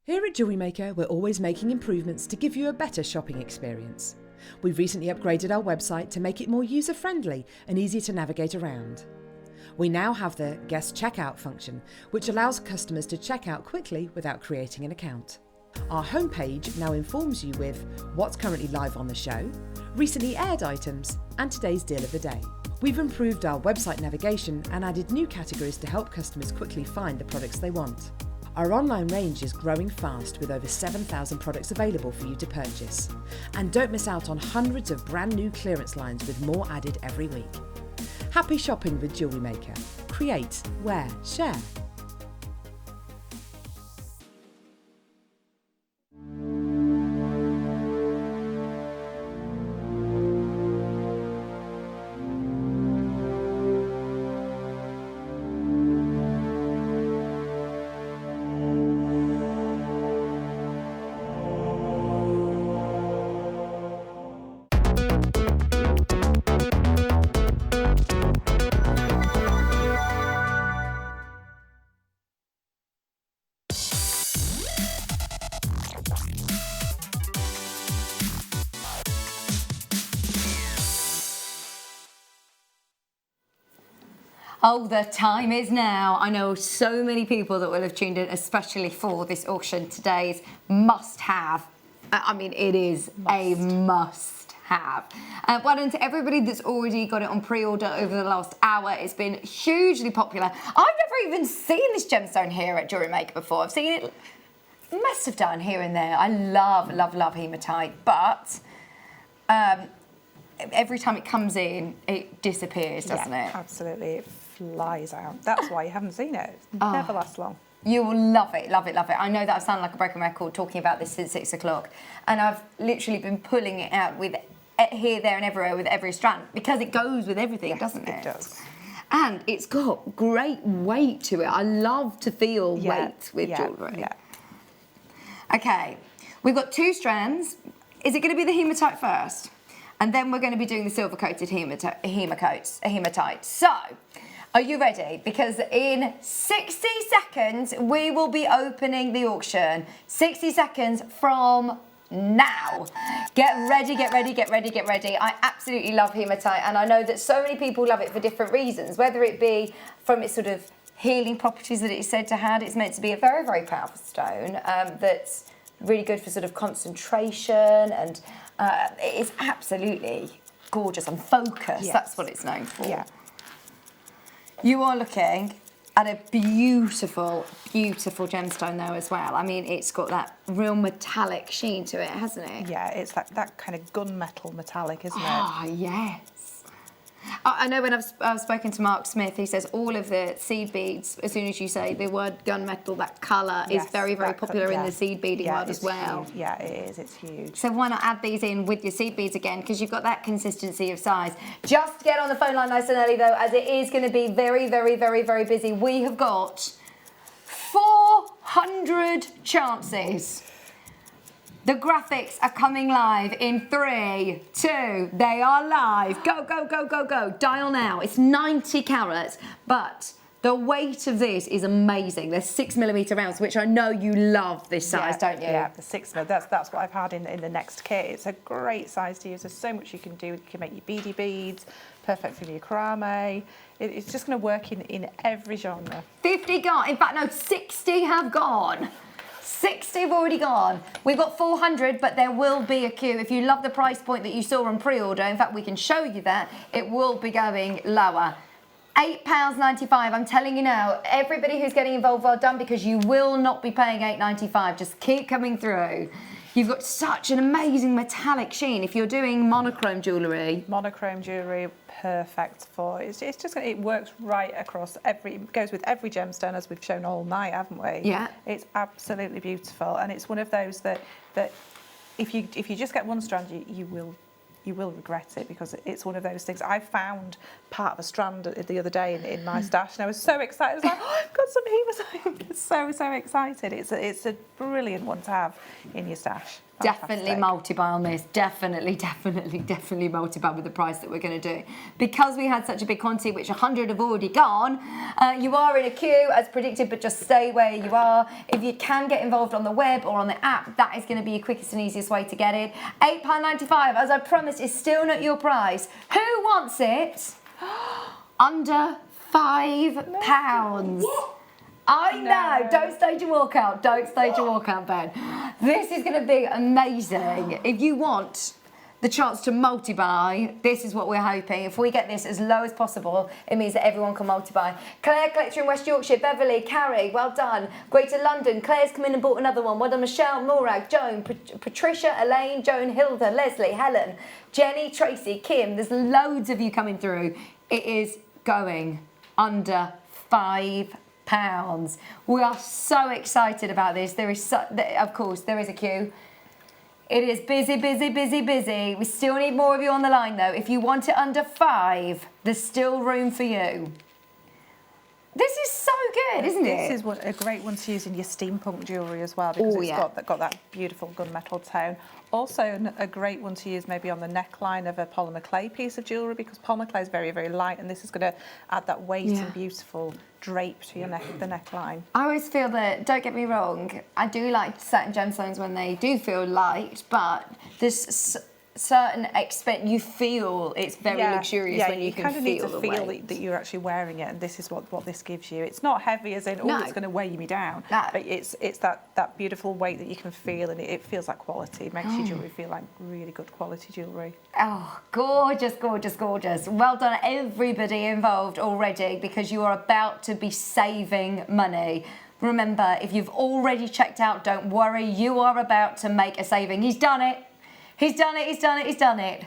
Here at Jewellery Maker, we're always making improvements to give you a better shopping experience. We've recently upgraded our website to make it more user-friendly and easy to navigate around. We now have the guest checkout function, which allows customers to check out quickly without creating an account. Our homepage now informs you with what's currently live on the show, recently aired items, and today's deal of the day. We've improved our website navigation and added new categories to help customers quickly find the products they want. Our online range is growing fast with over 7,000 products available for you to purchase. And don't miss out on hundreds of brand new clearance lines with more added every week. Happy shopping with JewelleryMaker. Create, wear, share. Oh, the time is now. I know so many people that will have tuned in, especially for this auction. Today's must-have. I mean, it is a must-have. Well done to everybody that's already got it on pre-order over the last hour. It's been hugely popular. I've never even seen this gemstone here at JewelleryMaker before. I've seen it massive down here and there. I love, love, love hematite, but every time it comes in, it disappears, doesn't it? Absolutely. It flies out. That's why you haven't seen it. It never lasts long. You will love it, love it, love it. I know that I've sounded like a broken record talking about this since 6 o'clock, and I've literally been pulling it out with here, there, and everywhere with every strand because it goes with everything, doesn't it? It does. And it's got great weight to it. I love to feel weight with jewellery. Yeah. Okay, we've got 2 strands. Is it going to be the hematite first? And then we're going to be doing the silver-coated hematite. So, are you ready? Because in 60 seconds, we will be opening the auction. 60 seconds from now. Get ready, get ready, get ready, get ready. I absolutely love hematite, and I know that so many people love it for different reasons, whether it be from its sort of healing properties that it's said to have. It's meant to be a very, very powerful stone that's really good for sort of concentration, and it's absolutely gorgeous and focused. Yes. That's what it's known for. Yeah. You are looking at a beautiful, beautiful gemstone though as well. I mean, it's got that real metallic sheen to it, hasn't it? Yeah, it's that kind of gunmetal metallic, isn't it? Ah, yes. I know when I've spoken to Mark Smith, he says all of the seed beads, as soon as you say the word gunmetal, that colour is very, very popular in the seed beading world as well. Huge. Yeah, it is. It's huge. So why not add these in with your seed beads again, because you've got that consistency of size. Just get on the phone line nice and early though, as it is going to be very, very, very, very busy. We have got 400 chances. The graphics are coming live in 3, 2, they are live. Go, go, go, go, go. Dial now. It's 90 carats, but the weight of this is amazing. They're 6mm rounds, which I know you love this size, don't you? Yeah, the 6mm. That's what I've had in the next kit. It's a great size to use. There's so much you can do. You can make your beady beads, perfect for your crame. It's just going to work in every genre. 50 gone. In fact, no, 60 have gone. 60 have already gone. We've got 400, but there will be a queue. If you love the price point that you saw on pre-order, in fact, we can show you that, it will be going lower. £8.95, I'm telling you now, everybody who's getting involved, well done, because you will not be paying £8.95. Just keep coming through. You've got such an amazing metallic sheen. If you're doing monochrome jewellery. Monochrome jewellery, perfect for, it's just, it works right across it goes with every gemstone, as we've shown all night, haven't we? Yeah. It's absolutely beautiful, and it's one of those that if you just get one strand, you will regret it, because it's one of those things. I found part of a strand the other day in my stash, and I was so excited. I was like, oh, I've got some hematite. So excited. It's a brilliant one to have in your stash. Definitely multi-buy on this. Definitely multi-buy with the price that we're going to do. Because we had such a big quantity, which 100 have already gone, you are in a queue as predicted, but just stay where you are. If you can get involved on the web or on the app, that is going to be your quickest and easiest way to get it. £8.95, as I promised, is still not your price. Who wants it? Under £5. What? I know, don't stage a walkout, Ben. This is going to be amazing. If you want the chance to multi-buy. This is what we're hoping. If we get this as low as possible, it means that everyone can multi-buy. Claire collector in West Yorkshire, Beverly, Carrie, well done. Greater London, Claire's come in and bought another one. Well done, Michelle, Morag, Joan, Patricia, Elaine, Joan, Hilda, Leslie, Helen, Jenny, Tracy, Kim. There's loads of you coming through. It is going under £5. We are so excited about this. There is, of course, there is a queue. It is busy, busy, busy, busy. We still need more of you on the line though. If you want it under £5, there's still room for you. This is so good, isn't it? This is a great one to use in your steampunk jewellery as well, because it's got that beautiful gunmetal tone. Also a great one to use maybe on the neckline of a polymer clay piece of jewellery, because polymer clay is very, very light, and this is going to add that weight and beautiful drape to your the neckline. I always feel that, don't get me wrong, I do like certain gemstones when they do feel light, but there's certain extent you feel it's very luxurious when you can feel the weight. You kind of need to feel that you're actually wearing it, and this is what this gives you. It's not heavy as in, it's going to weigh me down, but it's that beautiful weight that you can feel, and it feels like quality. It makes your jewellery feel like really good quality jewellery. Oh, gorgeous, gorgeous, gorgeous. Well done everybody involved already, because you are about to be saving money. Remember, if you've already checked out, don't worry, you are about to make a saving. He's done it. He's done it, he's done it, he's done it.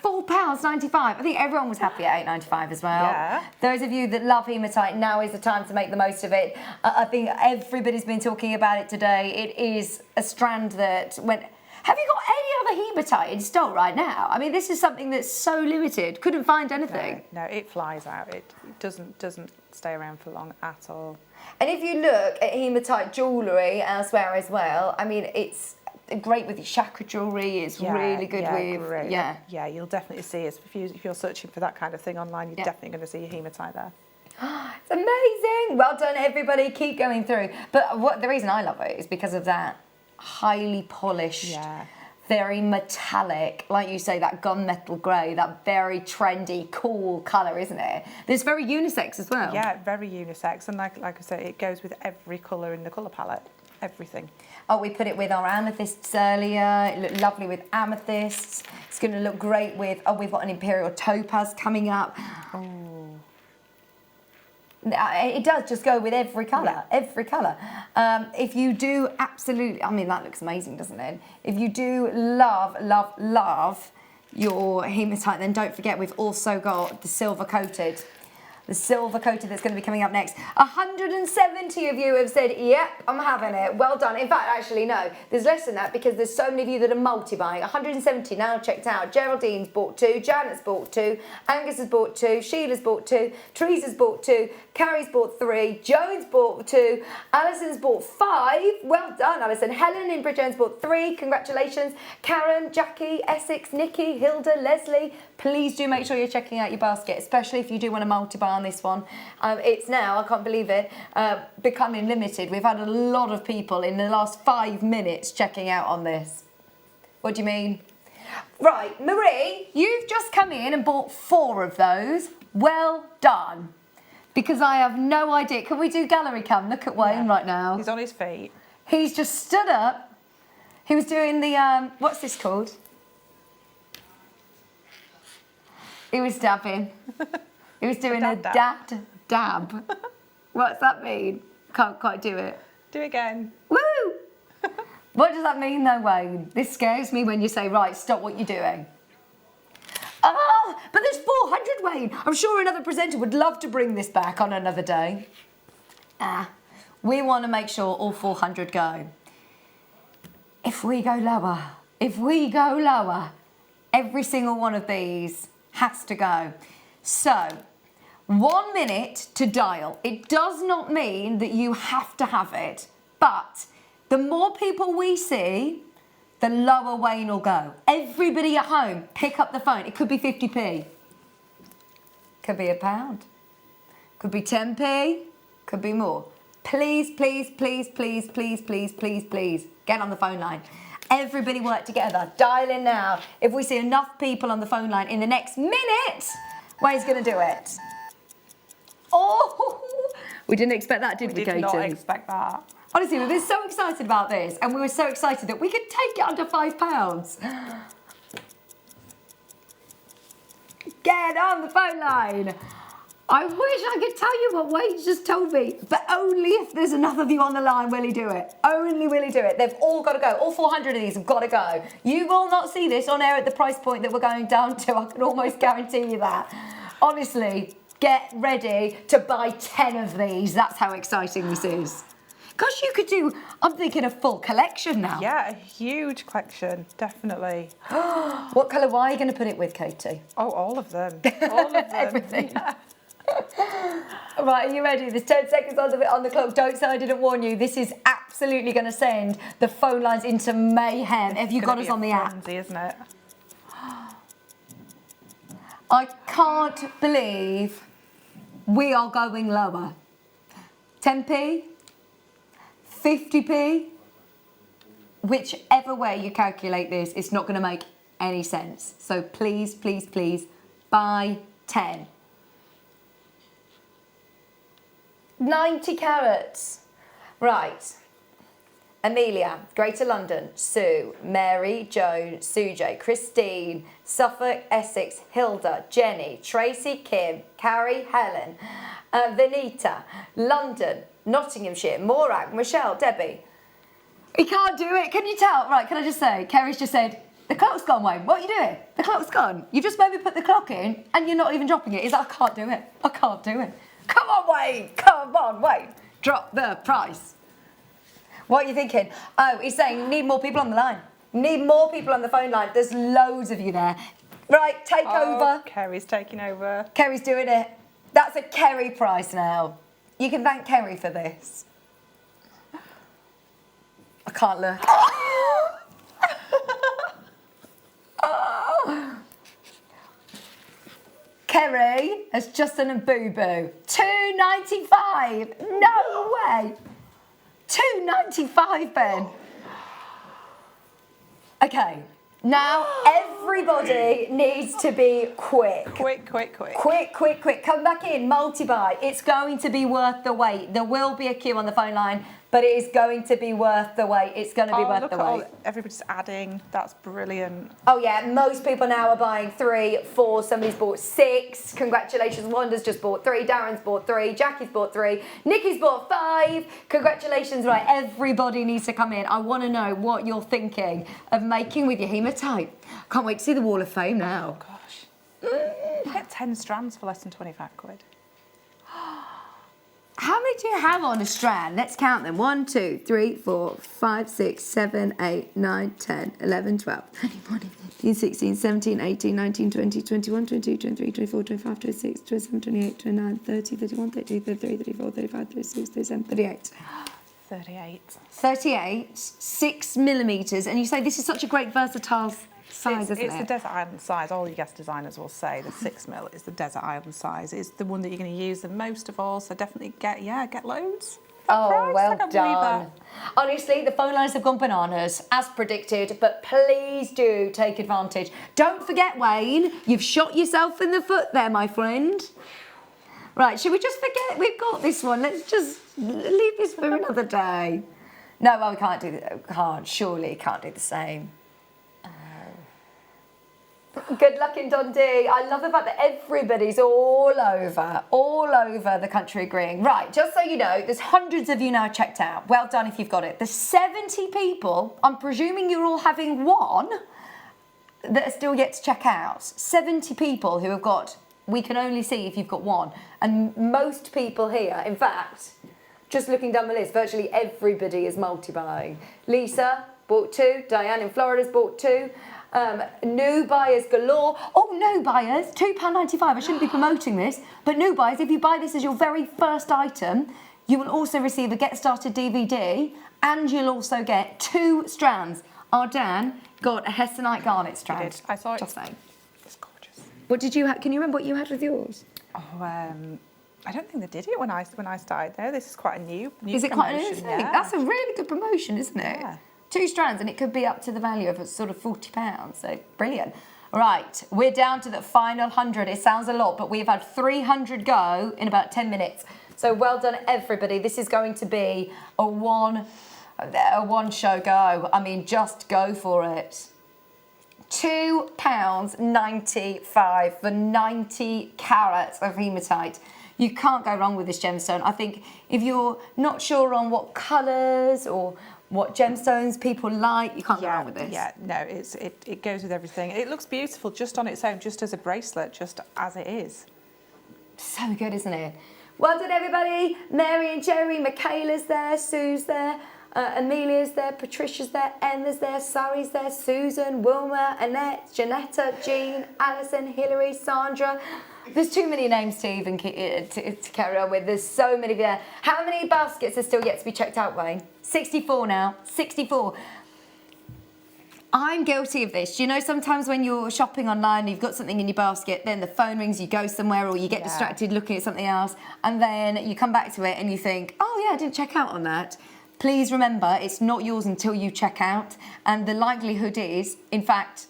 £4.95. I think everyone was happy at £8.95 as well. Yeah. Those of you that love hematite, now is the time to make the most of it. I think everybody's been talking about it today. It is a strand that went... Have you got any other hematite in stock right now? I mean, this is something that's so limited. Couldn't find anything. No, it flies out. It doesn't stay around for long at all. And if you look at hematite jewellery elsewhere as well, I mean, it's great with your chakra jewellery. It's really good with great. Yeah, you'll definitely see it. If you're searching for that kind of thing online, you're definitely going to see your hematite there. It's amazing. Well done, everybody. Keep going through. But the reason I love it is because of that highly polished, very metallic, like you say, that gunmetal grey, that very trendy, cool colour, isn't it? It's very unisex as well. Yeah, very unisex, and like I say, it goes with every colour in the colour palette. Everything. Oh, we put it with our amethysts earlier. It looked lovely with amethysts. It's going to look great with, we've got an imperial topaz coming up. Oh. It does just go with every colour, every colour. If you do absolutely, I mean, that looks amazing, doesn't it? If you do love, love, love your hematite, then don't forget we've also got the silver coated. The silver coated that's going to be coming up next. 170 of you have said, yep, I'm having it. Well done. In fact, actually, no. There's less than that because there's so many of you that are multi-buying. 170 now checked out. Geraldine's bought 2. Janet's bought 2. Angus has bought 2. Sheila's bought 2. Teresa's bought 2. Carrie's bought 3. Joan's bought 2. Alison's bought 5. Well done, Alison. Helen in Bridgeone's bought 3. Congratulations. Karen, Jackie, Essex, Nikki, Hilda, Leslie. Please do make sure you're checking out your basket, especially if you do want to multi-buy on this one. It's now, I can't believe it, becoming limited. We've had a lot of people in the last 5 minutes checking out on this. What do you mean? Right, Marie, you've just come in and bought 4 of those. Well done. Because I have no idea. Can we do gallery cam? Look at Wayne right now. He's on his feet. He's just stood up. He was doing the, what's this called? He was dabbing. He was doing a dab. What's that mean? Can't quite do it. Do it again. Woo! What does that mean though, Wayne? This scares me when you say, right, stop what you're doing. Oh, but there's 400, Wayne. I'm sure another presenter would love to bring this back on another day. We want to make sure all 400 go. If we go lower, every single one of these has to go. So, 1 minute to dial. It does not mean that you have to have it, but the more people we see, the lower Wayne will go. Everybody at home, pick up the phone. It could be 50p. Could be £1. Could be 10p. Could be more. Please, please, please, please, please, please, please, please, get on the phone line. Everybody work together. Dial in now. If we see enough people on the phone line in the next minute, Wayne's going to do it. Oh, we didn't expect that, did we, Katie? We did not expect that. Honestly, we've been so excited about this, and we were so excited that we could take it under £5. Get on the phone line. I wish I could tell you what Wade just told me, but only if there's another of you on the line will he do it. Only will he do it. They've all got to go. All 400 of these have got to go. You will not see this on air at the price point that we're going down to. I can almost guarantee you that. Honestly, get ready to buy 10 of these. That's how exciting this is. Gosh, you could do, I'm thinking a full collection now. Yeah, a huge collection, definitely. What colour wire are you going to put it with, Katie? Oh, all of them. All of them. Everything. Yeah. Right, are you ready? There's 10 seconds on the clock. Don't say I didn't warn you. This is absolutely going to send the phone lines into mayhem. Have you got us on the app? Frenzy, isn't it? I can't believe we are going lower. 10p, 50p, whichever way you calculate this, it's not going to make any sense. So please, please, please, buy 10. 90 carats. Right. Amelia, Greater London, Sue, Mary, Joan, Sujay, Christine, Suffolk, Essex, Hilda, Jenny, Tracy, Kim, Carrie, Helen, Venita, London, Nottinghamshire, Morag, Michelle, Debbie. He can't do it, can you tell? Right, can I just say, Kerry's just said, the clock's gone, Wayne. What are you doing? The clock's gone. You just made me put the clock in and you're not even dropping it. He's like, I can't do it. I can't do it. Come on, Wayne. Come on, Wayne. Drop the price. What are you thinking? Oh, he's saying need more people on the line. Need more people on the phone line. There's loads of you there. Right, take over. Kerry's taking over. Kerry's doing it. That's a Kerry price now. You can thank Kerry for this. I can't look. Kerry has just done a boo-boo. £2.95. No way. £2.95, Ben. Okay. Now everybody needs to be quick. Quick, quick, quick. Quick, quick, quick. Come back in, multi-buy. It's going to be worth the wait. There will be a queue on the phone line, but it is going to be worth the wait. It's going to be worth the wait. Everybody's adding. That's brilliant. Oh yeah, most people now are buying 3, 4. Somebody's bought 6. Congratulations. Wanda's just bought 3. Darren's bought 3. Jackie's bought 3. Nikki's bought 5. Congratulations. Right, everybody needs to come in. I want to know what you're thinking of making with your hematite. Can't wait to see the Wall of Fame now. Oh, gosh. You get 10 strands for less than 25 quid. How many do you have on a strand? Let's count them. 1, 2, 3, 4, 5, 6, 7, 8, 9, 10, 11, 12, 13, 15, 16, 17, 18, 19, 20, 21, 22, 23, 24, 25, 26, 27, 28, 29, 30, 31, 32, 33, 34, 35, 36, 37, 38. 38. 38, 6 millimetres. And you say this is such a great versatile size, isn't it? It's the desert island size. All your guest designers will say the 6mm is the desert island size. It's the one that you're going to use the most of all. So definitely get loads. Oh, well done. Honestly, the phone lines have gone bananas, as predicted, but please do take advantage. Don't forget, Wayne, you've shot yourself in the foot there, my friend. Right, should we just forget we've got this one? Let's just leave this for another day. No, well, we can't do that. Surely can't do the same. Good luck in Dundee. I love the fact that everybody's all over the country agreeing. Right, just so you know, there's hundreds of you now checked out. Well done if you've got it. There's 70 people, I'm presuming you're all having one, that are still yet to check out. 70 people who have got, we can only see if you've got one. And most people here, in fact, just looking down the list, virtually everybody is multi-buying. Lisa bought 2, Diane in Florida's bought 2. New buyers galore. Oh, new buyers, £2.95. I shouldn't be promoting this, but new buyers, if you buy this as your very first item, you will also receive a Get Started DVD and you'll also get 2 strands. Our Dan got a Hessonite garnet strand. I saw it. Just saying. It's gorgeous. What did you have? Can you remember what you had with yours? Oh, I don't think they did it when I started there. This is quite a new Is it quite a new thing? Yeah. That's a really good promotion, isn't it? Yeah. 2 strands, and it could be up to the value of sort of £40, so brilliant. Right, we're down to the final 100. It sounds a lot, but we've had 300 go in about 10 minutes. So well done, everybody. This is going to be a one show go. I mean, just go for it. £2.95 for 90 carats of hematite. You can't go wrong with this gemstone. I think if you're not sure on what colours or what gemstones people like, you can't go wrong with this. Yeah, no, it goes with everything. It looks beautiful just on its own, just as a bracelet, just as it is. So good, isn't it? Well done, everybody. Mary and Jerry, Michaela's there, Sue's there, Amelia's there, Patricia's there, Emma's there, Sari's there, Susan, Wilma, Annette, Janetta, Jean, Alison, Hilary, Sandra. There's too many names to even to carry on with. There's so many there. How many baskets are still yet to be checked out, Wayne? 64 now. 64. I'm guilty of this. Do you know sometimes when you're shopping online and you've got something in your basket, then the phone rings, you go somewhere or you get distracted looking at something else, and then you come back to it and you think, oh yeah, I didn't check out on that. Please remember, it's not yours until you check out, and the likelihood is, in fact,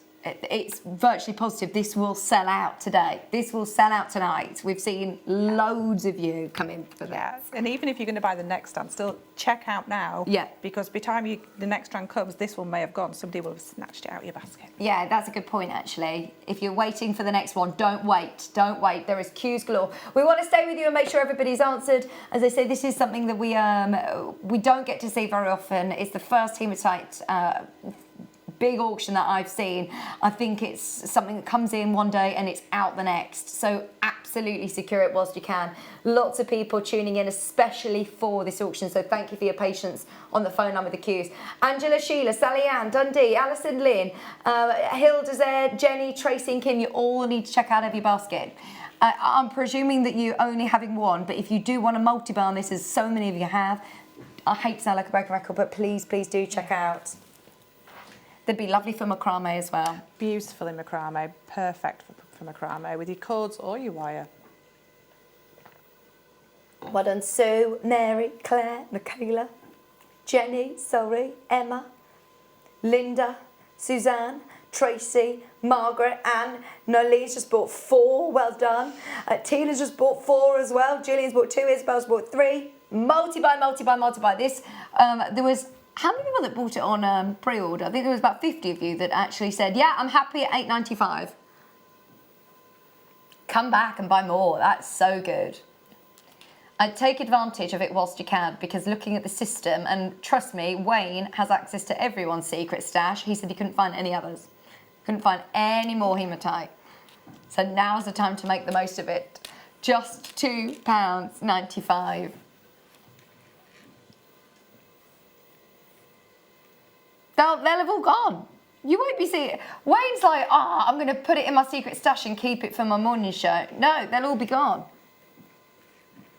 it's virtually positive this will sell out today. This will sell out tonight. We've seen loads of you come in for that. And even if you're going to buy the next strand, still check out now. Yeah. Because by the time the next strand comes, this one may have gone. Somebody will have snatched it out of your basket. Yeah, that's a good point, actually. If you're waiting for the next one, don't wait. Don't wait. There is queues galore. We want to stay with you and make sure everybody's answered. As I say, this is something that we don't get to see very often. It's the first hematite big auction that I've seen. I think it's something that comes in one day and it's out the next. So absolutely secure it whilst you can. Lots of people tuning in, especially for this auction. So thank you for your patience on the phone line with the queues. Angela, Sheila, Sally Ann, Dundee, Alison, Lynn, Hilda, Zed, Jenny, Tracy and Kim, you all need to check out every basket. I'm presuming that you're only having one, but if you do want to multi-buy on this, as so many of you have, I hate to sound like a broken record, but please do check out. They'd be lovely for macrame as well. Beautiful in macrame, perfect for macrame with your cords or your wire. Well done, Sue, Mary, Claire, Michaela, Jenny, Emma, Linda, Suzanne, Tracy, Margaret, Anne, Nolene's just bought 4, well done. Tina's just bought 4 as well. Julian's bought 2, Isabel's bought 3. Multi-buy. This, there was, how many people that bought it on pre-order? I think there was about 50 of you that actually said, yeah, I'm happy at $8.95. Come back and buy more, that's so good. Take advantage of it whilst you can, because looking at the system, and trust me, Wayne has access to everyone's secret stash. He said he couldn't find any others. Couldn't find any more hematite. So now's the time to make the most of it. Just £2.95. They'll have all gone. You won't be seeing it. Wayne's like, I'm going to put it in my secret stash and keep it for my morning show. No, they'll all be gone.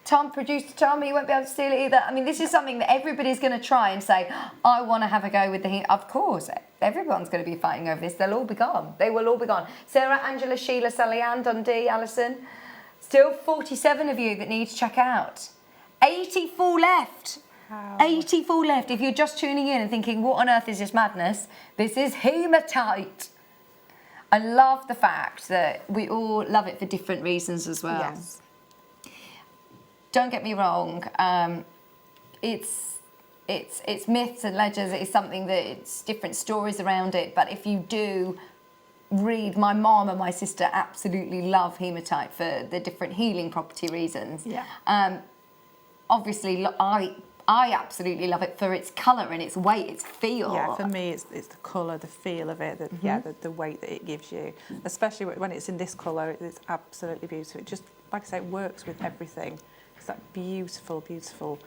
Tom, producer Tom, you won't be able to steal it either. I mean, this is something that everybody's going to try and say, I want to have a go with the heat. Of course, everyone's going to be fighting over this. They'll all be gone. They will all be gone. Sarah, Angela, Sheila, Sally Ann, Dundee, Alison. Still 47 of you that need to check out. 84 left. Wow. 84 left. If you're just tuning in and thinking, what on earth is this madness? This is hematite. I love the fact that we all love it for different reasons as well. Yes. Don't get me wrong, it's myths and legends. It's something that it's different stories around it. But if you do read, my mom and my sister absolutely love hematite for the different healing property reasons. Yeah. Obviously, I absolutely love it for its colour and its weight, its feel. Yeah, for me, it's the colour, the feel of it, the weight that it gives you. Especially when it's in this colour, it's absolutely beautiful. It just, like I say, it works with everything. It's that beautiful, beautiful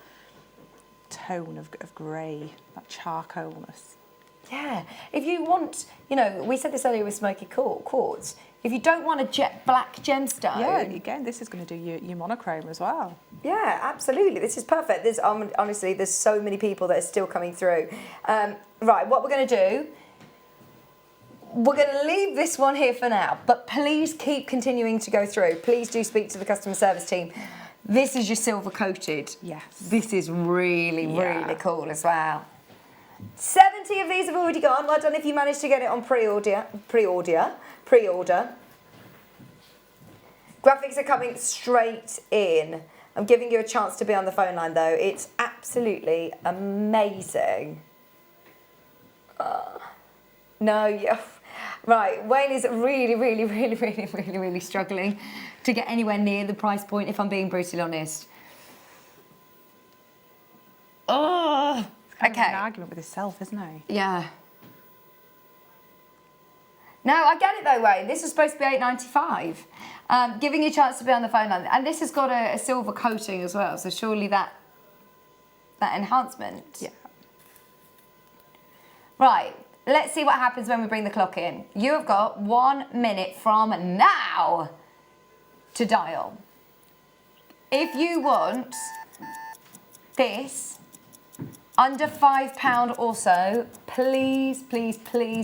tone of grey, that charcoalness. Yeah, if you want, you know, we said this earlier with smoky quartz. If you don't want a jet black gemstone... Yeah, again, this is going to do your monochrome as well. Yeah, absolutely. This is perfect. There's honestly, there's so many people that are still coming through. Right, what we're going to do, we're going to leave this one here for now, but please keep continuing to go through. Please do speak to the customer service team. This is your silver coated. Yes. This is really, really cool as well. 70 of these have already gone. Well done if you managed to get it on pre-order. Graphics are coming straight in. I'm giving you a chance to be on the phone line though. It's absolutely amazing. No, yeah. Right, Wayne is really struggling to get anywhere near the price point, if I'm being brutally honest. Oh, okay. An argument with himself, isn't he? Yeah. No, I get it though, Wayne. This is supposed to be $8.95. Giving you a chance to be on the phone line. And this has got a silver coating as well, so surely that enhancement. Yeah. Right, let's see what happens when we bring the clock in. You have got 1 minute from now to dial. If you want this under £5 or so, please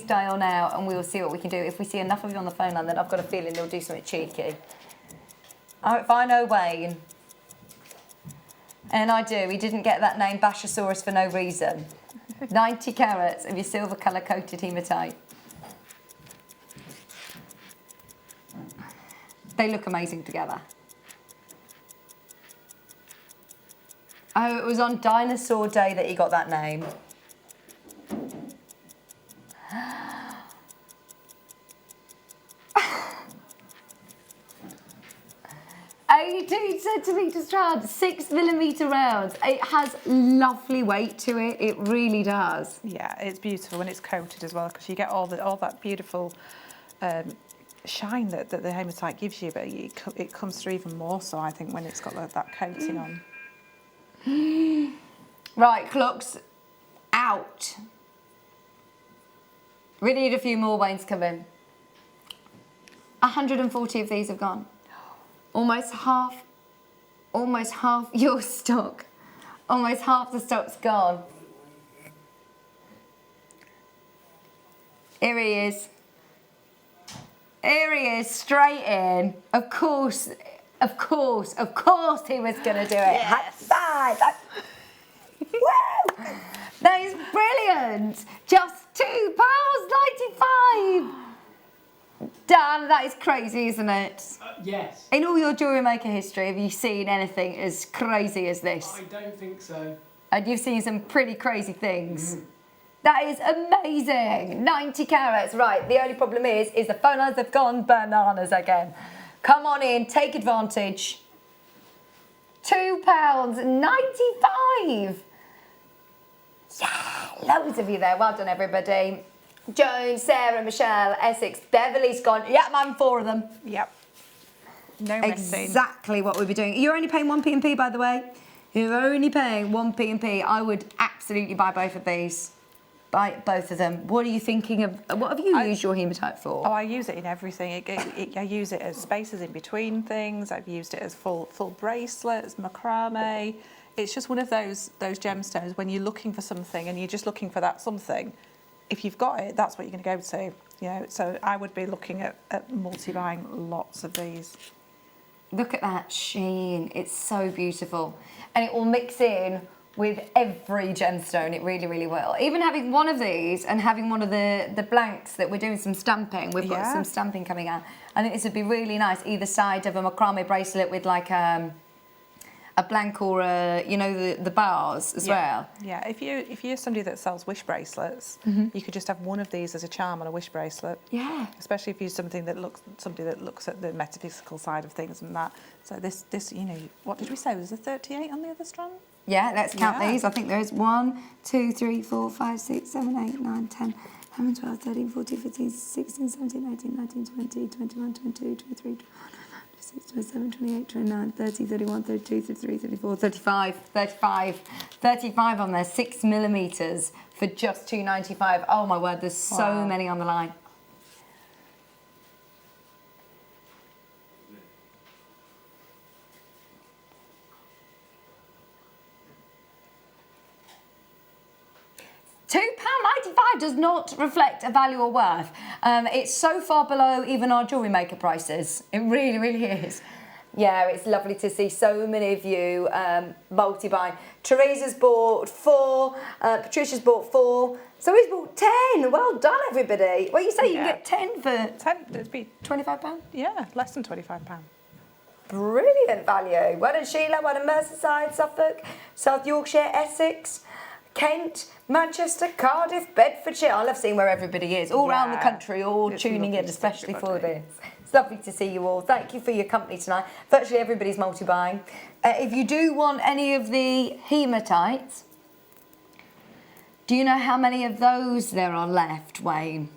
dial now and we will see what we can do. If we see enough of you on the phone line, then I've got a feeling they'll do something cheeky. If I know Wayne, and I do, he didn't get that name Bashosaurus for no reason. 90 carats of your silver colour coated hematite. They look amazing together. Oh, it was on Dinosaur Day that he got that name. $18cm strand, 6mm rounds. It has lovely weight to it. It really does. Yeah, it's beautiful when it's coated as well, because you get all that beautiful shine that the hematite gives you, but it comes through even more so, I think, when it's got that coating on. Right, clock's out. We need a few more, Wayne's come in. 140 of these have gone. Almost half your stock. Almost half the stock's gone. Here he is. Here he is, straight in. Of course he was going to do it. Yes. High five. Woo! That is brilliant. Just £2.95. Dan, that is crazy, isn't it? Yes. In all your jewellery maker history, have you seen anything as crazy as this? I don't think so. And you've seen some pretty crazy things. That is amazing. 90 carats. Right, the only problem is the phone lines have gone bananas again. Come on in, take advantage. £2.95. Yeah, loads of you there. Well done, everybody. Joan, Sarah, Michelle, Essex, Beverly's gone. Yep, I'm 4 of them. Yep. No missing. Exactly what we'll be doing. You're only paying 1p&p, by the way. You're only paying 1p&p. I would absolutely buy both of these. Buy both of them. What are you thinking of? What have you used your hematite for? Oh, I use it in everything. I use it as spaces in between things. I've used it as full bracelets, macrame. It's just one of those gemstones when you're looking for something and you're just looking for that something. If you've got it, that's what you're going to go to. You know, so I would be looking at multi-buying lots of these. Look at that sheen. It's so beautiful. And it will mix in with every gemstone. It really will. Even having one of these and having one of the blanks that we're doing some stamping. We've got some stamping coming out. I think this would be really nice either side of a macrame bracelet with like a blank or you know, the bars as well. Yeah, if you're somebody that sells wish bracelets, you could just have one of these as a charm on a wish bracelet. Yeah. Especially if you're somebody that looks at the metaphysical side of things and that. So this you know, what did we say? Was there 38 on the other strand? Yeah, let's count these. I think there's 1, 2, 3, 4, 5, 6, 7, 8, 9, 10, 11, 12, 13, 14, 15, 16, 17, 18, 19, 20, 21, 22, 23, 24, 26, 27, 28, 29, 30, 31, 32, 33, 34, 35 on there, 6mm for just £2.95. Oh my word, there's so many on the line. £2.95 does not reflect a value or worth. It's so far below even our jewellery maker prices. It really is. Yeah, it's lovely to see so many of you multi-buying. Teresa's bought 4, Patricia's bought 4, Zoe's bought 10. Well done, everybody. What you say, you can get 10 for... 10, it'd be... £25? Yeah, less than £25. Brilliant value. Well done, Sheila. Well done, Merseyside, Suffolk, South Yorkshire, Essex, Kent, Manchester, Cardiff, Bedfordshire. I love seeing where everybody is, all around the country, all tuning in, especially for this. It's lovely to see you all. Thank you for your company tonight. Virtually everybody's multi-buying. If you do want any of the hematites, do you know how many of those there are left, Wayne?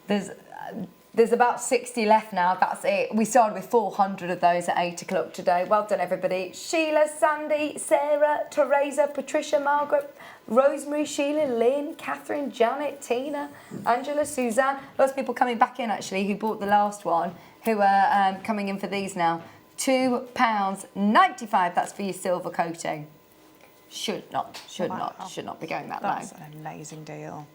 There's about 60 left now, that's it. We started with 400 of those at 8 o'clock today. Well done, everybody. Sheila, Sandy, Sarah, Teresa, Patricia, Margaret, Rosemary, Sheila, Lynn, Catherine, Janet, Tina, Angela, Suzanne. Lots of people coming back in, actually, who bought the last one, who are coming in for these now. £2.95, that's for your silver coating. Should not be going that low. That's an amazing deal.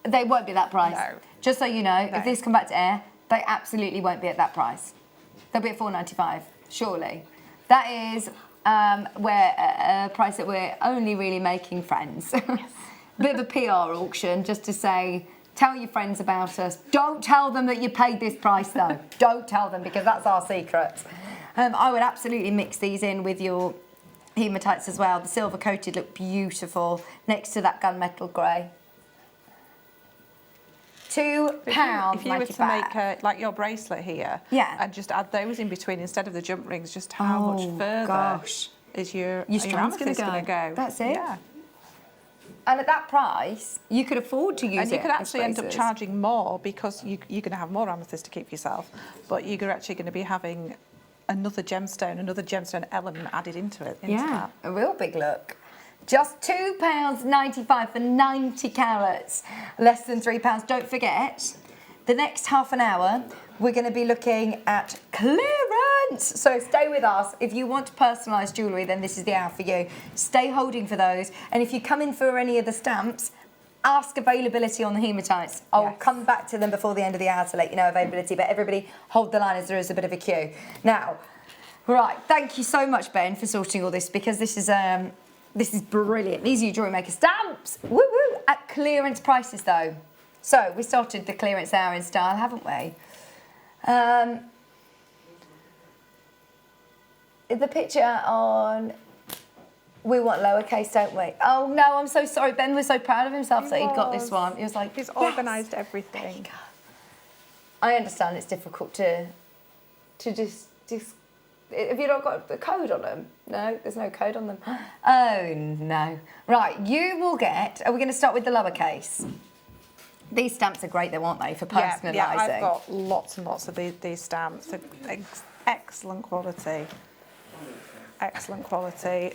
They won't be that price. No. Just so you know, No. if these come back to air, they absolutely won't be at that price. They'll be at $4.95, surely. That is a price that we're only really making friends. Yes. Bit of a PR auction, just to say, tell your friends about us. Don't tell them that you paid this price, though. Don't tell them, because that's our secret. I would absolutely mix these in with your hematites as well. The silver coated look beautiful next to that gunmetal grey. £2.95. If you were to make like your bracelet here, and just add those in between instead of the jump rings, just how much further is your amethyst going to go? That's it. Yeah. And at that price, you could afford to use it. And you could actually end up charging more, because you're going to have more amethyst to keep yourself, but you're actually going to be having another gemstone element added into it. Yeah, a real big look. Just £2.95 for 90 carats, less than £3. Don't forget, the next half an hour, we're going to be looking at clearance. So stay with us. If you want personalised jewellery, then this is the hour for you. Stay holding for those. And if you come in for any of the stamps, ask availability on the hematites. I'll come back to them before the end of the hour to let you know availability, but everybody hold the line as there is a bit of a queue. Now, right, thank you so much, Ben, for sorting all this, because this is brilliant. These are your Jewellery Maker stamps. Woo woo! At clearance prices, though. So we started the clearance hour in style, haven't we? The picture on. We want lowercase, don't we? Oh no, I'm so sorry. Ben was so proud of himself that he'd got this one. He was like, he's organised everything. There you go. I understand it's difficult to just. Have you not got a code on them? No, there's no code on them. Oh, no. Right, you will get... Are we going to start with the lowercase? These stamps are great, though, aren't they, for personalising? Yeah, I've got lots and lots of these stamps. They're excellent quality. Excellent quality.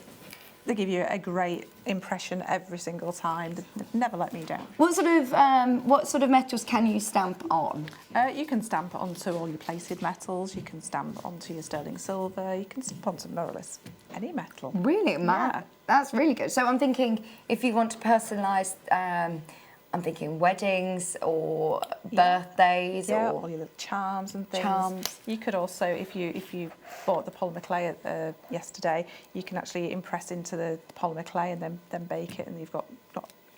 They give you a great impression every single time. They never let me down. What sort of metals can you stamp on? You can stamp onto all your plated metals. You can stamp onto your sterling silver. You can stamp onto more or less any metal. Really, yeah. That's really good. So I'm thinking, if you want to personalise, I'm thinking weddings or birthdays, or all your little charms and things. You could also, if you bought the polymer clay yesterday, you can actually impress into the polymer clay and then bake it, and you've got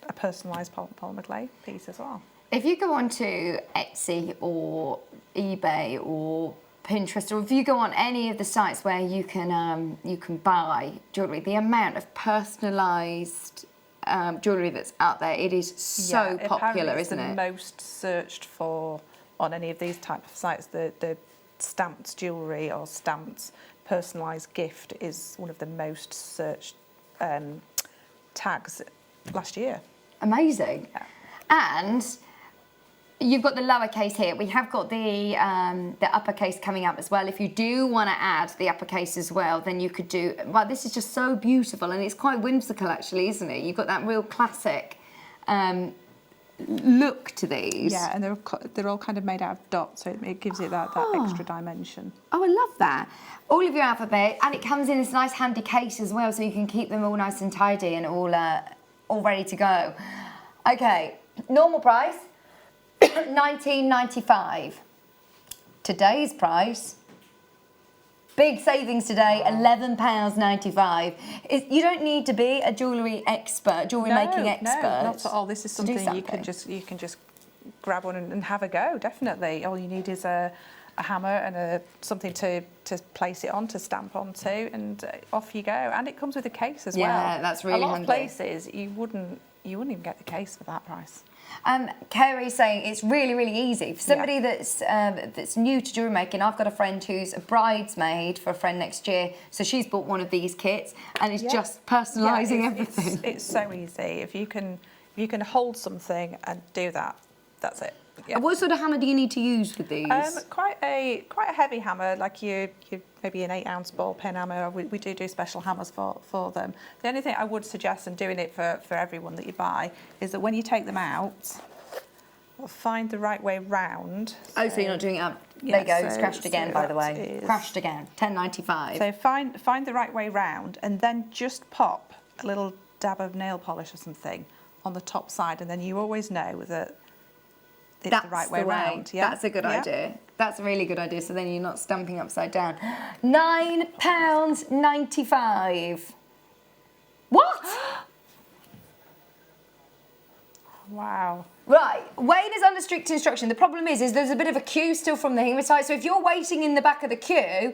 a personalised polymer clay piece as well. If you go onto Etsy or eBay or Pinterest, or if you go on any of the sites where you can buy jewellery, the amount of personalised jewellery that's out there, it is so popular, isn't it? It's the most searched for on any of these type of sites. The stamped jewellery or stamped personalised gift is one of the most searched tags last year. Amazing. Yeah. And you've got the lowercase here. We have got the uppercase coming up as well. If you do want to add the uppercase as well, then you could do... Well, this is just so beautiful, and it's quite whimsical, actually, isn't it? You've got that real classic look to these. Yeah, and they're all kind of made out of dots, so it gives it that extra dimension. Oh, I love that. All of your alphabet, and it comes in this nice handy case as well, so you can keep them all nice and tidy and all ready to go. Okay, normal price... $19.95. Today's price, big savings today, £11.95. You don't need to be a jewellery expert, making expert. No, not at all. This is something you can just grab one and have a go, definitely. All you need is a hammer and something to place it on, to stamp onto, and off you go. And it comes with a case as well. Yeah, that's really handy. A lot handy. of places you wouldn't even get the case for that price. Kerry's saying it's really, really easy. For somebody that's new to jewellery making, I've got a friend who's a bridesmaid for a friend next year, so she's bought one of these kits, and it's just personalising everything. It's so easy. If you can hold something and do that, that's it. Yeah. What sort of hammer do you need to use with these? Quite a heavy hammer, like you maybe an 8-ounce ball pen hammer. We do special hammers for them. The only thing I would suggest, and doing it for everyone that you buy, is that when you take them out, find the right way round. Oh, so you're not doing it up. There you go. It's crashed again, by the way. Crashed again. 10.95. So find the right way round, and then just pop a little dab of nail polish or something on the top side, and then you always know that it's the right way round. Yeah? That's a good idea. That's a really good idea. So then you're not stamping upside down. £9.95. What? Wow. Right, Wayne is under strict instruction. The problem is there's a bit of a queue still from the hematite. So if you're waiting in the back of the queue,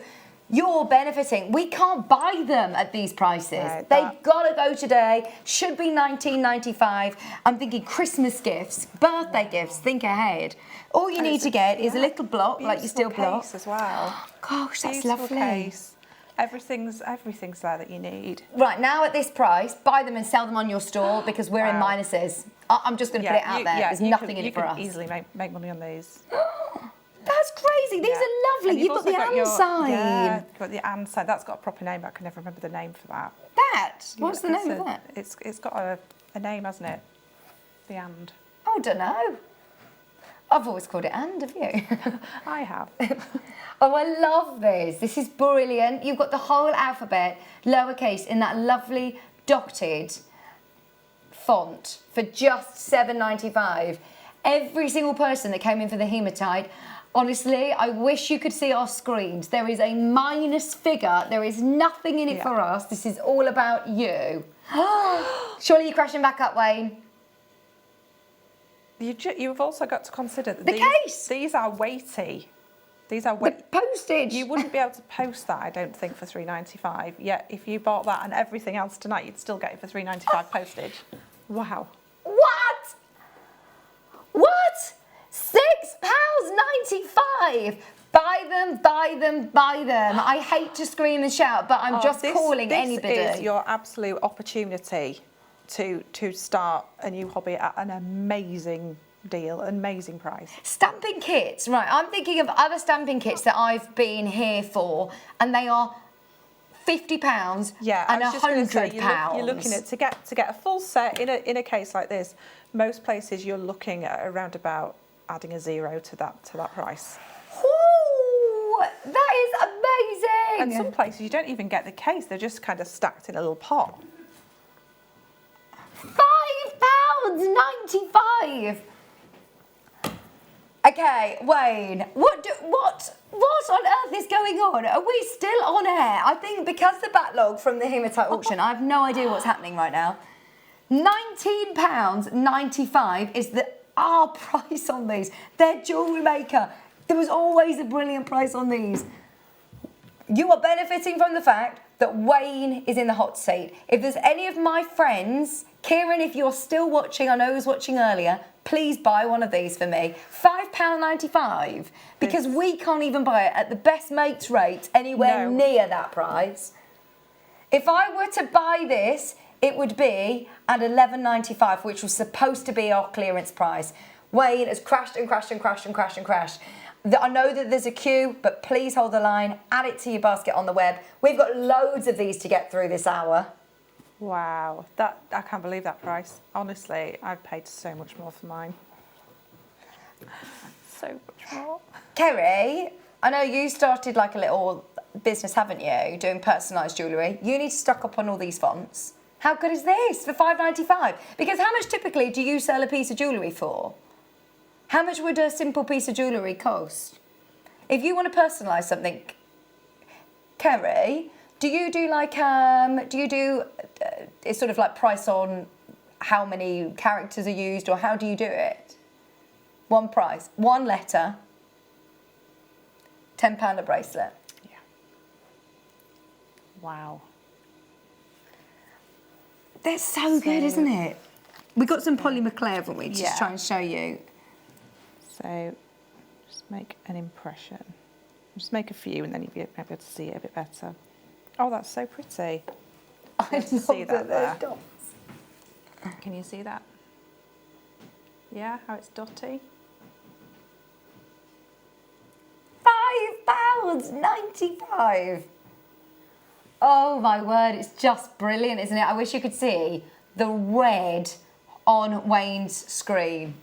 you're benefiting. We can't buy them at these prices. Right, they've got to go today. Should be $19.95. I'm thinking Christmas gifts, birthday gifts. Think ahead. All you need to get is a little block, like your steel block. As well. Gosh, that's beautiful lovely. Case. Everything's there that you need. Right, now at this price, buy them and sell them on your store because we're in minuses. I'm just going to put it out there. There's nothing in it for us. You can easily make money on these. That's crazy. These are lovely. You've got the and sign. Yeah, you've got the and sign. That's got a proper name, but I can never remember the name for that. What's the name of that? It's got a name, hasn't it? The and. Oh, I don't know. I've always called it and, have you? I have. Oh, I love this. This is brilliant. You've got the whole alphabet, lowercase, in that lovely dotted font for just $7.95. Every single person that came in for the hematite, honestly, I wish you could see our screens. There is a minus figure. There is nothing in it for us. This is all about you. Surely you're crashing back up, Wayne. You've also got to consider that these are weighty. These are the postage. You wouldn't be able to post that, I don't think, for $3.95. Yet if you bought that and everything else tonight, you'd still get it for $3.95 postage. Wow. What? What? £6.95. Buy them, buy them, buy them. I hate to scream and shout, but I'm just calling anybody. This is your absolute opportunity to start a new hobby at an amazing deal, amazing price. Stamping kits, right, I'm thinking of other stamping kits that I've been here for, and they are £50 and £100. You're looking at to get a full set in a case like this. Most places you're looking at around about adding a zero to that price. Ooh, that is amazing! And some places you don't even get the case; they're just kind of stacked in a little pot. £5.95. Okay, Wayne, what on earth is going on? Are we still on air? I think because the backlog from the hematite auction, I have no idea what's happening right now. £19.95 is our price on these. They're Jewellery Maker. There was always a brilliant price on these. You are benefiting from the fact that Wayne is in the hot seat. If there's any of my friends, Kieran, if you're still watching, I know he was watching earlier, please buy one of these for me. £5.95, because we can't even buy it at the best mates rate anywhere near that price. If I were to buy this, it would be at $11.95, which was supposed to be our clearance price. Wayne has crashed and crashed and crashed and crashed and crashed. I know that there's a queue, but please hold the line. Add it to your basket on the web. We've got loads of these to get through this hour. Wow, I can't believe that price. Honestly, I've paid so much more for mine. So much more. Kerry, I know you started like a little business, haven't you, doing personalised jewellery. You need to stock up on all these fonts. How good is this for $5.95? Because how much typically do you sell a piece of jewellery for? How much would a simple piece of jewellery cost? If you want to personalise something, Kerry, do you do like, it's sort of like price on how many characters are used, or how do you do it? one price, one letter, £10 a bracelet. Yeah. Wow. They're so good, isn't it? We got some polymer-clay, haven't we? Just try and show you. So just make an impression. Just make a few and then you'll be able to see it a bit better. Oh, that's so pretty. I love see that there. dots. Can you see that? Yeah, how it's dotty? £5.95. Oh my word, it's just brilliant, isn't it? I wish you could see the red on Wayne's screen.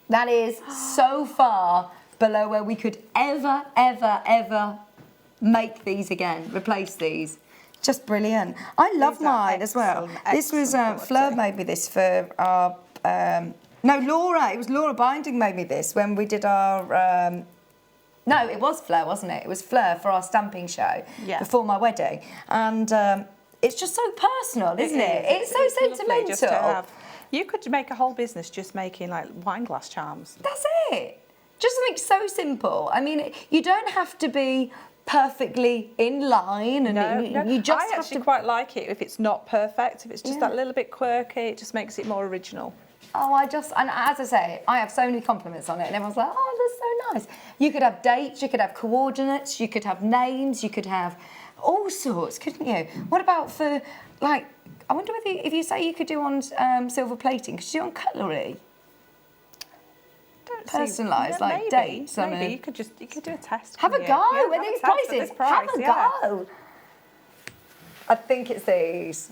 That is so far below where we could ever make these again, replace these. Just brilliant. I love mine as well. This was Fleur made me this for our no, Laura. It was Laura Binding made me this when we did our no, it was Fleur, wasn't it? It was Fleur for our stamping show before my wedding. And it's just so personal, isn't it? It's so sentimental. Just to have. You could make a whole business just making like wine glass charms. That's it. Just something so simple. I mean, you don't have to be perfectly in line, and you just I actually quite like it if it's not perfect. If it's just that little bit quirky, it just makes it more original. Oh, and as I say, I have so many compliments on it, and everyone's like, oh, that's so nice. You could have dates, you could have coordinates, you could have names, you could have all sorts, couldn't you? What about for, like, I wonder whether, if you say you could do on silver plating, could you do on cutlery? Personalised, like dates on maybe. You could do a test. Have a go at these prices. Have a go. I think it's these.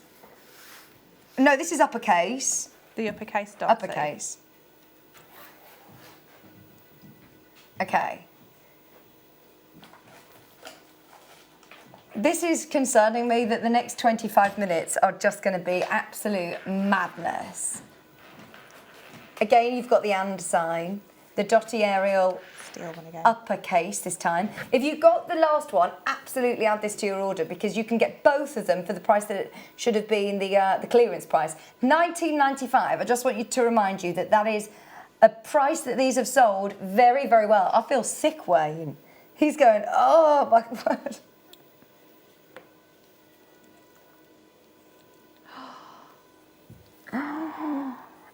No, this is uppercase. The uppercase dot. Uppercase. Okay. This is concerning me that the next 25 minutes are just going to be absolute madness. Again, you've got the and sign, the dotty Arial uppercase this time. If you got the last one, absolutely add this to your order because you can get both of them for the price that it should have been the clearance price. $19.95. I just want you to remind you that that is a price that these have sold very, very well. I feel sick, Wayne. He's going, oh my word.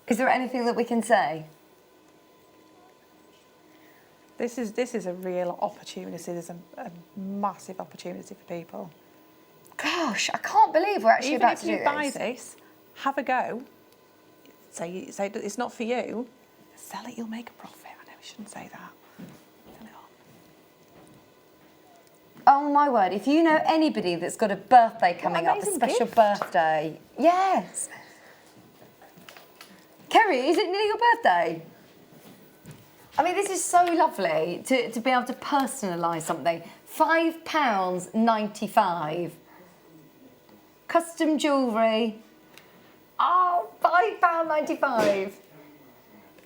Is there anything that we can say? This is a real opportunity. There's a massive opportunity for people. Gosh, I can't believe we're actually about to do this. Even if you buy this, have a go. Say it's not for you. Sell it, you'll make a profit. I know we shouldn't say that. Sell it on. Oh my word! If you know anybody that's got a birthday coming up, a special birthday, yes. Kerry, is it nearly your birthday? I mean, this is so lovely to be able to personalise something. £5.95. Custom jewellery. Oh, £5.95.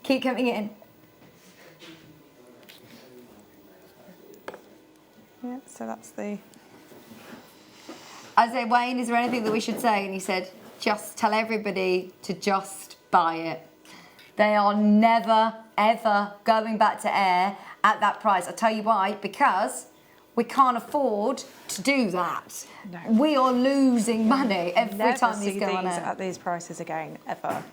Keep coming in. Yeah, so that's the... I said, Wayne, is there anything that we should say? And he said, just tell everybody to just buy it. They are never, ever going back to air at that price. I'll tell you why, because we can't afford to do that. No. We are losing money every time these go on air. At these prices again, ever.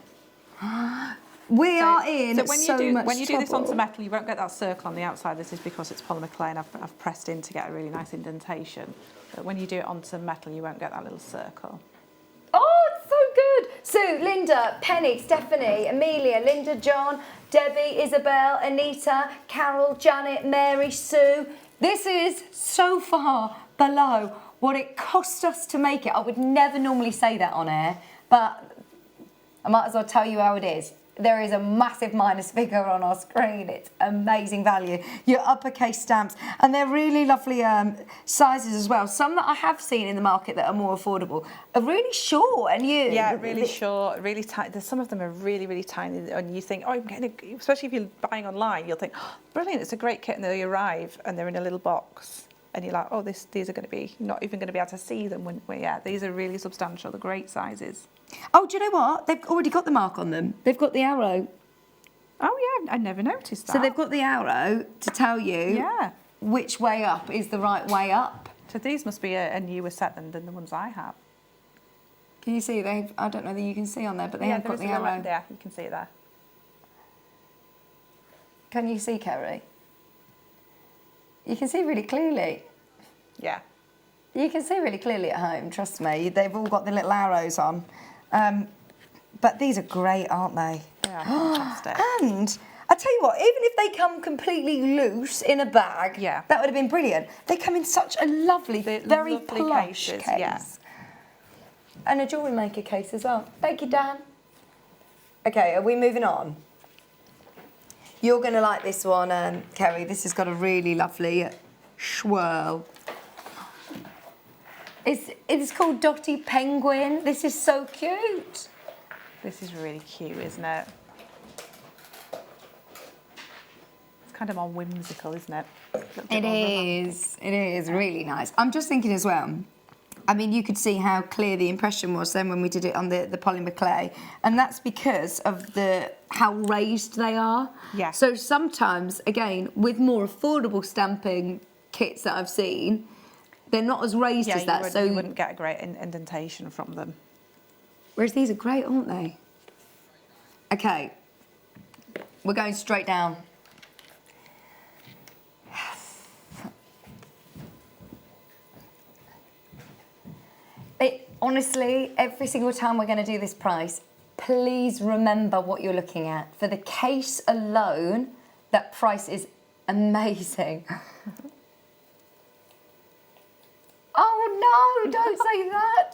We are in so much when you do this trouble. onto metal, you won't get that circle on the outside. This is because it's polymer clay and I've pressed in to get a really nice indentation. But when you do it onto metal, you won't get that little circle. Oh, it's so good. Sue, Linda, Penny, Stephanie, Amelia, Linda, John, Debbie, Isabel, Anita, Carol, Janet, Mary, Sue. This is so far below what it cost us to make it. I would never normally say that on air, but I might as well tell you how it is. There is a massive minus figure on our screen. It's amazing value. Your uppercase stamps. And they're really lovely sizes as well. Some that I have seen in the market that are more affordable are really short. And really short, really tight. Some of them are really, really tiny. And you think, oh, I'm getting a, especially if you're buying online, you'll think, oh, brilliant, it's a great kit. And they arrive and they're in a little box. And you're like, oh, these are going to be, not even going to be able to see them. These are really substantial. They're great sizes. Oh, do you know what? They've already got the mark on them. They've got the arrow. Oh yeah, I never noticed that. So they've got the arrow to tell you which way up is the right way up. So these must be a newer set than the ones I have. Can you see? I don't know that you can see on there, but they have got the arrow. Yeah, you can see it there. Can you see, Kerry? You can see really clearly. Yeah. You can see really clearly at home, trust me. They've all got the little arrows on. But these are great, aren't they? They are fantastic. And I tell you what, even if they come completely loose in a bag, that would have been brilliant. They come in such a lovely, very plush cases, case. yeah. And a jewellery maker case as well. Thank you, Dan. Okay, are we moving on? You're going to like this one, Kerry. This has got a really lovely swirl. It's called Dotty Penguin. This is so cute. This is really cute, isn't it? It's kind of more whimsical, isn't it? It is really nice. I'm just thinking as well, I mean, you could see how clear the impression was then when we did it on the polymer clay, and that's because of how raised they are. Yeah. So sometimes, again, with more affordable stamping kits that I've seen, they're not as raised as that. So you wouldn't get a great indentation from them. Whereas these are great, aren't they? Okay, we're going straight down. Honestly, every single time we're going to do this price, please remember what you're looking at. For the case alone, that price is amazing. Oh no, don't say that.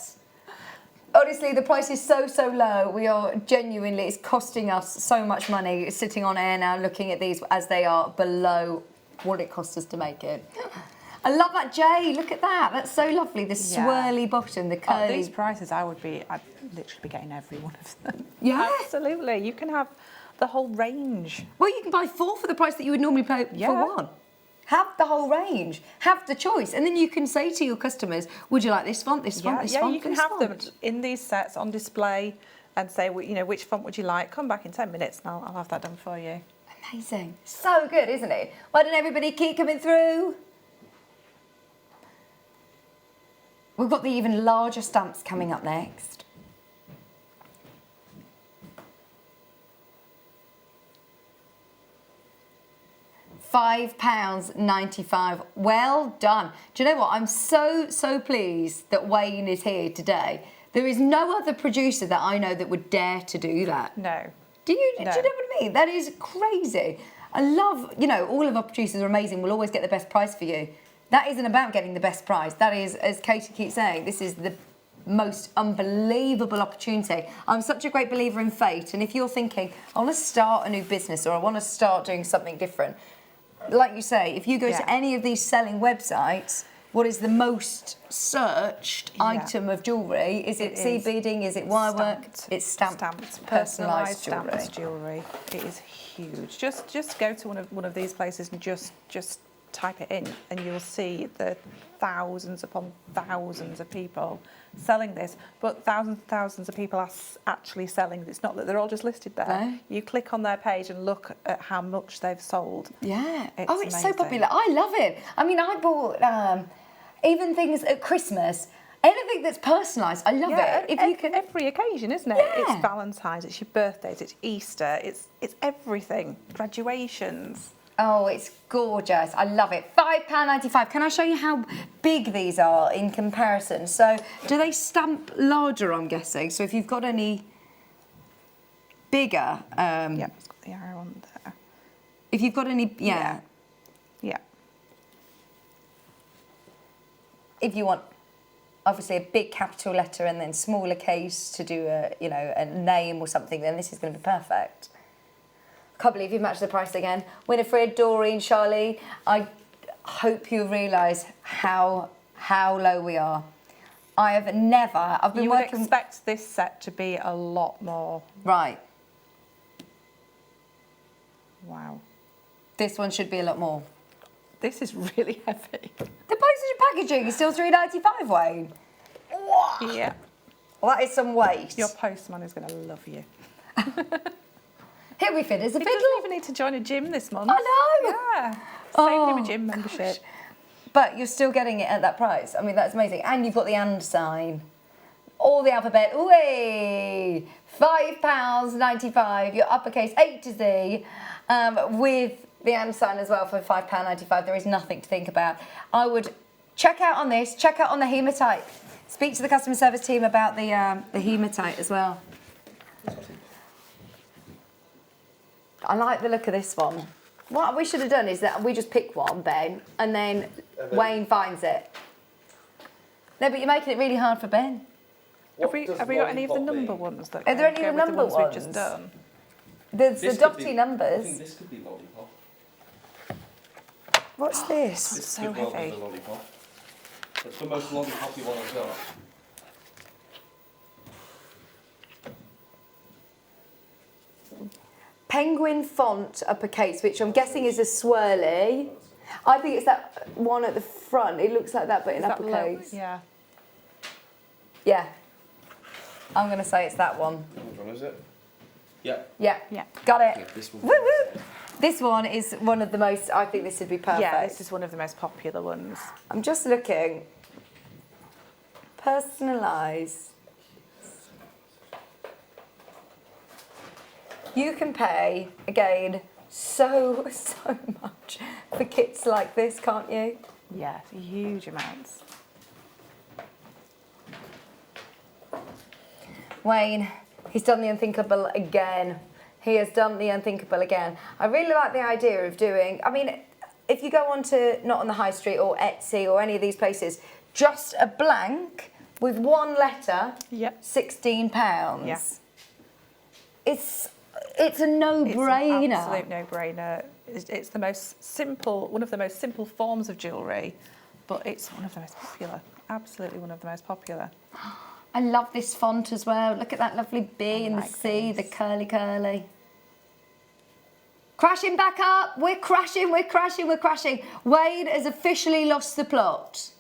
Honestly, the price is so low. We are genuinely, it's costing us so much money sitting on air now looking at these as they are below what it cost us to make it. I love that J, look at that. That's so lovely. The swirly bottom, the curly. At these prices, I'd literally be getting every one of them. Yeah. Absolutely. You can have the whole range. Well, you can buy 4 for the price that you would normally pay for 1. Have the whole range. Have the choice. And then you can say to your customers, would you like this font, this font, this font, you can this have font? them in these sets on display and say, you know, which font would you like? Come back in 10 minutes and I'll have that done for you. Amazing. So good, isn't it? Why don't everybody keep coming through? We've got the even larger stamps coming up next. £5.95. Well done. Do you know what? I'm so pleased that Wayne is here today. There is no other producer that I know that would dare to do that. No. Do you know what I mean? That is crazy. I love, you know, all of our producers are amazing. We'll always get the best price for you. That isn't about getting the best price. That is, as Katie keeps saying, this is the most unbelievable opportunity. I'm such a great believer in fate. And if you're thinking, I want to start a new business or I want to start doing something different, like you say, if you go to any of these selling websites, what is the most searched item of jewellery? Is it seed beading? Is it wire work? It's stamped personalised jewellery. Stamped jewellery. It is huge. Just go to one of these places and just type it in, and you'll see the thousands upon thousands of people selling this. But thousands of people are actually selling. It's not that they're all just listed there. No. You click on their page and look at how much they've sold. Yeah. It's it's amazing. so popular. I love it. I mean, I bought even things at Christmas. Anything that's personalised, I love it. If you can, every occasion, isn't it? Yeah. It's Valentine's, it's your birthdays, it's Easter, it's everything. Graduations. Oh, it's gorgeous. I love it. £5.95. Can I show you how big these are in comparison? So, do they stamp larger, I'm guessing? So if you've got any bigger... yeah, it's got the arrow on there. If you've got any... Yeah. If you want, obviously, a big capital letter and then smaller case to do a name or something, then this is going to be perfect. Can't believe you matched the price again. Winifred, Doreen, Charlie, I hope you realise how low we are. I've been you working... would expect this set to be a lot more. Right. Wow. This one should be a lot more. This is really heavy. The postage and packaging is still £3.95, Wayne. What? Yeah. Well, that is some weight. Your postman is going to love you. He'll be fit as a He fiddle. doesn't even need to join a gym this month. I know. Yeah. Saving him a gym membership. Gosh. But you're still getting it at that price. I mean, that's amazing. And you've got the and sign. All the alphabet. Ooh, £5.95. Your uppercase A to Z with the and sign as well for £5.95. There is nothing to think about. I would check out on this. Check out on the hematite. Speak to the customer service team about the hematite as well. I like the look of this one. What we should have done is that we just pick one, Ben, and then Wayne finds it. No, but you're making it really hard for Ben. Have we got any of the number ones that Are there any go of the with number ones we've just ones? done? There's the dotty I numbers. think this could be lollipop. What's this? This so could well heavy. be the lollipop. It's the most lollipoppy one I've got. Penguin font uppercase, which I'm guessing is a swirly. I think it's that one at the front. It looks like that, but in Is that low? uppercase. Yeah. Yeah. I'm going to say it's that one. Which one is it? Yeah. Yeah. Yeah. Got it. Yeah, this one. Woo woo. This one is one of the most, I think this would be perfect. Yeah, this is one of the most popular ones. I'm just looking. Personalised. You can pay, again, so much for kits like this, can't you? Yeah, huge amounts. Wayne, he's done the unthinkable again. He has done the unthinkable again. I really like the idea of doing, I mean, if you go on to Not on the High Street or Etsy or any of these places, just a blank with one letter, Yep. £16. Yeah. It's a no-brainer. It's an absolute no-brainer. It's the most simple, one of the most simple forms of jewellery, but it's one of the most popular. Absolutely one of the most popular. I love this font as well. Look at that lovely B and the like C, the this. curly. Crashing back up. We're crashing. Wayne has officially lost the plot.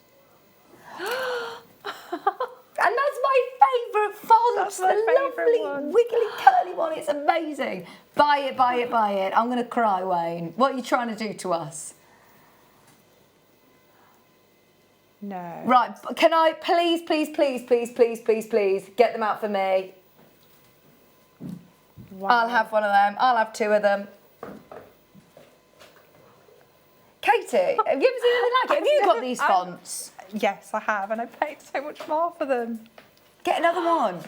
And that's my favourite font. That's my the favourite lovely, one. wiggly, curly one. It's amazing. Buy it. I'm going to cry, Wayne. What are you trying to do to us? No. Right, can I please get them out for me? Wow. I'll have one of them. I'll have two of them. Katie, have you ever seen anything like it? Have you got these fonts? Yes, I have, and I paid so much more for them. Get another one.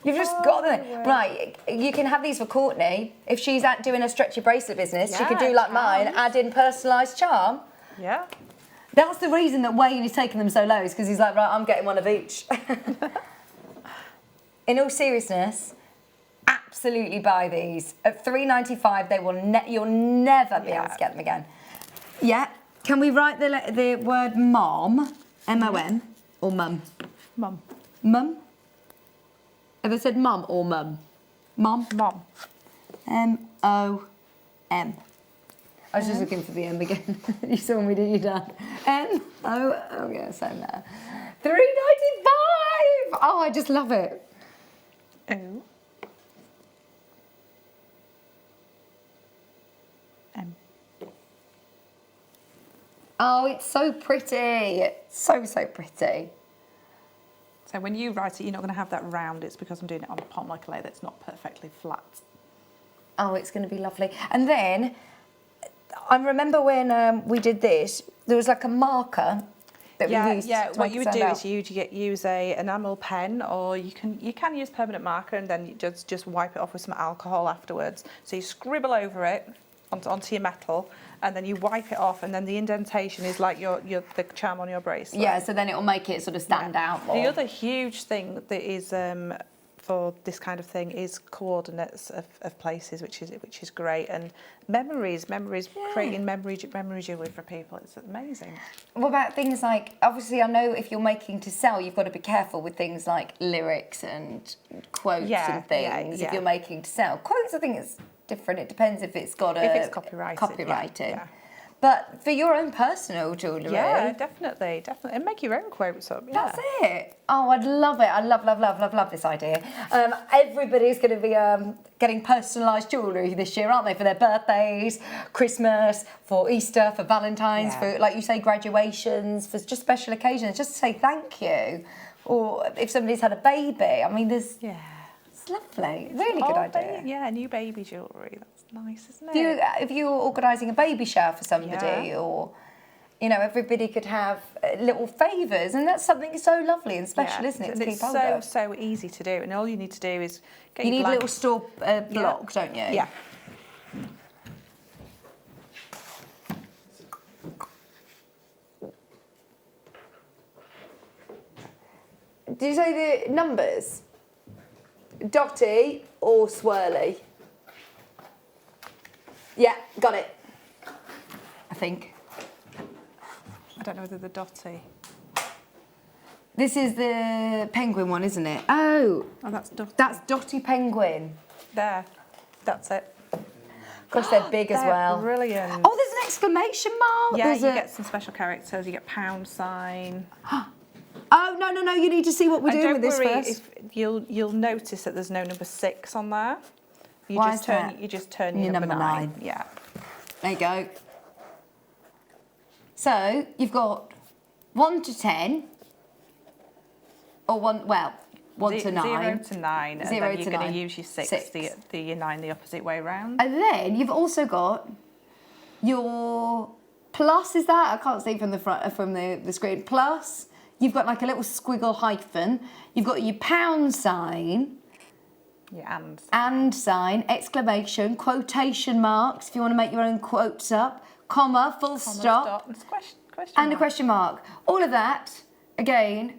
You've just got them. Right, you can have these for Courtney. If she's out doing a stretchy bracelet business, she could do like mine, add in personalised charm. Yeah. That's the reason that Wayne is taking them so low, is because he's like, right, I'm getting one of each. In all seriousness, absolutely buy these. At $3.95, they will you'll never be able to get them again. Yeah. Can we write the word mom, M-O-M, or mum? Mum. Mum? Have I said mum or mum? Mom? Mom. M-O-M. I was just looking for the M again. You saw me, didn't you, Dan? I'm going to say no. $3.95! Oh, I just love it. O. M. Oh, it's so pretty. So pretty. So when you write it, you're not going to have that round. It's because I'm doing it on palm like clay that's not perfectly flat. Oh, it's going to be lovely. And then, I remember when we did this, there was like a marker that we used. Yeah, to what make you it would do stand is you use a enamel pen, or you can use permanent marker, and then you just wipe it off with some alcohol afterwards. So you scribble over it onto your metal, and then you wipe it off, and then the indentation is like the charm on your bracelet. Yeah, so then it will make it sort of stand out more. The other huge thing that is for this kind of thing is coordinates of places, which is great, and memories, creating memory jewellery for people. It's amazing. What about things like, obviously I know if you're making to sell, you've got to be careful with things like lyrics and quotes and things if you're making to sell. Quotes, I think it's different. It depends if it's got if it's copyrighted. copyrighted. Yeah. But for your own personal jewellery. Yeah, definitely. And make your own quotes up. Yeah. That's it. Oh, I'd love it. I love this idea. Everybody's going to be getting personalised jewellery this year, aren't they? For their birthdays, Christmas, for Easter, for Valentine's, for, like you say, graduations, for just special occasions, just to say thank you. Or if somebody's had a baby, I mean, there's... Yeah. It's lovely. Really good idea. Yeah, new baby jewellery. That's nice, isn't it? If you're organising a baby shower for somebody, or, you know, everybody could have little favours, and that's something so lovely and special, isn't it? And it's so easy to do, and all you need to do is get you your need a little store block, don't you? Yeah. Did you say the numbers? Dotty or swirly? Yeah, got it. I think. I don't know whether the dotty. This is the penguin one, isn't it? Oh, that's dotty. That's dotty penguin. There, that's it. Gosh, they're big as well. Brilliant. Oh, there's an exclamation mark. Yeah, you get some special characters. You get pound sign. Oh, no, you need to see what we're doing with this first. If you'll notice that there's no number 6 on there. You Why just is turn that? you just turn your number 9. Yeah. There you go. So you've got 1 to 10, or 1 to 9. 0 to 9, and 0 then to you're going 9. to use your 6, your 9 the opposite way round. And then you've also got your plus, is that? I can't see from the front, from the screen. Plus, you've got like a little squiggle hyphen. You've got your pound sign. Yeah, and sign, exclamation, quotation marks, if you want to make your own quotes up, comma, full stop, and a question mark. All of that, again,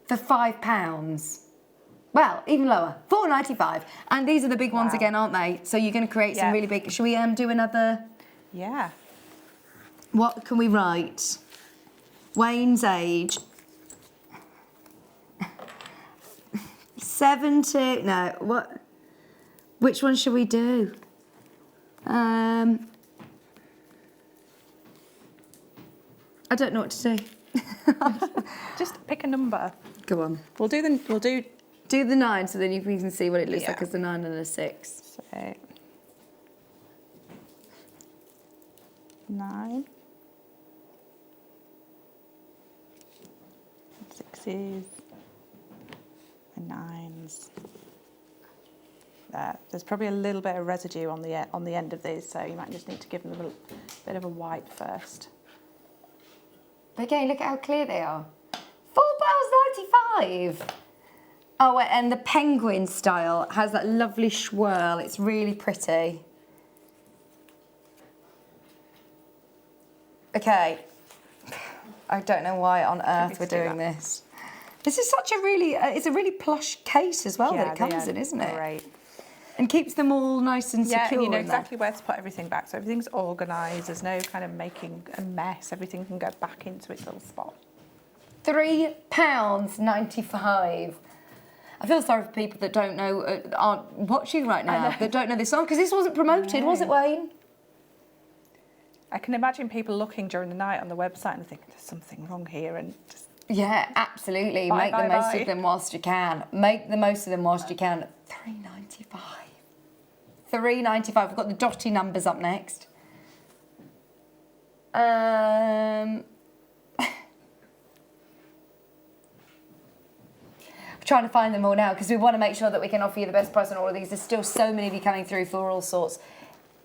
for £5. Well, even lower, £4.95. And these are the big ones again, aren't they? So you're going to create some really big... Should we do another... Yeah. What can we write? Wayne's age... 70... No, what... Which one should we do? I don't know what to do. Just pick a number. Go on. We'll do the 9, so then you can see what it looks like as a 9 and a 6. So 9. 6s and 9s. There. There's probably a little bit of residue on the end of these, so you might just need to give them a little bit of a wipe first. But again, look at how clear they are. £4.95. Oh, and the penguin style has that lovely swirl. It's really pretty. Okay. I don't know why on earth we're doing this. This is such a really, it's a really plush case as well that it comes in, isn't it? Great. And keeps them all nice and secure. Yeah, and you know exactly where to put everything back. So everything's organised. There's no kind of making a mess. Everything can go back into its little spot. £3.95. I feel sorry for people that don't know, aren't watching right now, that don't know this song, because this wasn't promoted, was it, Wayne? I can imagine people looking during the night on the website and thinking, there's something wrong here, and just... Yeah, absolutely. Make the most of them whilst you can. Make the most of them whilst you can. £3.95. £3.95. We've got the dotty numbers up next. I'm trying to find them all now because we want to make sure that we can offer you the best price on all of these. There's still so many of you coming through for all sorts.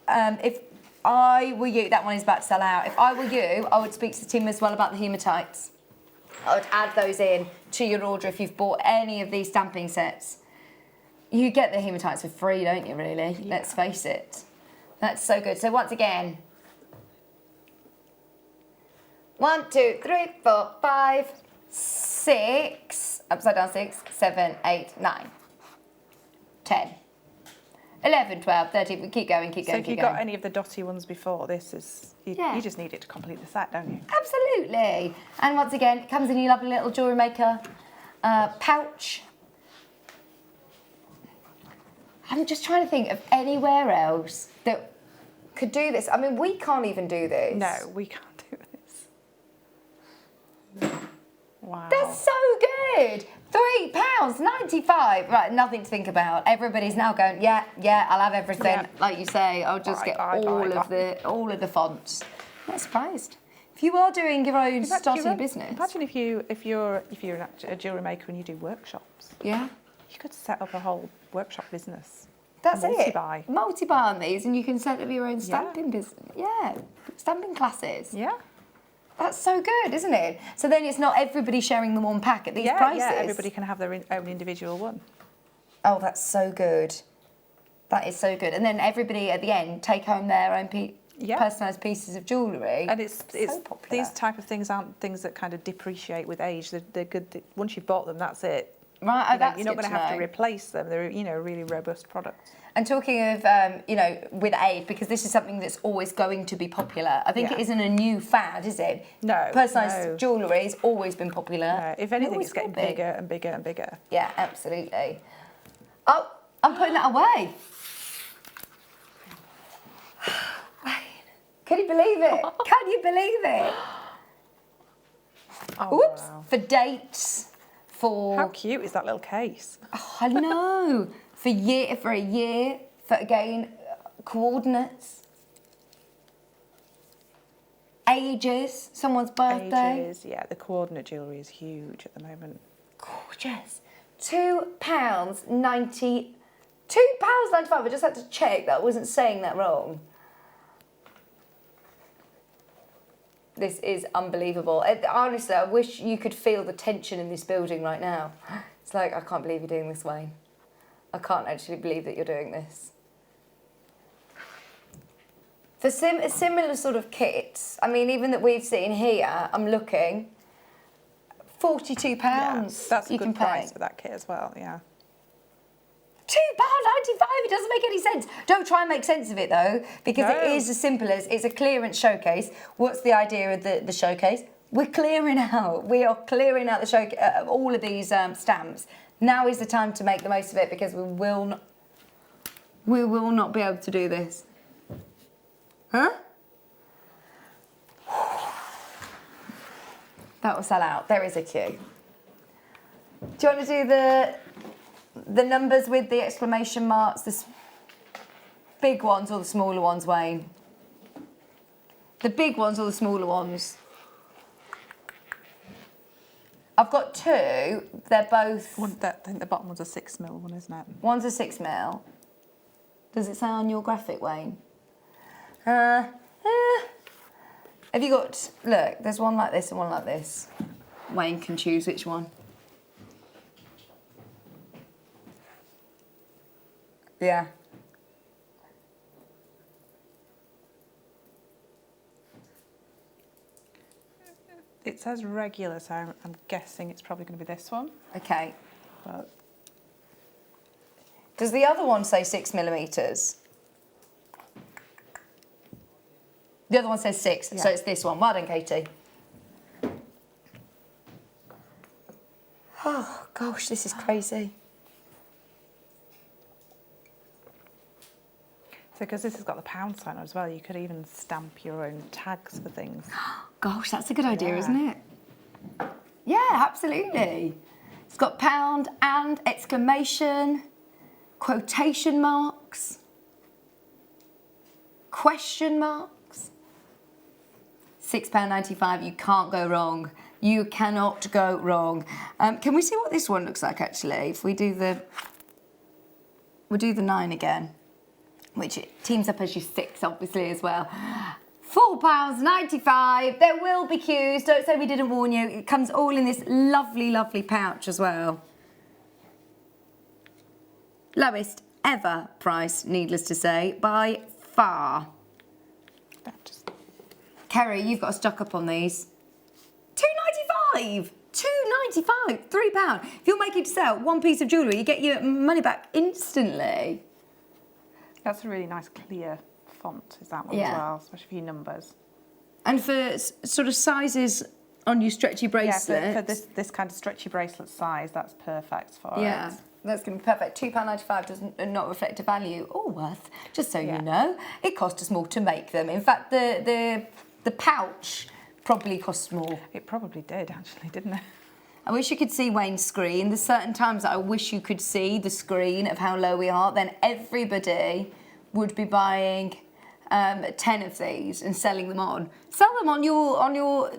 If I were you, that one is about to sell out. If I were you, I would speak to Tim as well about the hematites. I would add those in to your order if you've bought any of these stamping sets. You get the hematites for free, don't you, really? Yeah. Let's face it. That's so good. So once again, 1, 2, 3, 4, 5, 6, upside down 6, 7, 8, 9, 10, 11, 12, 13, we keep going, keep going, So if you got any of the dotty ones before, this is, you just need it to complete the set, don't you? Absolutely. And once again, it comes in your lovely little Jewellery Maker pouch. I'm just trying to think of anywhere else that could do this. I mean, we can't even do this. No, we can't do this. Wow. That's so good. £3.95. Right, nothing to think about. Everybody's now going, yeah, I'll have everything. Yeah. Like you say, I'll just get all of the fonts. I'm not surprised. If you are doing your own, starting a business. Imagine if you're a jewellery maker and you do workshops. Yeah. You could set up a whole workshop business. That's Multi-buy. it. Multi-buy on these, and you can set up your own stamping business. Yeah, stamping classes. Yeah. That's so good, isn't it? So then it's not everybody sharing the one pack at these prices. Yeah, everybody can have their own individual one. Oh, that's so good. That is so good. And then everybody at the end take home their own personalised pieces of jewellery. And it's so popular. These type of things aren't things that kind of depreciate with age. They're good. Once you've bought them, that's it. Right, You're not going to have to replace them. They're a really robust product. And talking of, with age, because this is something that's always going to be popular. I think it isn't a new fad, is it? No. Personalised jewellery has always been popular. No, if anything, it's getting bigger and bigger and bigger. Yeah, absolutely. Oh, I'm putting that away. Can you believe it? Can you believe it? Oh, Oops. wow. For dates, for... How cute is that little case? Oh, I know. For a year, for again, coordinates. Ages, someone's birthday. Ages, yeah, the coordinate jewellery is huge at the moment. Gorgeous. £2.90. £2.95. I just had to check that I wasn't saying that wrong. This is unbelievable. Honestly, I wish you could feel the tension in this building right now. It's like, I can't believe you're doing this, Wayne. I can't actually believe that you're doing this. For similar sort of kits, I mean, even that we've seen here, I'm looking, £42 that's a you good can price pay. for that kit as well, yeah. £2.95, it doesn't make any sense. Don't try and make sense of it though, because it is as simple as, it's a clearance showcase. What's the idea of the showcase? We're clearing out. We are clearing out the all of these stamps. Now is the time to make the most of it, because we will not be able to do this. Huh? That will sell out. There is a queue. Do you want to do the numbers with the exclamation marks, the big ones or the smaller ones, Wayne? The big ones or the smaller ones? I've got two. They're both... I think the bottom one's a 6mm one, isn't it? One's a 6mm. Does it say on your graphic, Wayne? Have you got... Look, there's one like this and one like this. Wayne can choose which one. Yeah. It says regular, so I'm guessing it's probably going to be this one. Okay. But does the other one say 6mm? The other one says 6, so it's this one. Well done, Katie. Oh, gosh, this is crazy. So because this has got the pound sign as well, you could even stamp your own tags for things. Gosh, that's a good idea, isn't it? Yeah, absolutely. It's got pound and exclamation, quotation marks, question marks. £6.95, you can't go wrong. You cannot go wrong. Can we see what this one looks like, actually? If we do we'll do the 9 again, which it teams up as your 6, obviously, as well. £4.95. There will be queues. Don't say we didn't warn you. It comes all in this lovely, lovely pouch as well. Lowest ever price, needless to say, by far. Kerry, you've got a stock up on these. £2.95. £2.95. £3. If you're making to sell one piece of jewellery, you get your money back instantly. That's a really nice clear font, is that one as well, especially for your numbers. And for sort of sizes on your stretchy bracelet. Yeah, for this kind of stretchy bracelet size, that's perfect for it. That's going to be perfect. £2.95 does not reflect the value or worth, just so you know. It cost us more to make them. In fact, the pouch probably cost more. It probably did, actually, didn't it? I wish you could see Wayne's screen. There's certain times that I wish you could see the screen of how low we are. Then everybody would be buying 10 of these and selling them on. Sell them on your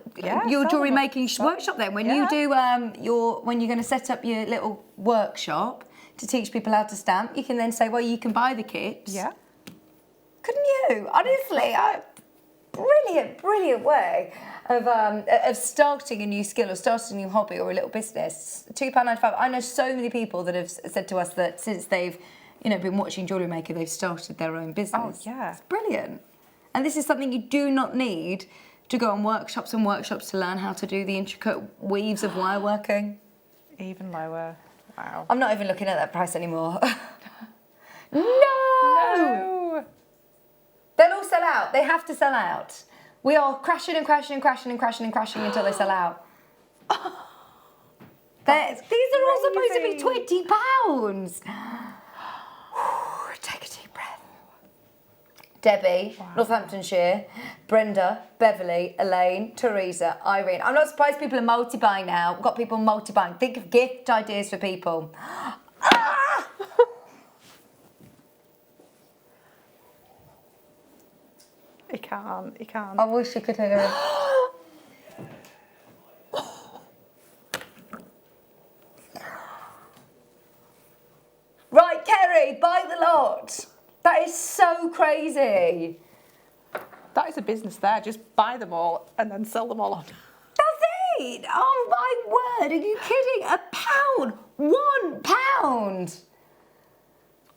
jewellery making workshop then. When you do when you're going to set up your little workshop to teach people how to stamp, you can then say, well, you can buy the kits. Yeah. Couldn't you? Honestly, brilliant way of starting a new skill or starting a new hobby or a little business. £2.95. I know so many people that have said to us that since they've been watching JewelleryMaker, they've started their own business. Oh, yeah. It's brilliant. And this is something you do not need to go on workshops and workshops to learn how to do the intricate weaves of wire working. Even lower. Wow. I'm not even looking at that price anymore. No! They'll all sell out. They have to sell out. We are crashing and crashing and crashing and crashing and crashing until they sell out. These are all supposed to be £20. Take a deep breath. Debbie, Northamptonshire, Brenda, Beverly, Elaine, Teresa, Irene. I'm not surprised people are multi-buying now. We've got people multi-buying. Think of gift ideas for people. He can't. I wish you could hear him. Right, Kerry, buy the lot. That is so crazy. That is a business there. Just buy them all and then sell them all on. That's it. Oh my word, are you kidding? £1. £1.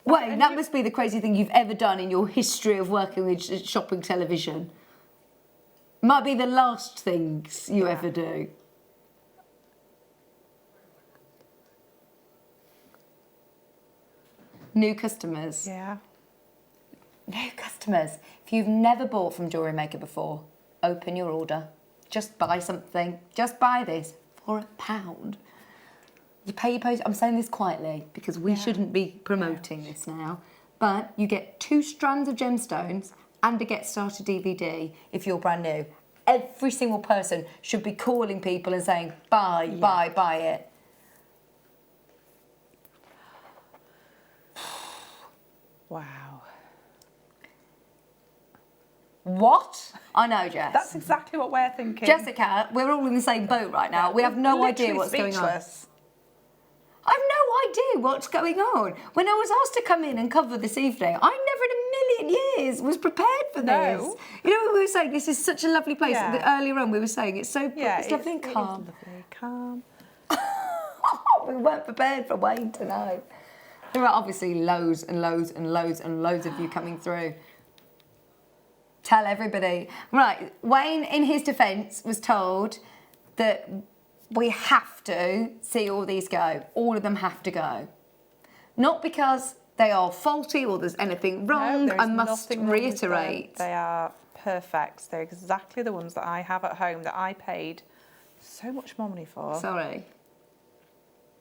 Wait, that must be the crazy thing you've ever done in your history of working with shopping television. Might be the last things you ever do. New customers. Yeah. New customers. If you've never bought from JewelleryMaker before, open your order. Just buy something. Just buy this for £1. You pay your post. I'm saying this quietly because we shouldn't be promoting this now. But you get 2 strands of gemstones and a Get Started DVD if you're brand new. Every single person should be calling people and saying, buy it. Wow. What? I know, Jess. That's exactly what we're thinking. Jessica, we're all in the same boat right now. We have no idea what's going on. I have no idea what's going on. When I was asked to come in and cover this evening, I never in a million years was prepared for this. You know, we were saying this is such a lovely place. Earlier on, we were saying it's so it's lovely and calm. Calm. We weren't prepared for Wayne tonight. There are obviously loads and loads and loads and loads of you coming through. Tell everybody. Right, Wayne, in his defence, was told that we have to see all these go. All of them have to go. Not because they are faulty or there's anything wrong. No, I must reiterate. They are perfect. They're exactly the ones that I have at home that I paid so much more money for. Sorry.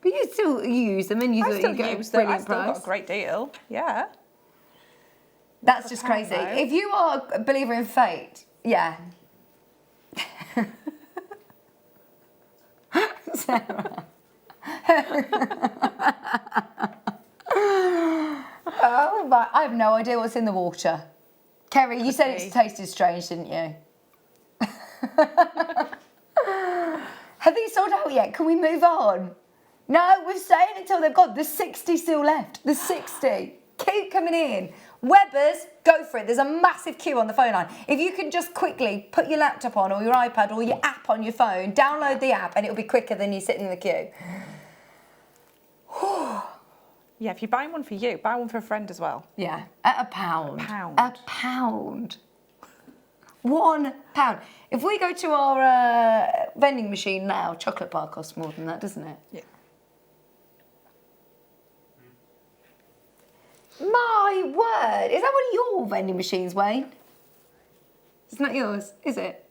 But you still use them and you thought you get a brilliant price. I still got a great deal, yeah. That's just crazy. If you are a believer in fate, yeah. Sarah. Oh, my, I have no idea what's in the water. Kerry, you said it tasted strange, didn't you? Have these sold out yet? Can we move on? No, we're staying until they've got. There's 60 still left. There's 60. Keep coming in. Webbers, go for it. There's a massive queue on the phone line. If you can just quickly put your laptop on or your iPad or your app on your phone, download the app and it'll be quicker than you sitting in the queue. Yeah, if you're buying one for you, buy one for a friend as well. Yeah, at £1. £1. £1. If we go to our vending machine now, chocolate bar costs more than that, doesn't it? Yeah. My word! Is that one of your vending machines, Wayne? It's not yours, is it?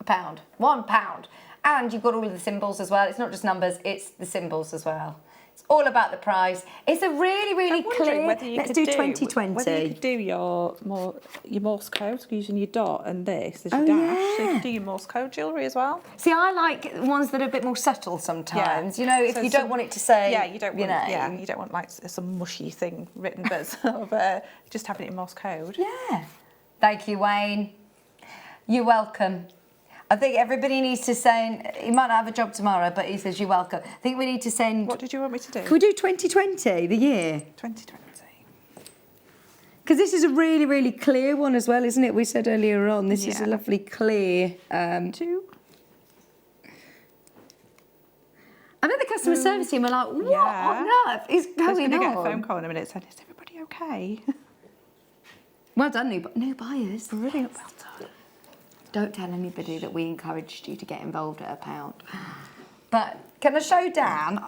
£1. £1. And you've got all of the symbols as well. It's not just numbers, it's the symbols as well. It's all about the price. It's a really, really clear. Whether you Let's could do Whether you 2020. could do your Morse code using your dot and this as your dash. So you could do your Morse code jewellery as well. See, I like ones that are a bit more subtle sometimes. Yeah. You know, if So you don't want it to say, you don't want like some mushy thing written, but sort of just having it in Morse code. Yeah. Thank you, Wayne. You're welcome. I think everybody needs to send, he might not have a job tomorrow, but he says you're welcome. I think we need to send... What did you want me to do? Can we do 2020, the year? 2020. Because this is a really, really clear one as well, isn't it? We said earlier on, this is a lovely clear... Two. I bet the customer service team are like, what on earth is going on? I'm going to get a phone call in a minute saying, is everybody okay? Well done, new buyers. Brilliant, well done. Don't tell anybody that we encouraged you to get involved at £1. But can I show Dan?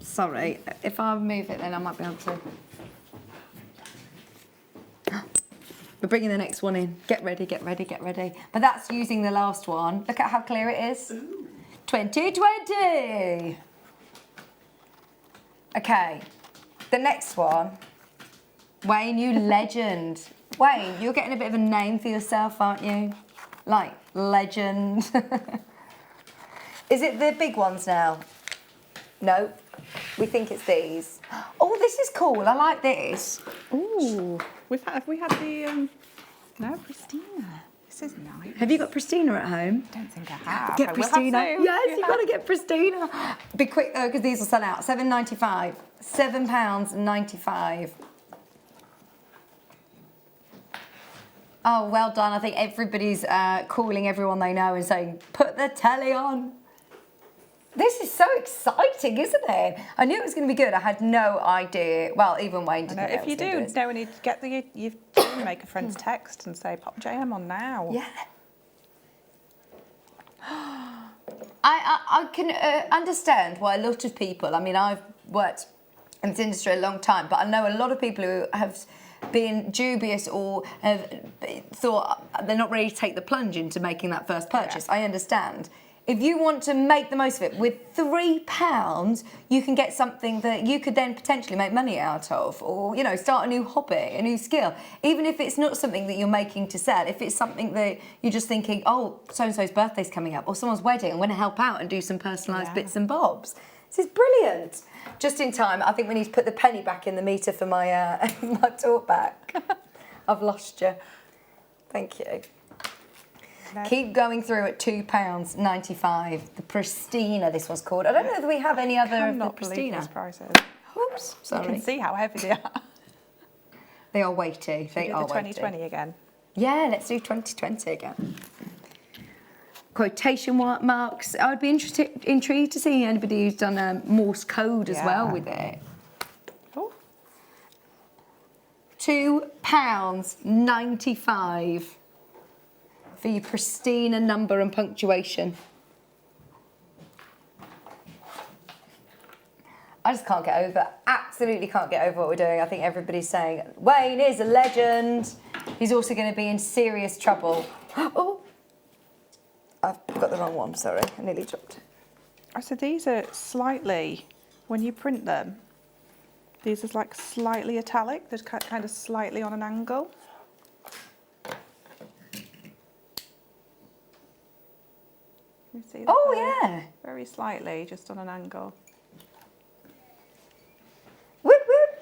Sorry, if I move it, then I might be able to. We're bringing the next one in. Get ready, get ready, get ready. But that's using the last one. Look at how clear it is. Ooh. 2020. Okay, the next one. Wayne, you legend. Wayne, you're getting a bit of a name for yourself, aren't you? Like, legend. Is it the big ones now? No, we think it's these. Oh, this is cool. I like this. Ooh, have we had the, no, Pristina. This is nice. Have you got Pristina at home? I don't think I have. Get Pristina. Yes, you've got to get Pristina. Be quick though, because these will sell out. £7.95. £7.95. Oh, well done. I think everybody's calling everyone they know and saying, put the telly on. This is so exciting, isn't it? I knew it was going to be good. I had no idea. Well, even Wayne didn't know. If you do know when you get your Maker friends text and say, pop JM on now. Yeah. I can understand why a lot of people, I mean, I've worked in this industry a long time, but I know a lot of people who have been dubious or have thought they're not ready to take the plunge into making that first purchase. Yeah. I understand. If you want to make the most of it, with £3, you can get something that you could then potentially make money out of, or, you know, start a new hobby, a new skill. Even if it's not something that you're making to sell, if it's something that you're just thinking, oh, so-and-so's birthday's coming up, or someone's wedding, I'm going to help out and do some personalised bits and bobs. This is brilliant. Just in time, I think we need to put the penny back in the meter for my, my talk back. I've lost you. Thank you. No. Keep going through at £2.95. The Pristina, this one's called. I don't know if we have any other of the Pristina. These prices. Oops, sorry. You can see how heavy they are. They are weighty. They are weighty. 2020 again. Yeah, let's do 2020 again. Quotation marks. I'd be intrigued to see anybody who's done a Morse code as well with it. Oh. £2.95 for your Pristina number and punctuation. I just can't get over, absolutely can't get over what we're doing. I think everybody's saying, Wayne is a legend. He's also going to be in serious trouble. Oh, I've got the wrong one, sorry. I nearly dropped it. So these are slightly, when you print them, these are like slightly italic. They're kind of slightly on an angle. You see that? Oh, yeah. Very slightly, just on an angle. Whoop, whoop.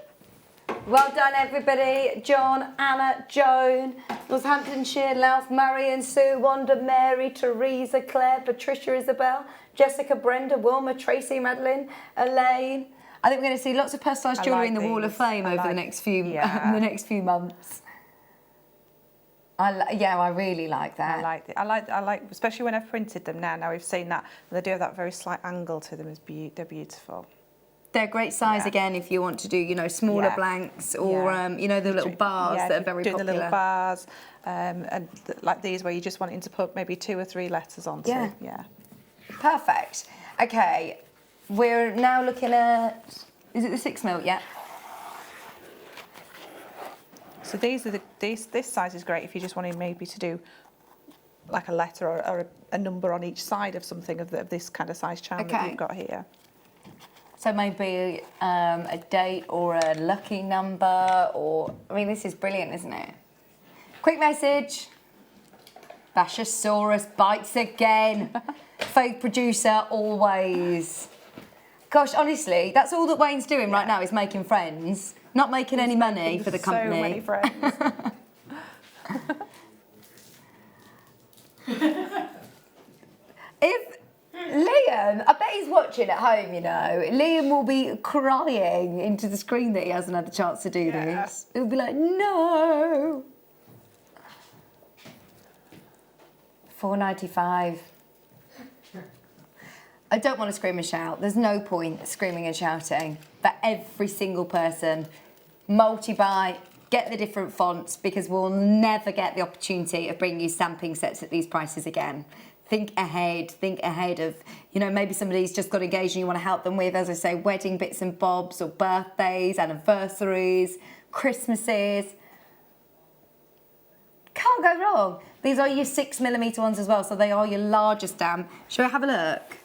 Well done, everybody. John, Anna, Joan, Northamptonshire, Louth, Marion, Sue, Wanda, Mary, Teresa, Claire, Patricia, Isabel, Jessica, Brenda, Wilma, Tracy, Madeline, Elaine. I think we're going to see lots of personalised jewellery in the Wall of Fame over the next few months. I really like that. I like it. I like, especially when I've printed them now. Now we've seen that they do have that very slight angle to them. They're beautiful. They're great size again if you want to do, you know, smaller blanks or you know, the little bars that are very popular. The little bars, and like these where you're just wanting to put maybe 2 or 3 letters onto. Yeah. Perfect. Okay, we're now looking at. Is it the 6mm? Yeah. So these are this size is great if you just wanted maybe to do like a letter or a number on each side of something of this kind of size charm that you've got here. So maybe a date or a lucky number, or, I mean, this is brilliant, isn't it? Quick message. Bashosaurus bites again. Fake producer, always. Gosh, honestly, that's all that Wayne's doing right now is making friends, not making any money for the company. So many friends. If Liam, I bet he's watching at home, you know. Liam will be crying into the screen that he hasn't had the chance to do this. He'll be like, no. $4.95. I don't want to scream and shout. There's no point screaming and shouting. But every single person, multi-buy, get the different fonts, because we'll never get the opportunity of bringing you stamping sets at these prices again. Think ahead of, you know, maybe somebody's just got engaged and you want to help them with, as I say, wedding bits and bobs, or birthdays, anniversaries, Christmases. Can't go wrong. These are your 6mm ones as well, so they are your larger stamp. Shall we have a look?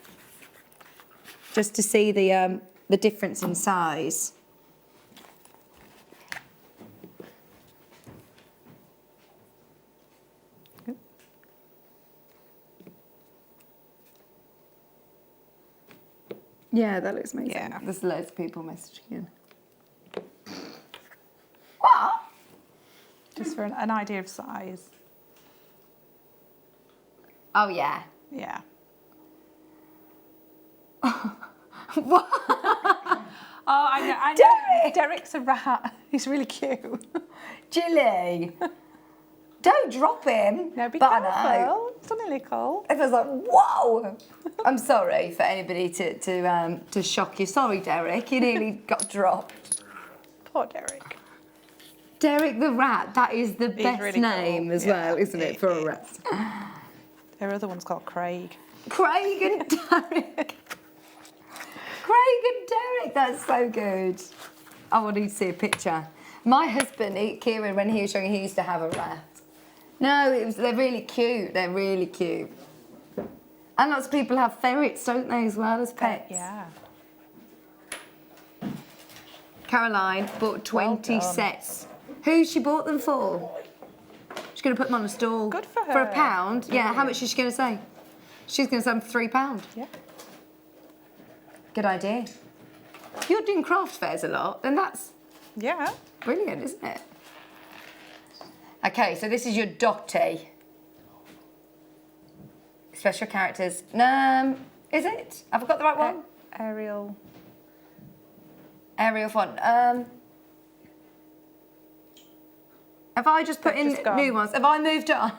Just to see the difference in size. Yeah, that looks amazing. Yeah. There's loads of people messaging in. What? Just for an idea of size. Oh, yeah. Yeah. What? Oh, I know. Derek! Derek's a rat. He's really cute. Jilly. Don't drop him. No, be but I know. careful. It's only little. It was like, whoa! I'm sorry for anybody to shock you. Sorry, Derek. You nearly got dropped. Poor Derek. Derek the rat. That is the best really name cool. as well, isn't it, for a rat? There are other ones called Craig. Craig and Derek. Craig and Derek. That's so good. I want to see a picture. My husband, Kieran, when he was young, he used to have a rat. No, they're really cute. They're really cute. And lots of people have ferrets, don't they, as well as pets? Yeah. Caroline bought 20 sets. Who she bought them for? She's going to put them on a stall. Good for her. For £1? Yeah, how much is she going to say? She's going to say £3. Yeah. Good idea. You're doing craft fairs a lot, and that's Yeah. brilliant, isn't it? Okay, so this is your Dottie. Special characters. Is it? Have I got the right one? Arial. Arial font. Have I just put in new ones? Have I moved on?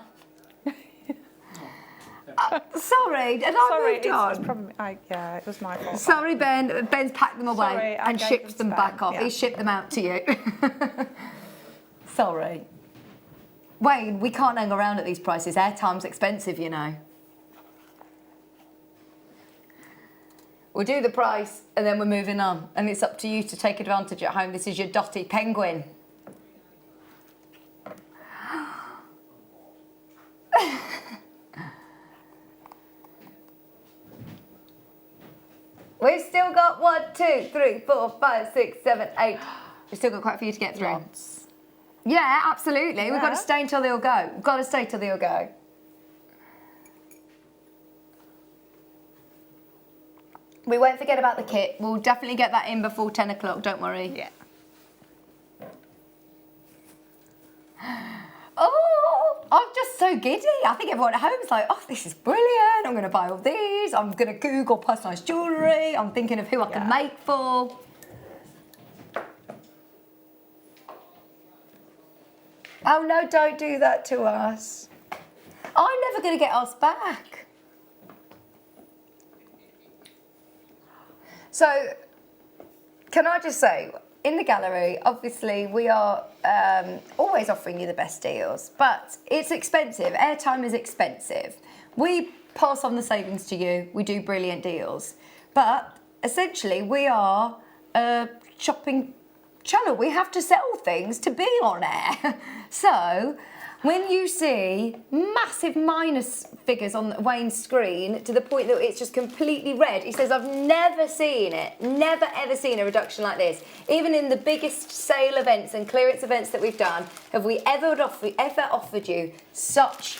Sorry, did I moved on? It's probably, yeah, it was my fault. Sorry, Ben. Ben's packed them away Sorry, I and gave shipped them them back back, off. yeah. He shipped them out to you. Sorry. Wayne, we can't hang around at these prices. Airtime's expensive, you know. We'll do the price and then we're moving on. And it's up to you to take advantage at home. This is your Dottie penguin. We've still got 1, 2, 3, 4, 5, 6, 7, 8. We've still got quite a few to get through. Lots. Yeah, absolutely. Yeah. We've got to stay until they all go. We've got to stay till they all go. We won't forget about the kit. We'll definitely get that in before 10 o'clock, don't worry. Yeah. Oh, I'm just so giddy. I think everyone at home is like, oh, this is brilliant. I'm going to buy all these. I'm going to Google personalised jewellery. I'm thinking of who I can make for. Oh, no, don't do that to us. I'm never going to get us back. So, can I just say, in the gallery, obviously, we are always offering you the best deals, but it's expensive. Airtime is expensive. We pass on the savings to you. We do brilliant deals. But essentially, we are a shopping channel. We have to sell things to be on air. So When you see massive minus figures on Wayne's screen to the point that it's just completely red, he says, I've never seen it, never ever seen a reduction like this. Even in the biggest sale events and clearance events that we've done, have we ever offered you such,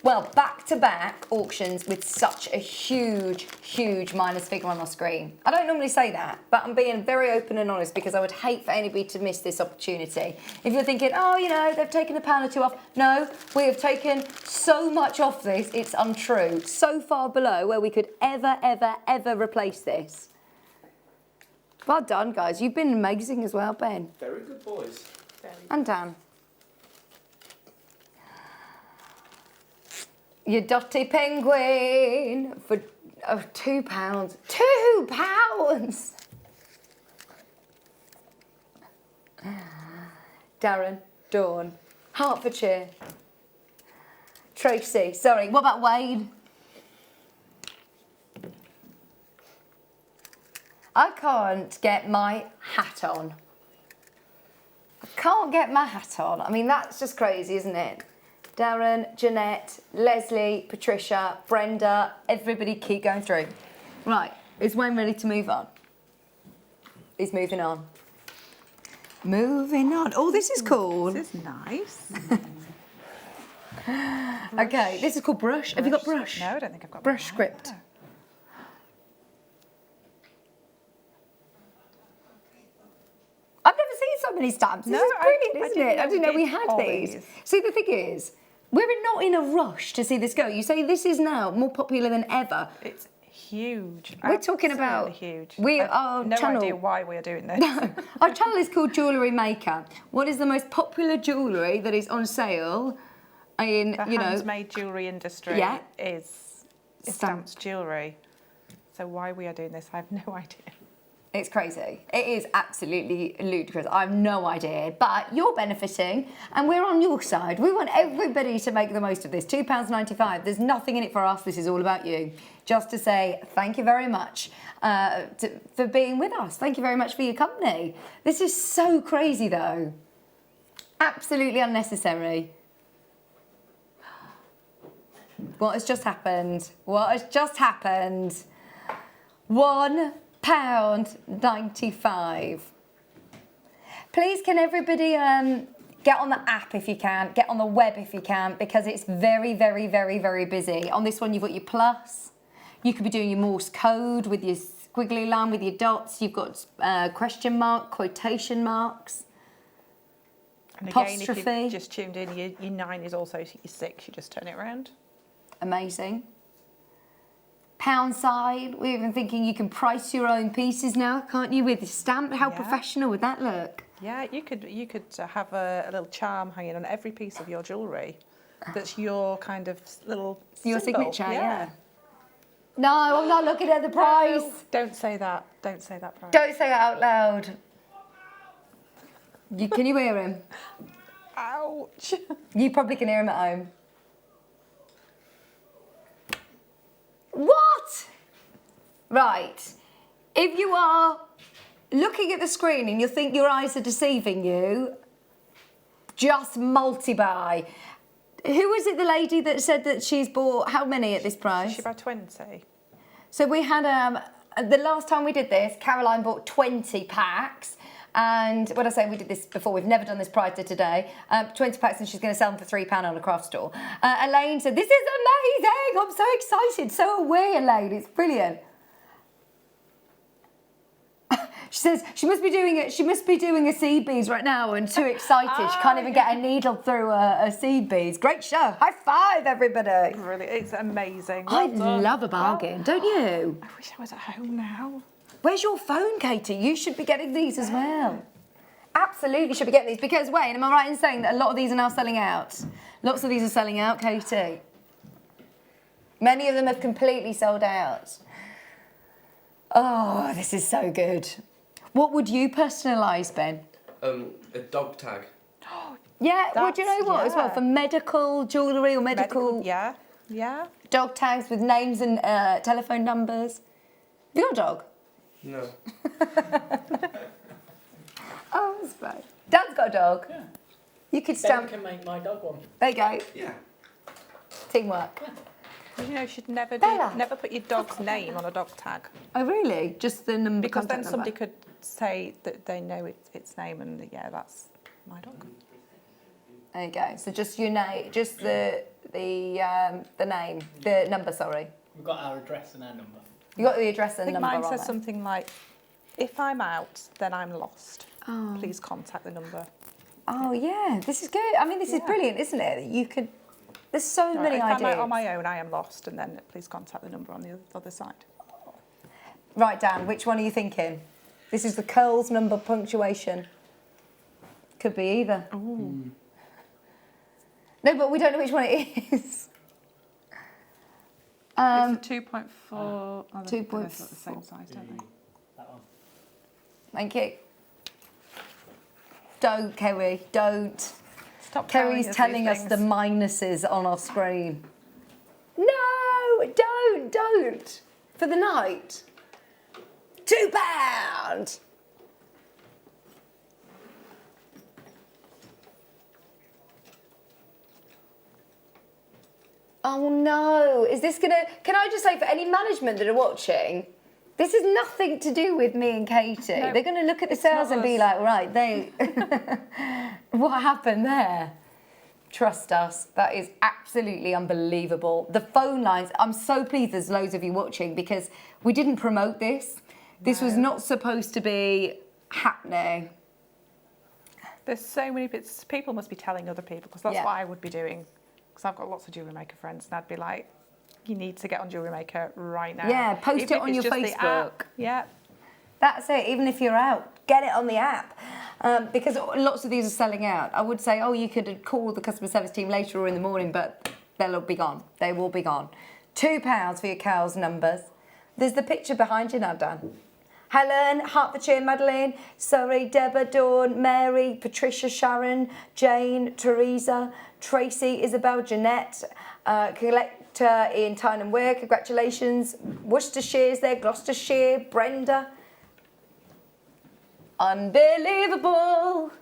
well, back-to-back auctions with such a huge, huge minus figure on our screen? I don't normally say that, but I'm being very open and honest because I would hate for anybody to miss this opportunity. If you're thinking, oh, you know, they've taken a pound or two off. No, we have taken so much off this, it's untrue. So far below where we could ever, ever, ever replace this. Well done, guys. You've been amazing as well, Ben. Very good boys. And Dan. Your Dotty Penguin for £2. £2! Darren, Dawn, Hertfordshire, Tracy, sorry, what about Wade? I can't get my hat on. I can't get my hat on. I mean, that's just crazy, isn't it? Darren, Jeanette, Leslie, Patricia, Brenda, everybody keep going through. Right, is Wayne ready to move on? He's moving on. Moving on. Oh, this is cool. This is nice. Okay, this is called brush. Have you got brush? No, I don't think I've got brush script. No. I've never seen so many stamps. This is brilliant, isn't it? I didn't know we had these. See, the thing is, we're not in a rush to see this go. You say this is now more popular than ever. It's huge. We're talking about huge. Our no channel. idea why we are doing this. No, our channel is called JewelleryMaker. What is the most popular jewellery that is on sale in the handmade jewellery industry is stamps jewellery. So why we are doing this, I have no idea. It's crazy. It is absolutely ludicrous. I have no idea. But you're benefiting and we're on your side. We want everybody to make the most of this. £2.95. There's nothing in it for us. This is all about you. Just to say thank you very much for being with us. Thank you very much for your company. This is so crazy though. Absolutely unnecessary. What has just happened? What has just happened? £1.95. Please, can everybody get on the app if you can, get on the web if you can, because it's very, very, very, very busy. On this one, you've got your plus. You could be doing your Morse code with your squiggly line, with your dots. You've got question mark, quotation marks, and again, apostrophe. if you've just tuned in, your 9 is also your 6. You just turn it around. Amazing. Pound sign. We're even thinking you can price your own pieces now, can't you? With a stamp. How professional would that look? Yeah, you could have a little charm hanging on every piece of your jewellery. That's your kind of little your symbol. Signature. Yeah. No, I'm not looking at the price. No, don't say that. Don't say that price. Don't say it out loud. Can you hear him? Ouch. You probably can hear him at home. What? Right. If you are looking at the screen and you think your eyes are deceiving you, just multi-buy. Who was it, the lady that said that she's bought how many at this price? She bought 20. So we had, the last time we did this, Caroline bought 20 packs. And when I say we did this before, we've never done this prior to today, 20 packs and she's going to sell them for £3 on a craft store. Elaine said, this is amazing, I'm so excited, so are we, Elaine, it's brilliant. She says she must be doing it. She must be doing a seed bees right now and too excited. She can't even get a needle through a seed bees. Great show. High five, everybody. Really, it's amazing. I love a bargain, don't you? I wish I was at home now. Where's your phone, Katie? You should be getting these as well. Absolutely should be getting these because, Wayne, am I right in saying that a lot of these are now selling out? Lots of these are selling out, Katie. Many of them have completely sold out. Oh, this is so good. What would you personalise, Ben? A dog tag. Yeah, well, do you know what as well? For medical jewellery or medical... Yeah. Dog tags with names and telephone numbers. Have you got a dog? No. Oh, that's fine. Dad's got a dog? Yeah. You could Ben stamp. can make my dog one. There you go. Yeah. Teamwork. You know, you should never Bella. never put your dog's name on a dog tag. Oh, really? Just the number. Because then contact somebody number? could say that they know its name and yeah, that's my dog. There you go. So just your name, just the name, the number. Sorry. We've got our address and our number. You got the address I and think number mine on says there. something like, "If I'm out, then I'm lost. Oh. Please contact the number." Oh yeah, this is good. I mean, this is brilliant, isn't it? You could. There's so many if ideas. I'm out on my own, I am lost, and then please contact the number on the other side. Right, Dan, which one are you thinking? This is the curls number punctuation. Could be either. Ooh. No, but we don't know which one it is. It's a 2.4. Oh, 2.4. They're the same size, don't they? That one. Thank you. Don't, Kerry, don't. Stop Kerry's telling us the minuses on our screen. No, don't. For the night. £2. Oh no, is this gonna, can I just say for any management that are watching, this is nothing to do with me and Katie. No, they're gonna look at the it's sales not and be us. like, right, they, what happened there? Trust us, that is absolutely unbelievable. The phone lines, I'm so pleased there's loads of you watching because we didn't promote this. This was not supposed to be happening. There's so many bits. People must be telling other people because that's Yeah. what I would be doing. Because I've got lots of Jewellery Maker friends, and I'd be like, "You need to get on Jewellery Maker right now." Yeah, post Even it if on it's your just the app. Facebook. Yeah. That's it, even if you're out, get it on the app. Because lots of these are selling out. I would say, oh, you could call the customer service team later or in the morning, but they'll be gone. They will be gone. £2 for your cows numbers. There's the picture behind you now, Dan. Helen, Hertfordshire, Madeline, Surrey, Deborah, Dawn, Mary, Patricia, Sharon, Jane, Teresa, Tracy, Isabel, Jeanette, Collector in Tyne and Wear, congratulations. Worcestershire's there, Gloucestershire, Brenda. Unbelievable.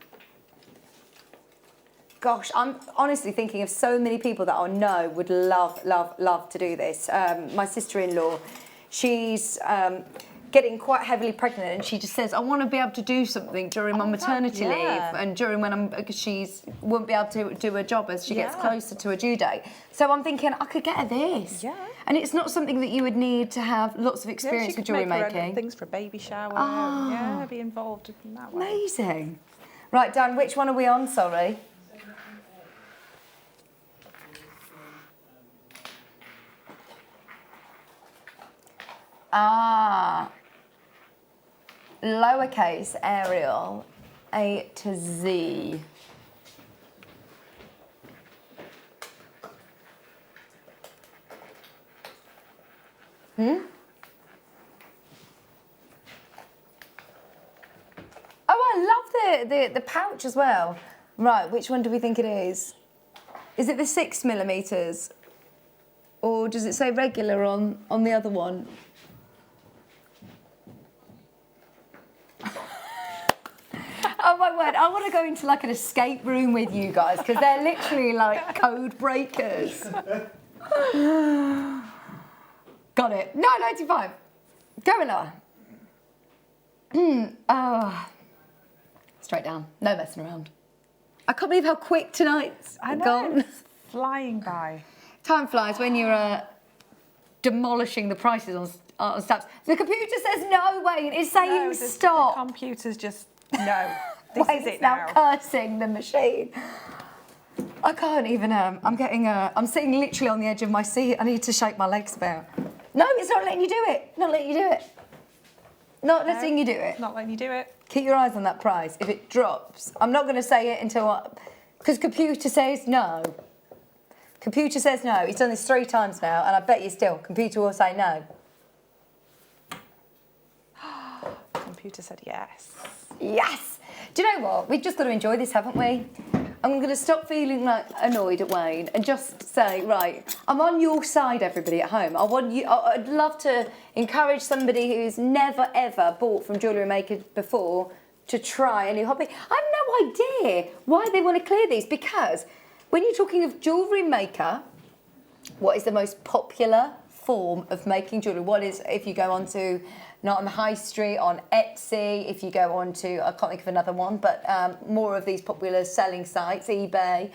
Gosh, I'm honestly thinking of so many people that I know would love, love, love to do this. My sister-in-law, she's getting quite heavily pregnant, and she just says, I want to be able to do something during my maternity leave and during when she's won't be able to do her job as she gets closer to her due date. So I'm thinking I could get her this. Yeah. And it's not something that you would need to have lots of experience with jewellery making. Things for a baby shower. Oh. Yeah, be involved in that way. Amazing. Right, Dan, which one are we on? Sorry. Lowercase Arial, A to Z. Oh, I love the pouch as well. Right, which one do we think it is? Is it the 6mm? Or does it say regular on the other one? Oh my word, I want to go into like an escape room with you guys because they're literally like code breakers. Got it. No, 95. Going on. Straight down. No messing around. I can't believe how quick tonight's gone. It's flying by. Time flies when you're demolishing the prices on stamps. The computer says no, Wayne. It's saying stop. The computer's just, no. This is it now now. cursing the machine. I can't even, I'm sitting literally on the edge of my seat. I need to shake my legs about. No, it's not letting you do it. Not letting you do it. Not letting you do it. Not letting you do it. Keep your eyes on that price. If it drops, I'm not going to say it until because computer says no. Computer says no. He's done this 3 times now, and I bet you still, computer will say no. Computer said yes. Yes. Do you know what? We've just got to enjoy this, haven't we? I'm going to stop feeling like annoyed at Wayne and just say, right, I'm on your side, everybody at home. I'd love to encourage somebody who's never, ever bought from Jewellery Maker before to try a new hobby. I have no idea why they want to clear these, because when you're talking of jewellery maker, what is the most popular form of making jewellery? What is, if you go on to, not on the high street, on Etsy, if you go on to, I can't think of another one, but more of these popular selling sites, eBay.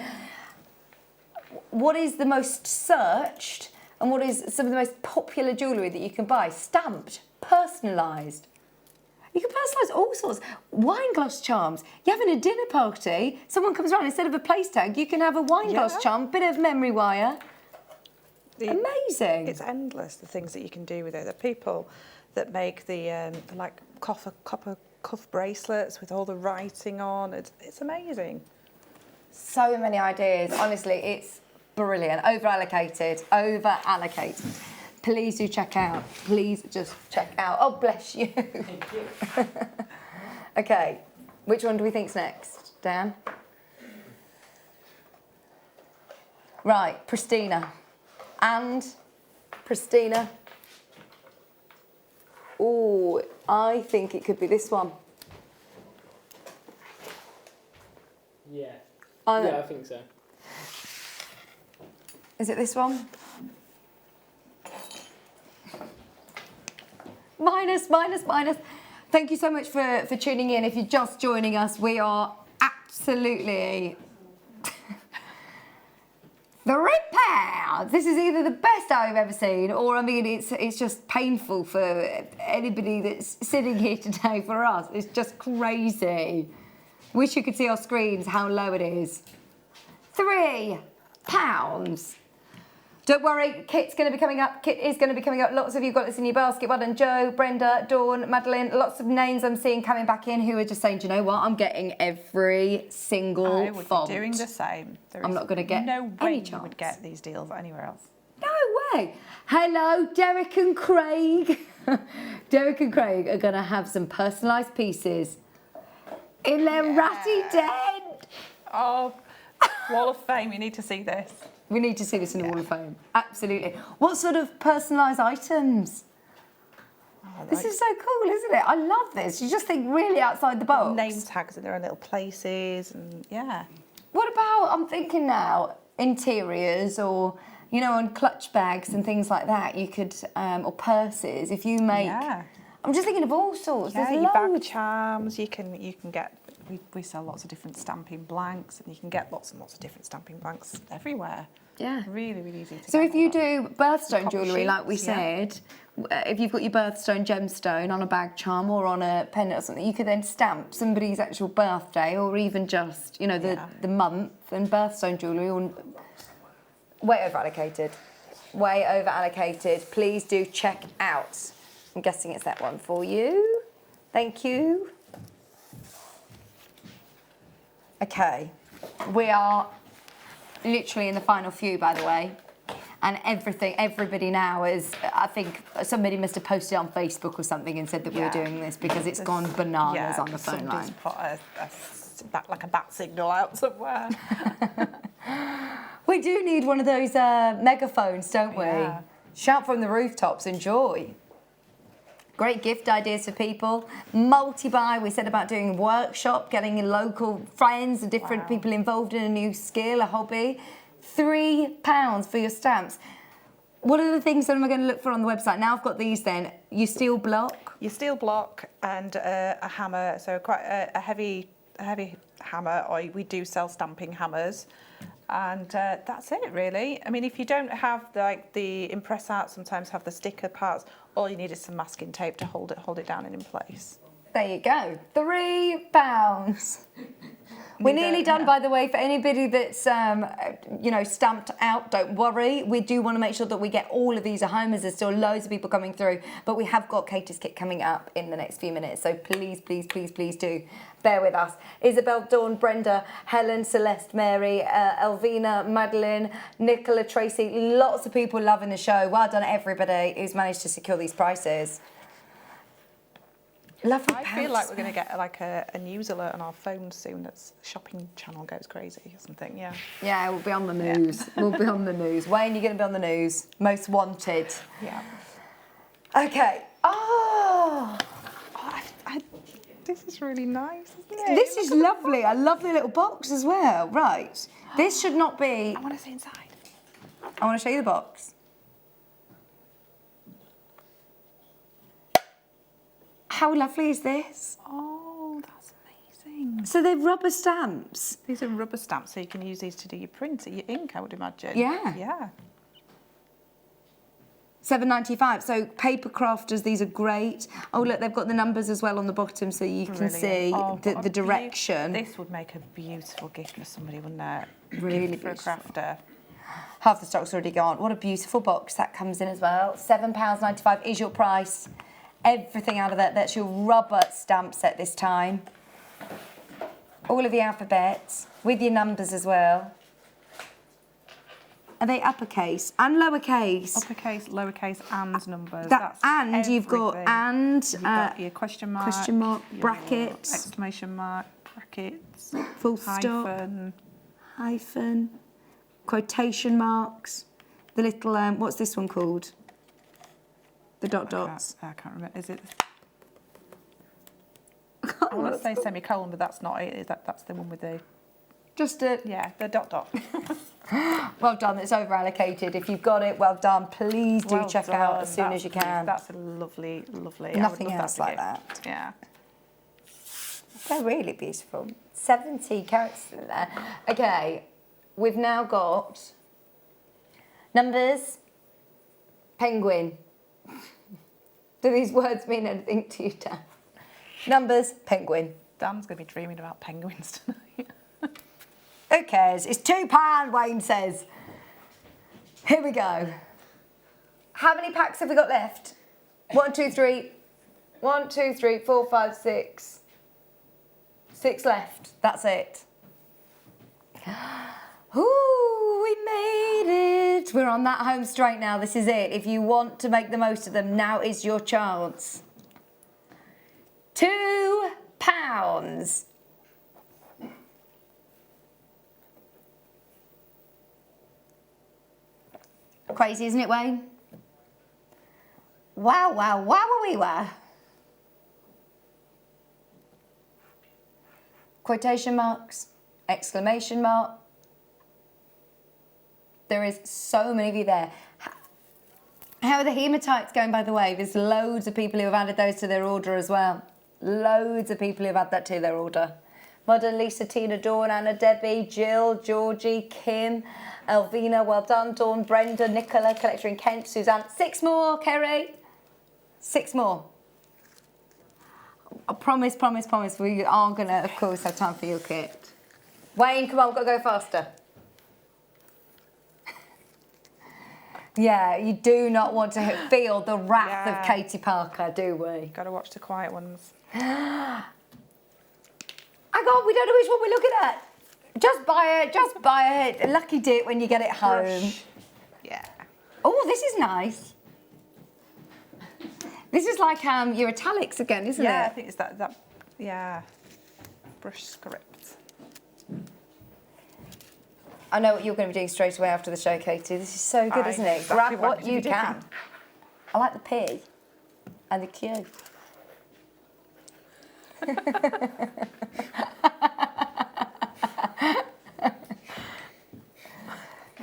What is the most searched and what is some of the most popular jewellery that you can buy? Stamped, personalised. You can personalise all sorts. Wine glass charms. You're having a dinner party, someone comes around, instead of a place tag, you can have a wine glass charm, bit of memory wire. Amazing. It's endless, the things that you can do with it. The people that make the like copper cuff bracelets with all the writing on, it's amazing. So many ideas. Honestly, it's brilliant. Over-allocated. Over-allocated. Please do check out. Please just check out. Oh, bless you. Thank you. Okay, which one do we think's next, Dan? Right, Pristina. And Pristina. Oh, I think it could be this one. Yeah. Yeah, I think so. Is it this one? Minus. Thank you so much for tuning in. If you're just joining us, we are absolutely £3. This is either the best I've ever seen, or I mean, it's just painful for anybody that's sitting here today. For us, it's just crazy. Wish you could see our screens, how low it is. £3. Don't worry, Kit's going to be coming up. Kit is going to be coming up. Lots of you got this in your basket. Well done, Joe, Brenda, Dawn, Madeline. Lots of names I'm seeing coming back in who are just saying, do you know what? I'm getting every single I would font. be doing the same. I'm not going to get no way any you chance. would get these deals anywhere else. No way. Hello, Derek and Craig. Derek and Craig are going to have some personalised pieces in their ratty den. Oh, Wall of Fame, you need to see this. We need to see this in the Wall of Fame. Absolutely. What sort of personalised items? This is so cool, isn't it? I love this. You just think really outside the box. Name tags in their own little places, and yeah. What about, I'm thinking now, interiors or, you know, on clutch bags and things like that, you could, or purses, if you make... Yeah. I'm just thinking of all sorts. Yeah, There's your bag loads. charms, you can get... We sell lots of different stamping blanks, and you can get lots and lots of different stamping blanks everywhere. Yeah. Really, really easy to So get if you hold of. do birthstone Copper jewellery, like we sheets, yeah. said, if you've got your birthstone gemstone on a bag charm or on a pendant or something, you could then stamp somebody's actual birthday or even just, you know, the month and birthstone jewellery. Way over allocated. Way over allocated. Please do check out. I'm guessing it's that one for you. Thank you. Okay, we are literally in the final few, by the way, and everybody now is, I think somebody must have posted on Facebook or something and said that we were doing this because it's gone bananas on the phone line. Put like a bat signal out somewhere. We do need one of those megaphones, don't we? Yeah. Shout from the rooftops, enjoy. Great gift ideas for people. Multi-buy, we said about doing a workshop, getting your local friends and different people involved in a new skill, a hobby. £3 for your stamps. What are the things that am I going to look for on the website? Now I've got these then. Your steel block. Your steel block and a hammer, so quite a heavy hammer. Or we do sell stamping hammers. And that's it, really. I mean, if you don't have the impress art, sometimes have the sticker parts, all you need is some masking tape to hold it down and in place. There you go, £3. We're nearly done, by the way. For anybody that's, you know, stamped out, don't worry. We do want to make sure that we get all of these at home, as there's still loads of people coming through. But we have got Katie's kit coming up in the next few minutes. So please, please, please, please do bear with us. Isabel, Dawn, Brenda, Helen, Celeste, Mary, Elvina, Madeline, Nicola, Tracy. Lots of people loving the show. Well done, everybody who's managed to secure these prices. Lovely. I feel like we're going to get like a news alert on our phones soon. That's shopping channel goes crazy or something. Yeah. Yeah, we'll be on the news. Yeah. We'll be on the news. Wayne, you're going to be on the news. Most wanted. Yeah. Okay. Oh. I This is really nice, isn't it? This is lovely. I love the little box as well. Right. This should not be... I want to see inside. I want to show you the box. How lovely is this? Oh, that's amazing. So they're rubber stamps. These are rubber stamps, so you can use these to do your print, your ink, I would imagine. Yeah. Yeah. £7.95. So paper crafters, these are great. Oh look, they've got the numbers as well on the bottom, so you can see the direction. This would make a beautiful gift for somebody, wouldn't it? Really for beautiful. a crafter. Half the stock's already gone. What a beautiful box that comes in as well. £7.95 is your price. Everything out of that. That's your rubber stamp set this time. All of the alphabets with your numbers as well. Are they uppercase and lowercase? Uppercase, lowercase, and numbers. That's and everything. You've got and you've got your question mark, brackets, exclamation mark, brackets, full stop, hyphen, quotation marks. The little what's this one called? The dot dots. I can't remember. Is it? I want to say semicolon, but that's not it. That's the one with the. Yeah, the dot dot. Well done, it's over allocated. If you've got it, well done. Please do check out as soon as you can. That's a lovely, lovely. Nothing else like that. Yeah. They're really beautiful. 70 characters in there. Okay, we've now got numbers, penguin. Do these words mean anything to you, Dan? Numbers, penguin. Dan's going to be dreaming about penguins tonight. Who cares? It's £2, Wayne says. Here we go. How many packs have we got left? 1, 2, 3. 1, 2, 3, 4, 5, 6. 6 left. That's it. Ooh, we made it. We're on that home straight now. This is it. If you want to make the most of them, now is your chance. £2. Crazy, isn't it, Wayne? Wow, wow, wow, we were. Quotation marks, exclamation mark. There is so many of you there. How are the hematites going, by the way? There's loads of people who have added those to their order as well. Loads of people who have added that to their order. Modern, Lisa, Tina, Dawn, Anna, Debbie, Jill, Georgie, Kim, Elvina, well done, Dawn, Brenda, Nicola, collector in Kent, Suzanne. 6 more, Kerry. 6 more. I promise, promise, promise, we are going to, of course, have time for your kit. Wayne, come on, we've got to go faster. Yeah, you do not want to feel the wrath of Katie Parker, do we? Got to watch the quiet ones. I God, we don't know which one we're looking at. Just buy it, just buy it. Lucky dip when you get it home. Brush. Yeah. Oh, this is nice. This is like your italics again, isn't it? Yeah, I think it's that, yeah. Brush script. I know what you're going to be doing straight away after the show, Katie. This is so good, isn't it? Exactly Grab what you can. I like the P and the Q.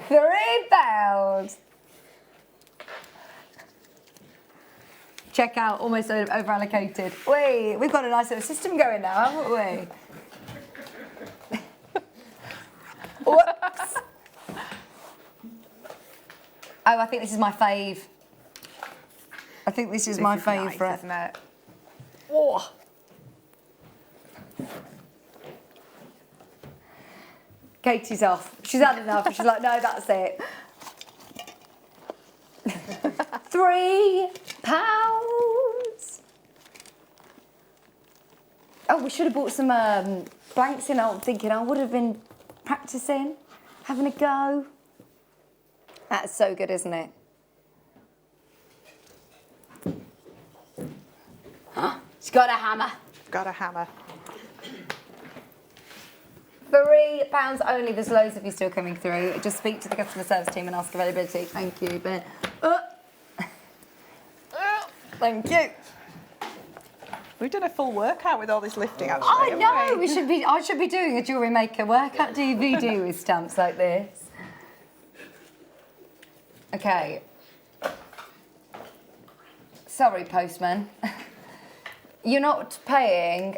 £3. Check out, almost over allocated. Wait, we've got a nice little system going now, haven't we? Whoops. Oh, I think this is my fave. I think this is my favourite. Nice, isn't it? Oh. Katie's off. She's had enough. She's like, no, that's it. £3. Oh, we should have bought some blanks in. I'm thinking I would have been practicing, having a go. That's so good, isn't it? She's got a hammer. Got a hammer. £3 only. There's loads of you still coming through. Just speak to the customer service team and ask availability. Thank you, Ben. Thank you. We've done a full workout with all this lifting, actually. I know. I should be doing a Jewellery Maker workout DVD with stamps like this. Okay. Sorry, postman. You're not paying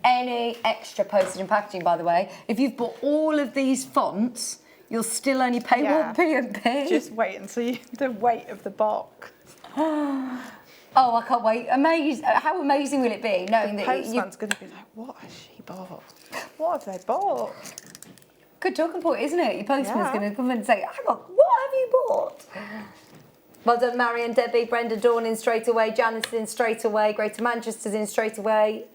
any extra postage and packaging, by the way. If you've bought all of these fonts, you'll still only pay 1p. Just wait and see the weight of the box. Oh, I can't wait. How amazing will it be knowing that postman's going to be like, what has she bought? What have they bought? Good talking point, isn't it? Your postman's going to come and say, hang on, what have you bought? Well done, Marion, Debbie, Brenda, Dawn in straight away, Janice in straight away, Greater Manchester's in straight away.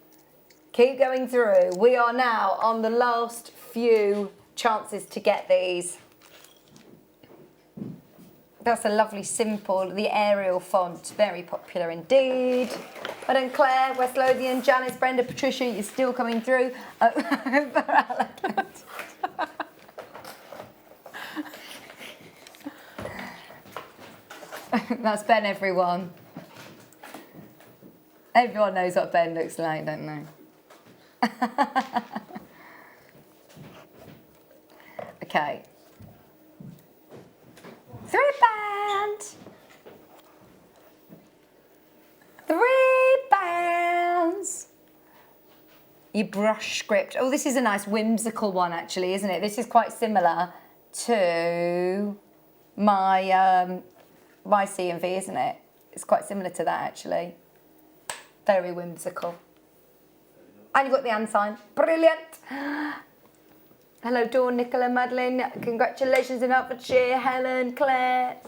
Keep going through. We are now on the last few chances to get these. That's a lovely, simple, the Arial font, very popular indeed. Well done, Claire, West Lothian, Janice, Brenda, Patricia, you're still coming through. That's Ben, everyone. Everyone knows what Ben looks like, don't they? Okay. £3. £3. Your brush script. Oh, this is a nice whimsical one, actually, isn't it? This is quite similar to my my C&V, isn't it? It's quite similar to that, actually. Very whimsical. And you've got the hand sign. Brilliant. Hello, Dawn, Nicola, Madeline. Congratulations in Hertfordshire. Helen, Claire,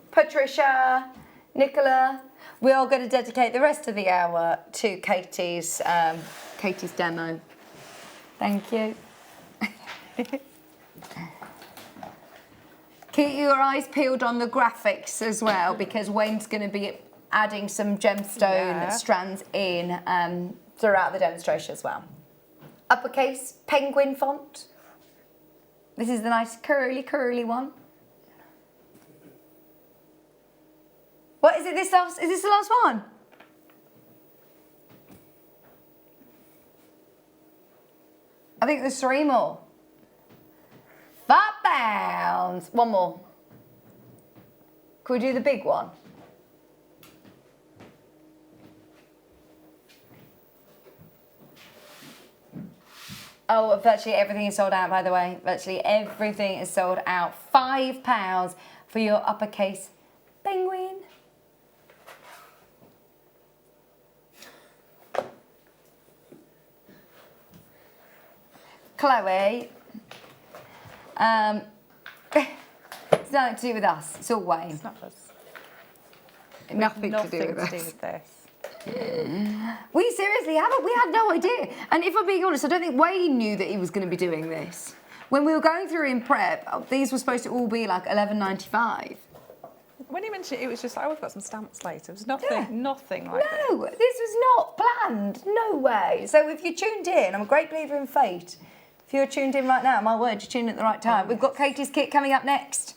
Patricia, Nicola. We are going to dedicate the rest of the hour to Katie's demo. Thank you. Keep your eyes peeled on the graphics as well, because Wayne's going to be adding some gemstone strands in throughout the demonstration as well. Uppercase penguin font. This is the nice curly one. What is it? Is this the last one? I think there's 3 more. £5. One more. Could we do the big one? Oh, virtually everything is sold out, by the way. Virtually everything is sold out. £5 for your uppercase penguin. Chloe. It's nothing to do with us. It's all Wayne. It's not us. Nothing to do with us. this. We seriously haven't. We had no idea. And if I'm being honest, I don't think Wayne knew that he was going to be doing this. When we were going through in prep, these were supposed to all be like $11.95. When you mentioned it, it was just like, oh, we've got some stamps later. It was nothing, nothing like that. No, this was not planned. No way. So if you tuned in, I'm a great believer in fate. If you're tuned in right now, my word, you're tuned in at the right time. We've got Katie's kit coming up next.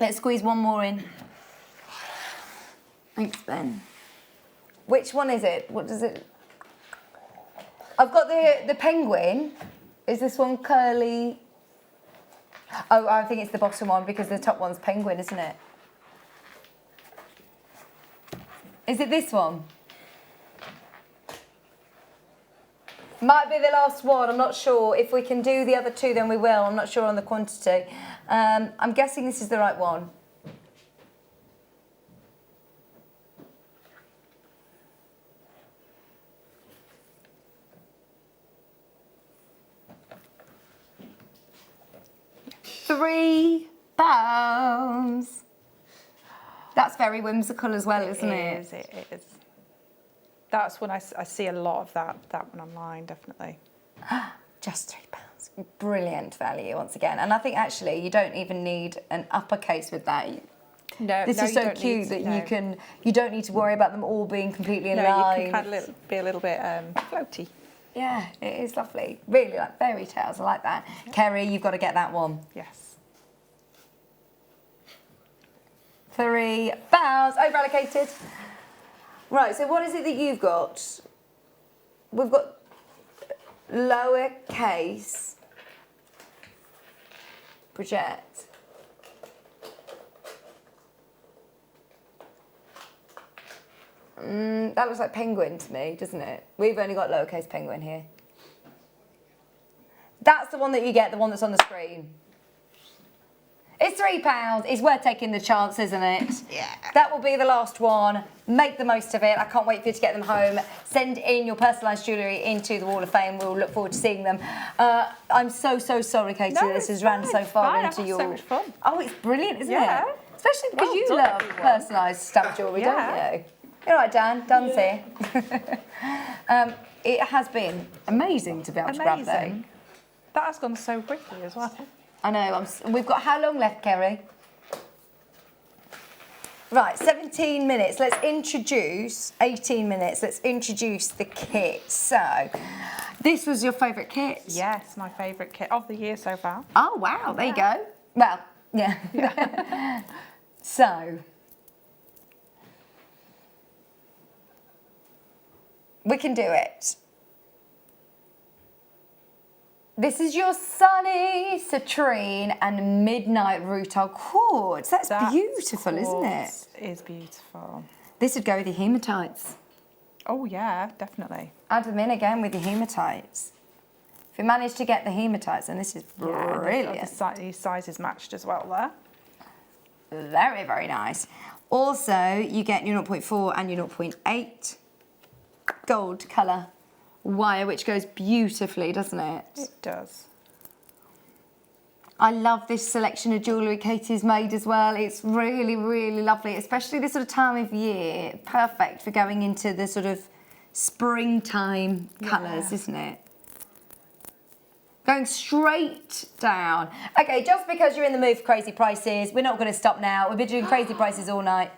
Let's squeeze one more in. Thanks, Ben. Which one is it? What does it... I've got the penguin. Is this one curly? Oh, I think it's the bottom one because the top one's penguin, isn't it? Is it this one? Might be the last one, I'm not sure. If we can do the other 2, then we will. I'm not sure on the quantity. I'm guessing this is the right one. £3. That's very whimsical as well, isn't it? It is. That's when I see a lot of that one online, definitely. Just £3. Brilliant value once again. And I think actually you don't even need an uppercase with that. This is so cute that you don't need to worry about them all being completely in line. No, you can kind of be a little bit floaty. Yeah, it is lovely. Really like fairy tales. I like that. Yeah. Kerry, you've got to get that one. Yes. £3. Over allocated. Right, so what is it that you've got? We've got lowercase project. That looks like penguin to me, doesn't it? We've only got lowercase penguin here. That's the one that you get, the one that's on the screen. It's £3. It's worth taking the chance, isn't it? Yeah. That will be the last one. Make the most of it. I can't wait for you to get them home. Send in your personalised jewellery into the Wall of Fame. We'll look forward to seeing them. I'm so sorry, Katie, that this has ran so far into your... so much fun. Oh, it's brilliant, isn't it? Especially because you love personalised stamp jewellery, don't you? You're right, Dan. Dan's here. It has been amazing to be able to grab them. That has gone so quickly as well. I know. We've got how long left, Kerry? Right, 17 minutes. Let's introduce, 18 minutes. Let's introduce the kit. So, this was your favourite kit? Yes, my favourite kit of the year so far. Oh, wow. There you go. Well, yeah. So, we can do it. This is your sunny citrine and midnight rutile quartz. That's beautiful, isn't it? It is beautiful. This would go with your hematites. Oh yeah, definitely. Add them in again with your hematites. If you manage to get the hematites, then this is brilliant. Yeah, these sizes matched as well there. Very, very nice. Also, you get your 0.4 and your 0.8 gold colour wire, which goes beautifully, doesn't it? It does. I love this selection of jewellery Katie's made as well. It's really, really lovely, especially this sort of time of year. Perfect for going into the sort of springtime colours, isn't it? Going straight down. Okay, just because you're in the mood for crazy prices, we're not going to stop now. We've been doing crazy prices all night.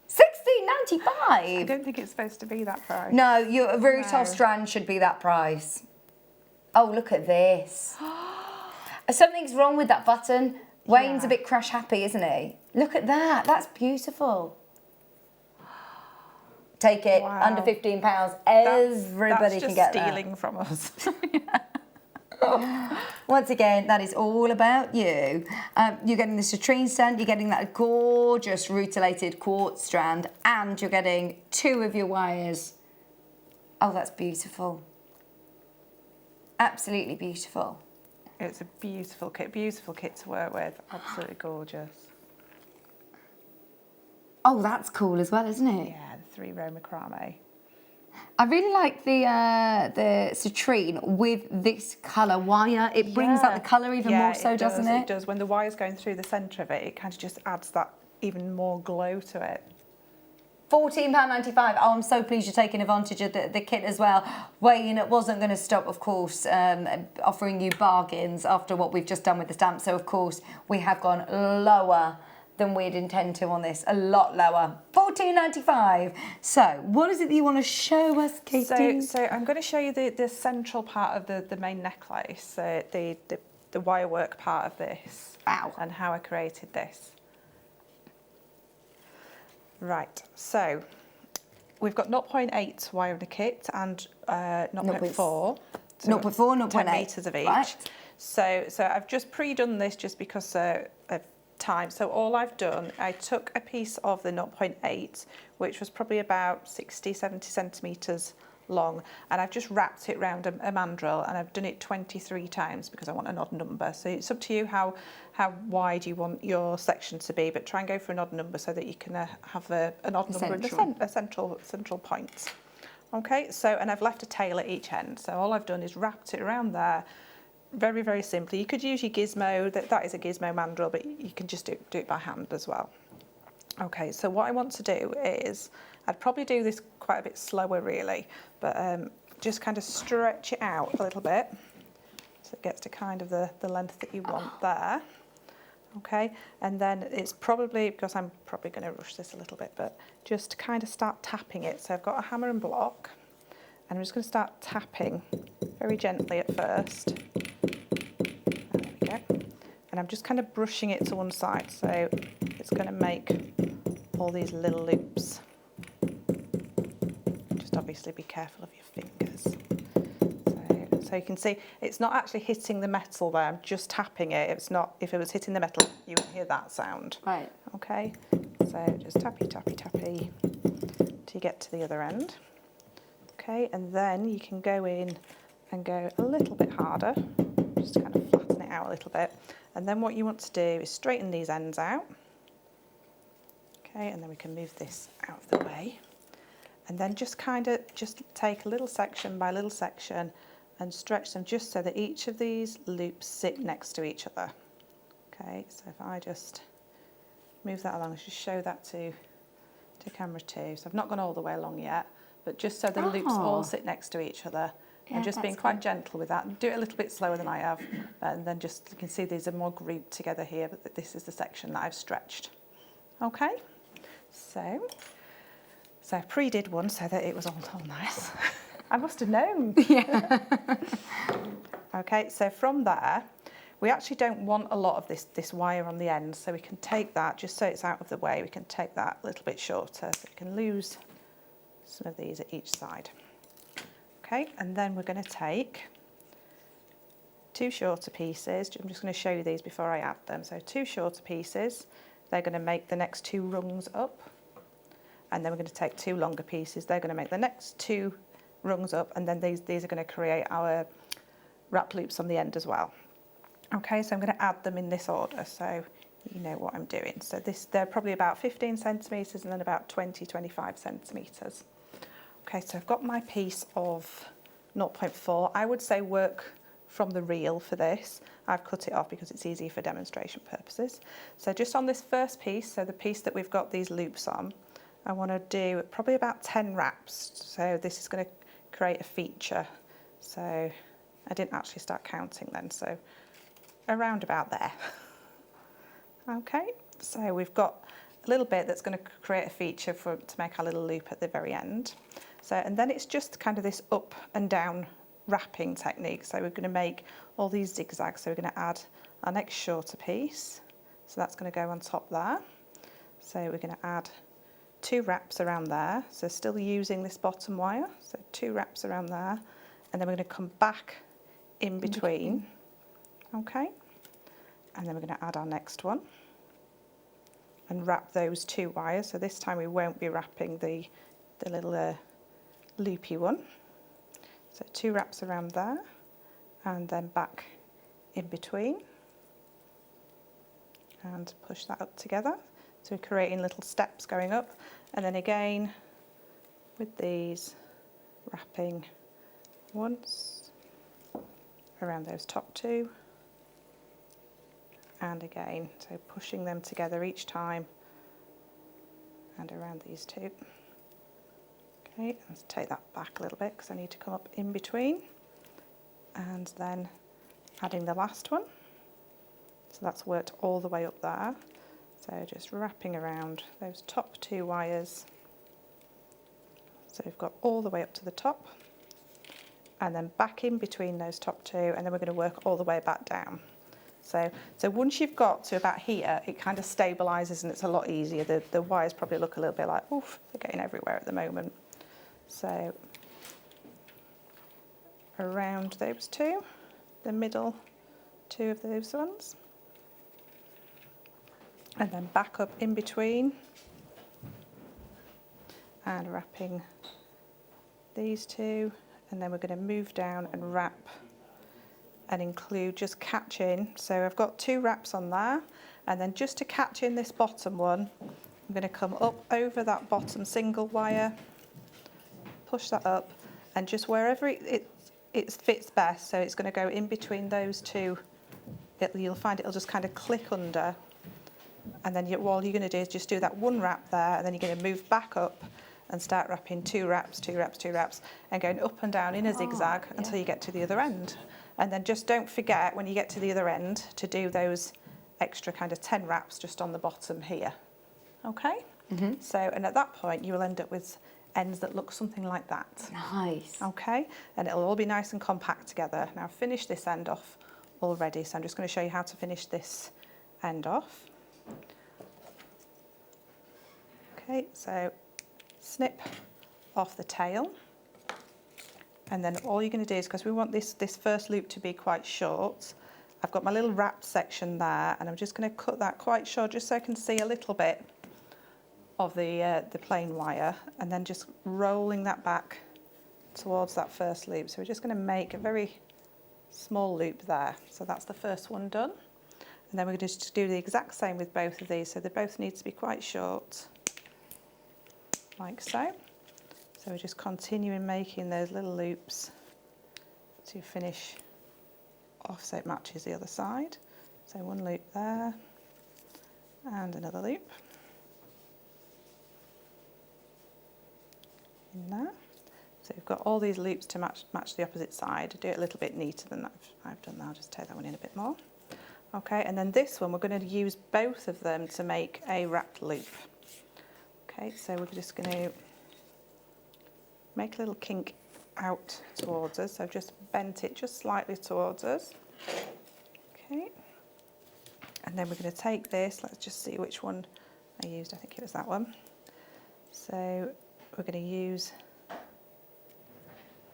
$16.95. I don't think it's supposed to be that price. No, your rutile strand should be that price. Oh, look at this. Something's wrong with that button. Wayne's a bit crash happy, isn't he? Look at that. That's beautiful. Take it. Under £15. Everybody can get that. That's just stealing from us. Once again, that is all about you. You're getting the citrine strand, you're getting that gorgeous rutilated quartz strand, and you're getting 2 of your wires. Oh, that's beautiful. Absolutely beautiful. It's a beautiful kit to work with. Absolutely gorgeous. Oh, that's cool as well, isn't it? Yeah, the 3-row macrame. I really like the citrine with this colour wire. It brings out the colour even more so, doesn't it? It does. When the wire's going through the centre of it, it kind of just adds that even more glow to it. £14.95. Oh, I'm so pleased you're taking advantage of the kit as well. Wayne wasn't going to stop, of course, offering you bargains after what we've just done with the stamp. So, of course, we have gone lower than we'd intend to on this, a lot lower. £14.95. So, what is it that you want to show us, Katie? So I'm going to show you the central part of the main necklace, the wire work part of this. Wow. And how I created this. Right, so we've got 0.8 wire in the kit and 0.4. 0.4, 0.8. 10 metres of each. Right. So I've just pre-done this just because of time. So all I've done, I took a piece of the 0.8, which was probably about 60, 70 centimetres long, and I've just wrapped it around a mandrel, and I've done it 23 times because I want an odd number. So it's up to you how wide you want your section to be, but try and go for an odd number so that you can have an odd number in a central point. Okay, so, and I've left a tail at each end. So all I've done is wrapped it around there. Very, very simply. You could use your gizmo, that is a gizmo mandrel, but you can just do it by hand as well. Okay, so what I want to do is, I'd probably do this quite a bit slower really, but just kind of stretch it out a little bit so it gets to kind of the length that you want there. Okay, and then it's probably, because I'm probably going to rush this a little bit, but just kind of start tapping it. So I've got a hammer and block, and I'm just going to start tapping very gently at first. There we go. And I'm just kind of brushing it to one side, so it's going to make all these little loops. Just obviously be careful of your fingers. So you can see it's not actually hitting the metal there, I'm just tapping it. It's not, if it was hitting the metal, you would hear that sound. Right. Okay, so just tappy, tappy, tappy till you get to the other end. Okay, and then you can go in and go a little bit harder, just to kind of flatten it out a little bit. And then what you want to do is straighten these ends out. Okay, and then we can move this out of the way. And then just kind of just take a little section by little section and stretch them just so that each of these loops sit next to each other. Okay, so if I just move that along, I should show that to camera 2. So I've not gone all the way along yet, but just so the loops all sit next to each other. Yeah, and just being quite gentle with that. Do it a little bit slower than I have, and then just, you can see these are more grouped together here, but this is the section that I've stretched. Okay, so I pre-did one so that it was all nice. I must have known. Yeah. Okay, so from there, we actually don't want a lot of this wire on the end, so we can take that, just so it's out of the way, we can take that a little bit shorter, so we can lose some of these at each side. Okay, and then we're going to take 2 shorter pieces. I'm just going to show you these before I add them. So 2 shorter pieces, they're going to make the next 2 rungs up, and then we're going to take 2 longer pieces, they're going to make the next 2 rungs up, and then these are going to create our wrap loops on the end as well. Okay, so I'm going to add them in this order so you know what I'm doing. So they're probably about 15 centimetres and then about 20-25 centimetres. Okay, so I've got my piece of 0.4. I would say work from the reel for this. I've cut it off because it's easier for demonstration purposes. So just on this first piece, so the piece that we've got these loops on, I want to do probably about 10 wraps. So this is going to create a feature. So I didn't actually start counting then, so around about there. Okay, so we've got a little bit that's going to create a feature to make our little loop at the very end. So, and then it's just kind of this up and down wrapping technique. So we're going to make all these zigzags. So we're going to add our next shorter piece. So that's going to go on top there. So we're going to add 2 wraps around there. So still using this bottom wire. So 2 wraps around there. And then we're going to come back in between. Okay. And then we're going to add our next one and wrap those 2 wires. So this time we won't be wrapping the little loopy one. So 2 wraps around there and then back in between and push that up together. So we're creating little steps going up, and then again with these wrapping once around those top 2 and again, so pushing them together each time and around these 2. Okay, let's take that back a little bit because I need to come up in between, and then adding the last one. So that's worked all the way up there. So just wrapping around those top 2 wires. So we've got all the way up to the top, and then back in between those top 2, and then we're going to work all the way back down. So once you've got to about here, it kind of stabilises and it's a lot easier. The wires probably look a little bit like, oof, they're getting everywhere at the moment. So around those 2, the middle 2 of those ones, and then back up in between and wrapping these 2, and then we're going to move down and wrap and include, just catch in. So I've got 2 wraps on there, and then just to catch in this bottom one, I'm going to come up over that bottom single wire, push that up, and just wherever it fits best, so it's going to go in between those 2, you'll find it'll just kind of click under, and then all you're going to do is just do that 1 wrap there, and then you're going to move back up and start wrapping 2 wraps, 2 wraps, 2 wraps, and going up and down in a zigzag until you get to the other end. And then just don't forget when you get to the other end to do those extra kind of 10 wraps just on the bottom here. Okay? So, and at that point you will end up with ends that look something like that. Nice. Okay? And it'll all be nice and compact together. Now I've finished this end off already, so I'm just going to show you how to finish this end off. Okay, so snip off the tail. And then all you're going to do is, because we want this first loop to be quite short, I've got my little wrap section there, and I'm just going to cut that quite short just so I can see a little bit of the plain wire, and then just rolling that back towards that first loop. So we're just going to make a very small loop there. So that's the first one done. And then we're going to just do the exact same with both of these. So they both need to be quite short, like so. So we're just continuing making those little loops to finish off so it matches the other side. So one loop there and another loop in there. So we've got all these loops to match the opposite side. Do it a little bit neater than I've done now. I'll just take that one in a bit more. Okay, and then this one we're going to use both of them to make a wrapped loop. Okay, so we're just going to make a little kink out towards us, so just bent it just slightly towards us. Okay, and then we're going to take this, let's just see which one I used, I think it was that one. So we're going to use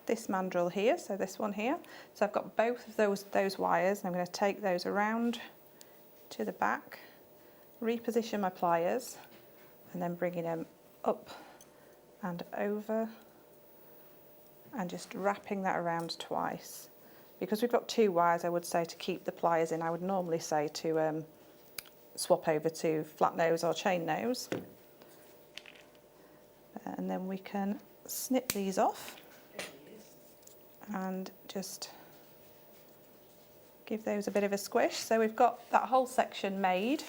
this mandrel here, so this one here. So I've got both of those wires, and I'm going to take those around to the back, reposition my pliers, and then bringing them up and over, and just wrapping that around twice. Because we've got two wires, I would say to keep the pliers in, I would normally say to swap over to flat nose or chain nose. And then we can snip these off and just give those a bit of a squish. So we've got that whole section made,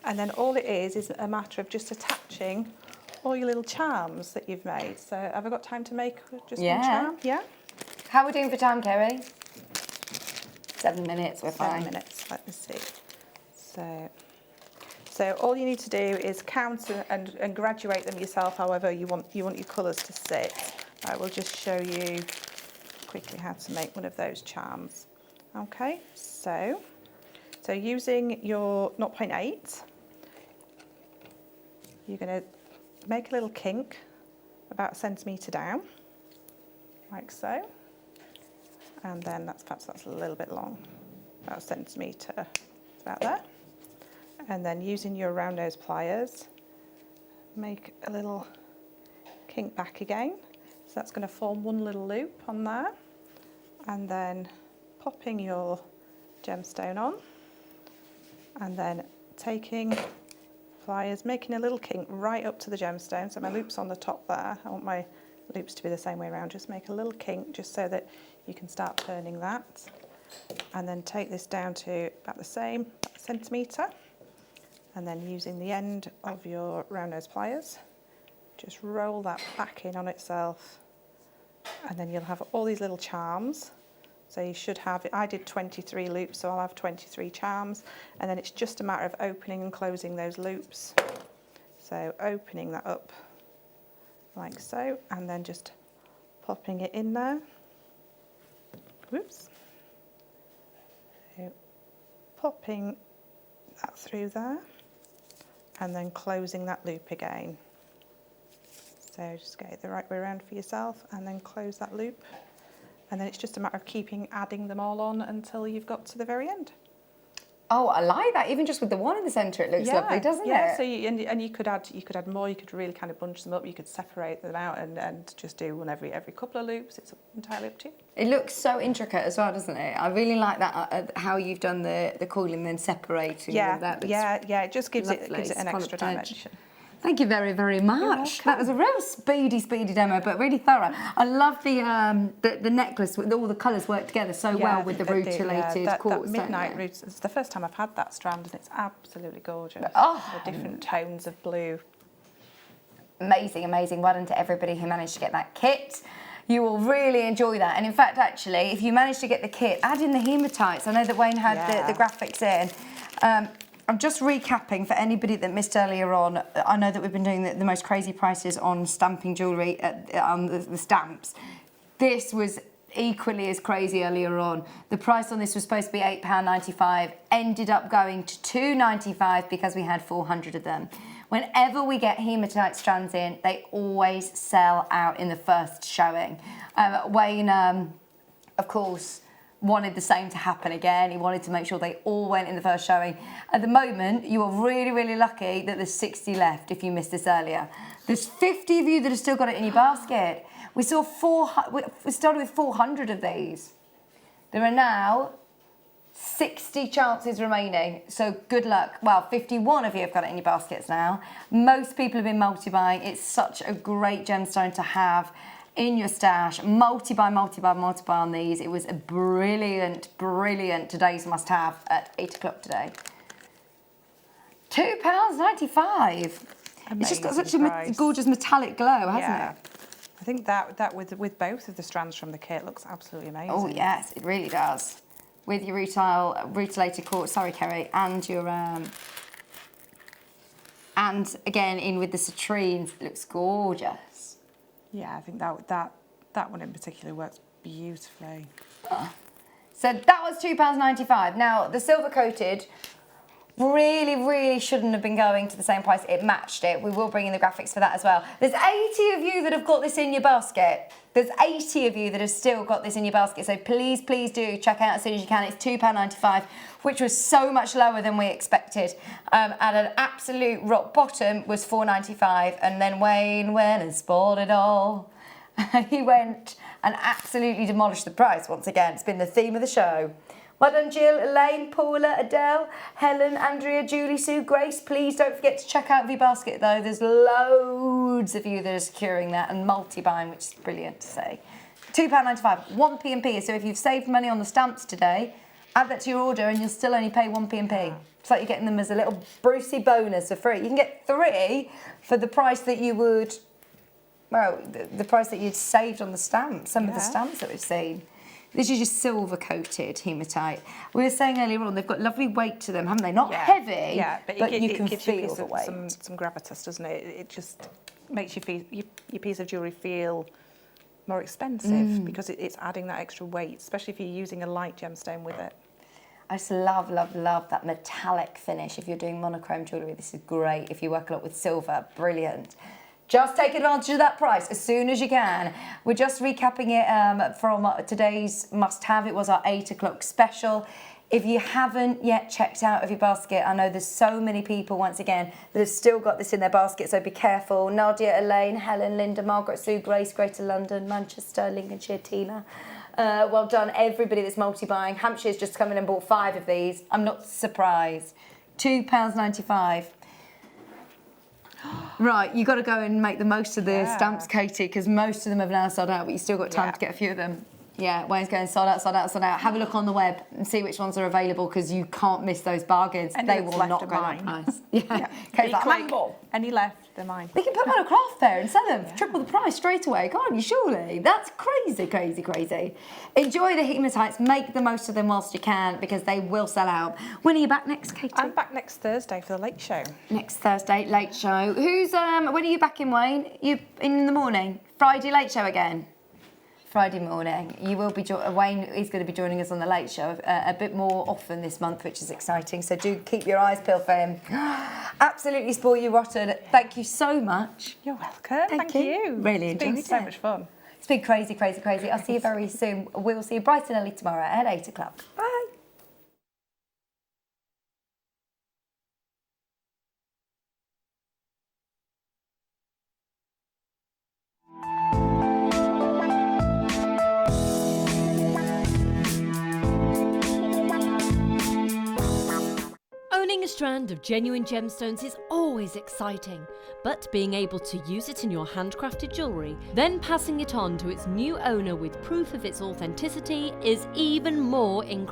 and then all it is a matter of just attaching all your little charms that you've made. So have I got time to make just one charm? Yeah. How are we doing for time, Kerry? 7 minutes, we're fine. 7 minutes, let me see. So all you need to do is count and graduate them yourself however you want your colours to sit. I will just show you quickly how to make one of those charms. Okay, so using your 0.8, you're going to make a little kink about 1 centimetre down, like so, and then perhaps that's a little bit long, about 1 centimetre, about there. And then using your round nose pliers, make a little kink back again. So that's going to form one little loop on there, and then popping your gemstone on, and then taking pliers, making a little kink right up to the gemstone. So my loop's on the top there. I want my loops to be the same way around. Just make a little kink just so that you can start turning that, and then take this down to about the same, about 1 centimetre, and then using the end of your round nose pliers, just roll that back in on itself, and then you'll have all these little charms. So you should have, I did 23 loops, so I'll have 23 charms, and then it's just a matter of opening and closing those loops. So opening that up like so, and then just popping it in there. Whoops. So popping that through there, and then closing that loop again. So just get it the right way around for yourself, and then close that loop. And then it's just a matter of adding them all on until you've got to the very end. Oh, I like that. Even just with the one in the centre, it looks lovely, doesn't it? Yeah. So you could add more. You could really kind of bunch them up. You could separate them out and just do one every couple of loops. It's entirely up to you. It looks so intricate as well, doesn't it? I really like that how you've done the coiling then separating. Yeah, yeah. It just gives it an extra dimension. Thank you very, very much. That was a real speedy demo, but really thorough. I love the necklace with all the colours work together so well with the rutilated quartz. That midnight root, it's the first time I've had that strand, and it's absolutely gorgeous. The different tones of blue. Amazing, amazing. Well done to everybody who managed to get that kit. You will really enjoy that. And in fact, actually, if you manage to get the kit, add in the hematites. I know that Wayne had the graphics in. I'm just recapping for anybody that missed earlier on. I know that we've been doing the most crazy prices on stamping jewellery, on the stamps. This was equally as crazy earlier on. The price on this was supposed to be £8.95, ended up going to £2.95 because we had 400 of them. Whenever we get hematite strands in, they always sell out in the first showing. Wayne, of course, wanted the same to happen again. He wanted to make sure they all went in the first showing. At the moment, you are really, really lucky that there's 60 left if you missed this earlier. There's 50 of you that have still got it in your basket. We started with 400 of these. There are now 60 chances remaining, so good luck. Well, 51 of you have got it in your baskets now. Most people have been multi-buying. It's such a great gemstone to have in your stash. Multi-buy on these. It was a brilliant today's must-have at 8 o'clock today. £2.95. It's just got such a gorgeous metallic glow, hasn't it? I think that with both of the strands from the kit looks absolutely amazing. Oh yes, it really does. With your rutilated quartz, sorry Kerry, and your and again in with the citrines, it looks gorgeous. Yeah, I think that one in particular works beautifully. So that was £2.95. Now the silver coated really shouldn't have been going to the same price. It matched it. We will bring in the graphics for that as well. There's 80 of you that have got this in your basket. There's 80 of you that have still got this in your basket. So please do check out as soon as you can. It's £2.95, which was so much lower than we expected. At an absolute rock bottom was £4.95, and then Wayne went and spoiled it all. He went and absolutely demolished the price once again. It's been the theme of the show. Well done, Jill, Elaine, Paula, Adele, Helen, Andrea, Julie, Sue, Grace. Please don't forget to check out your basket, though. There's loads of you that are securing that and multi-buying, which is brilliant to see. £2.95, 1p&p. So if you've saved money on the stamps today, add that to your order and you'll still only pay 1p&p. It's like you're getting them as a little Brucey bonus for free. You can get 3 for the price that you would, well, the price that you'd saved on the stamps, some of the stamps that we've seen. This is just silver coated hematite. We were saying earlier on, they've got lovely weight to them, haven't they? Not heavy, but you can feel the weight. Some gravitas, doesn't it? It just makes your piece of jewellery feel more expensive because it's adding that extra weight, especially if you're using a light gemstone with it. I just love that metallic finish. If you're doing monochrome jewellery, this is great. If you work a lot with silver, brilliant. Just take advantage of that price as soon as you can. We're just recapping it from today's must-have. It was our 8 o'clock special. If you haven't yet checked out of your basket, I know there's so many people, once again, that have still got this in their basket, so be careful. Nadia, Elaine, Helen, Linda, Margaret, Sue, Grace, Greater London, Manchester, Lincolnshire, Tina. Well done, everybody that's multi-buying. Hampshire's just come in and bought 5 of these. I'm not surprised. £2.95. Right, you've got to go and make the most of the stamps, Katie, because most of them have now sold out, but you've still got time to get a few of them. Yeah, Wayne's going sold out. Have a look on the web and see which ones are available, because you can't miss those bargains. They will not go up price. Kate's like, mango. Any left, they're mine. We can put them on a craft fair and sell them for triple the price straight away, can't you, surely? That's crazy. Enjoy the hematites, make the most of them whilst you can, because they will sell out. When are you back next, Katie? I'm back next Thursday for the late show. Next Thursday, late show. When are you back in, Wayne? You in the morning? Friday late show again? Friday morning. You will be Wayne is going to be joining us on the late show a bit more often this month, which is exciting. So do keep your eyes peeled for him. Absolutely spoil you rotten. Thank you so much. You're welcome. Thank you. Really enjoyed it. It's been so much fun. It's been crazy. I'll see you very soon. We will see you bright and early tomorrow at 8 o'clock. Bye. Owning a strand of genuine gemstones is always exciting, but being able to use it in your handcrafted jewellery, then passing it on to its new owner with proof of its authenticity is even more incredible.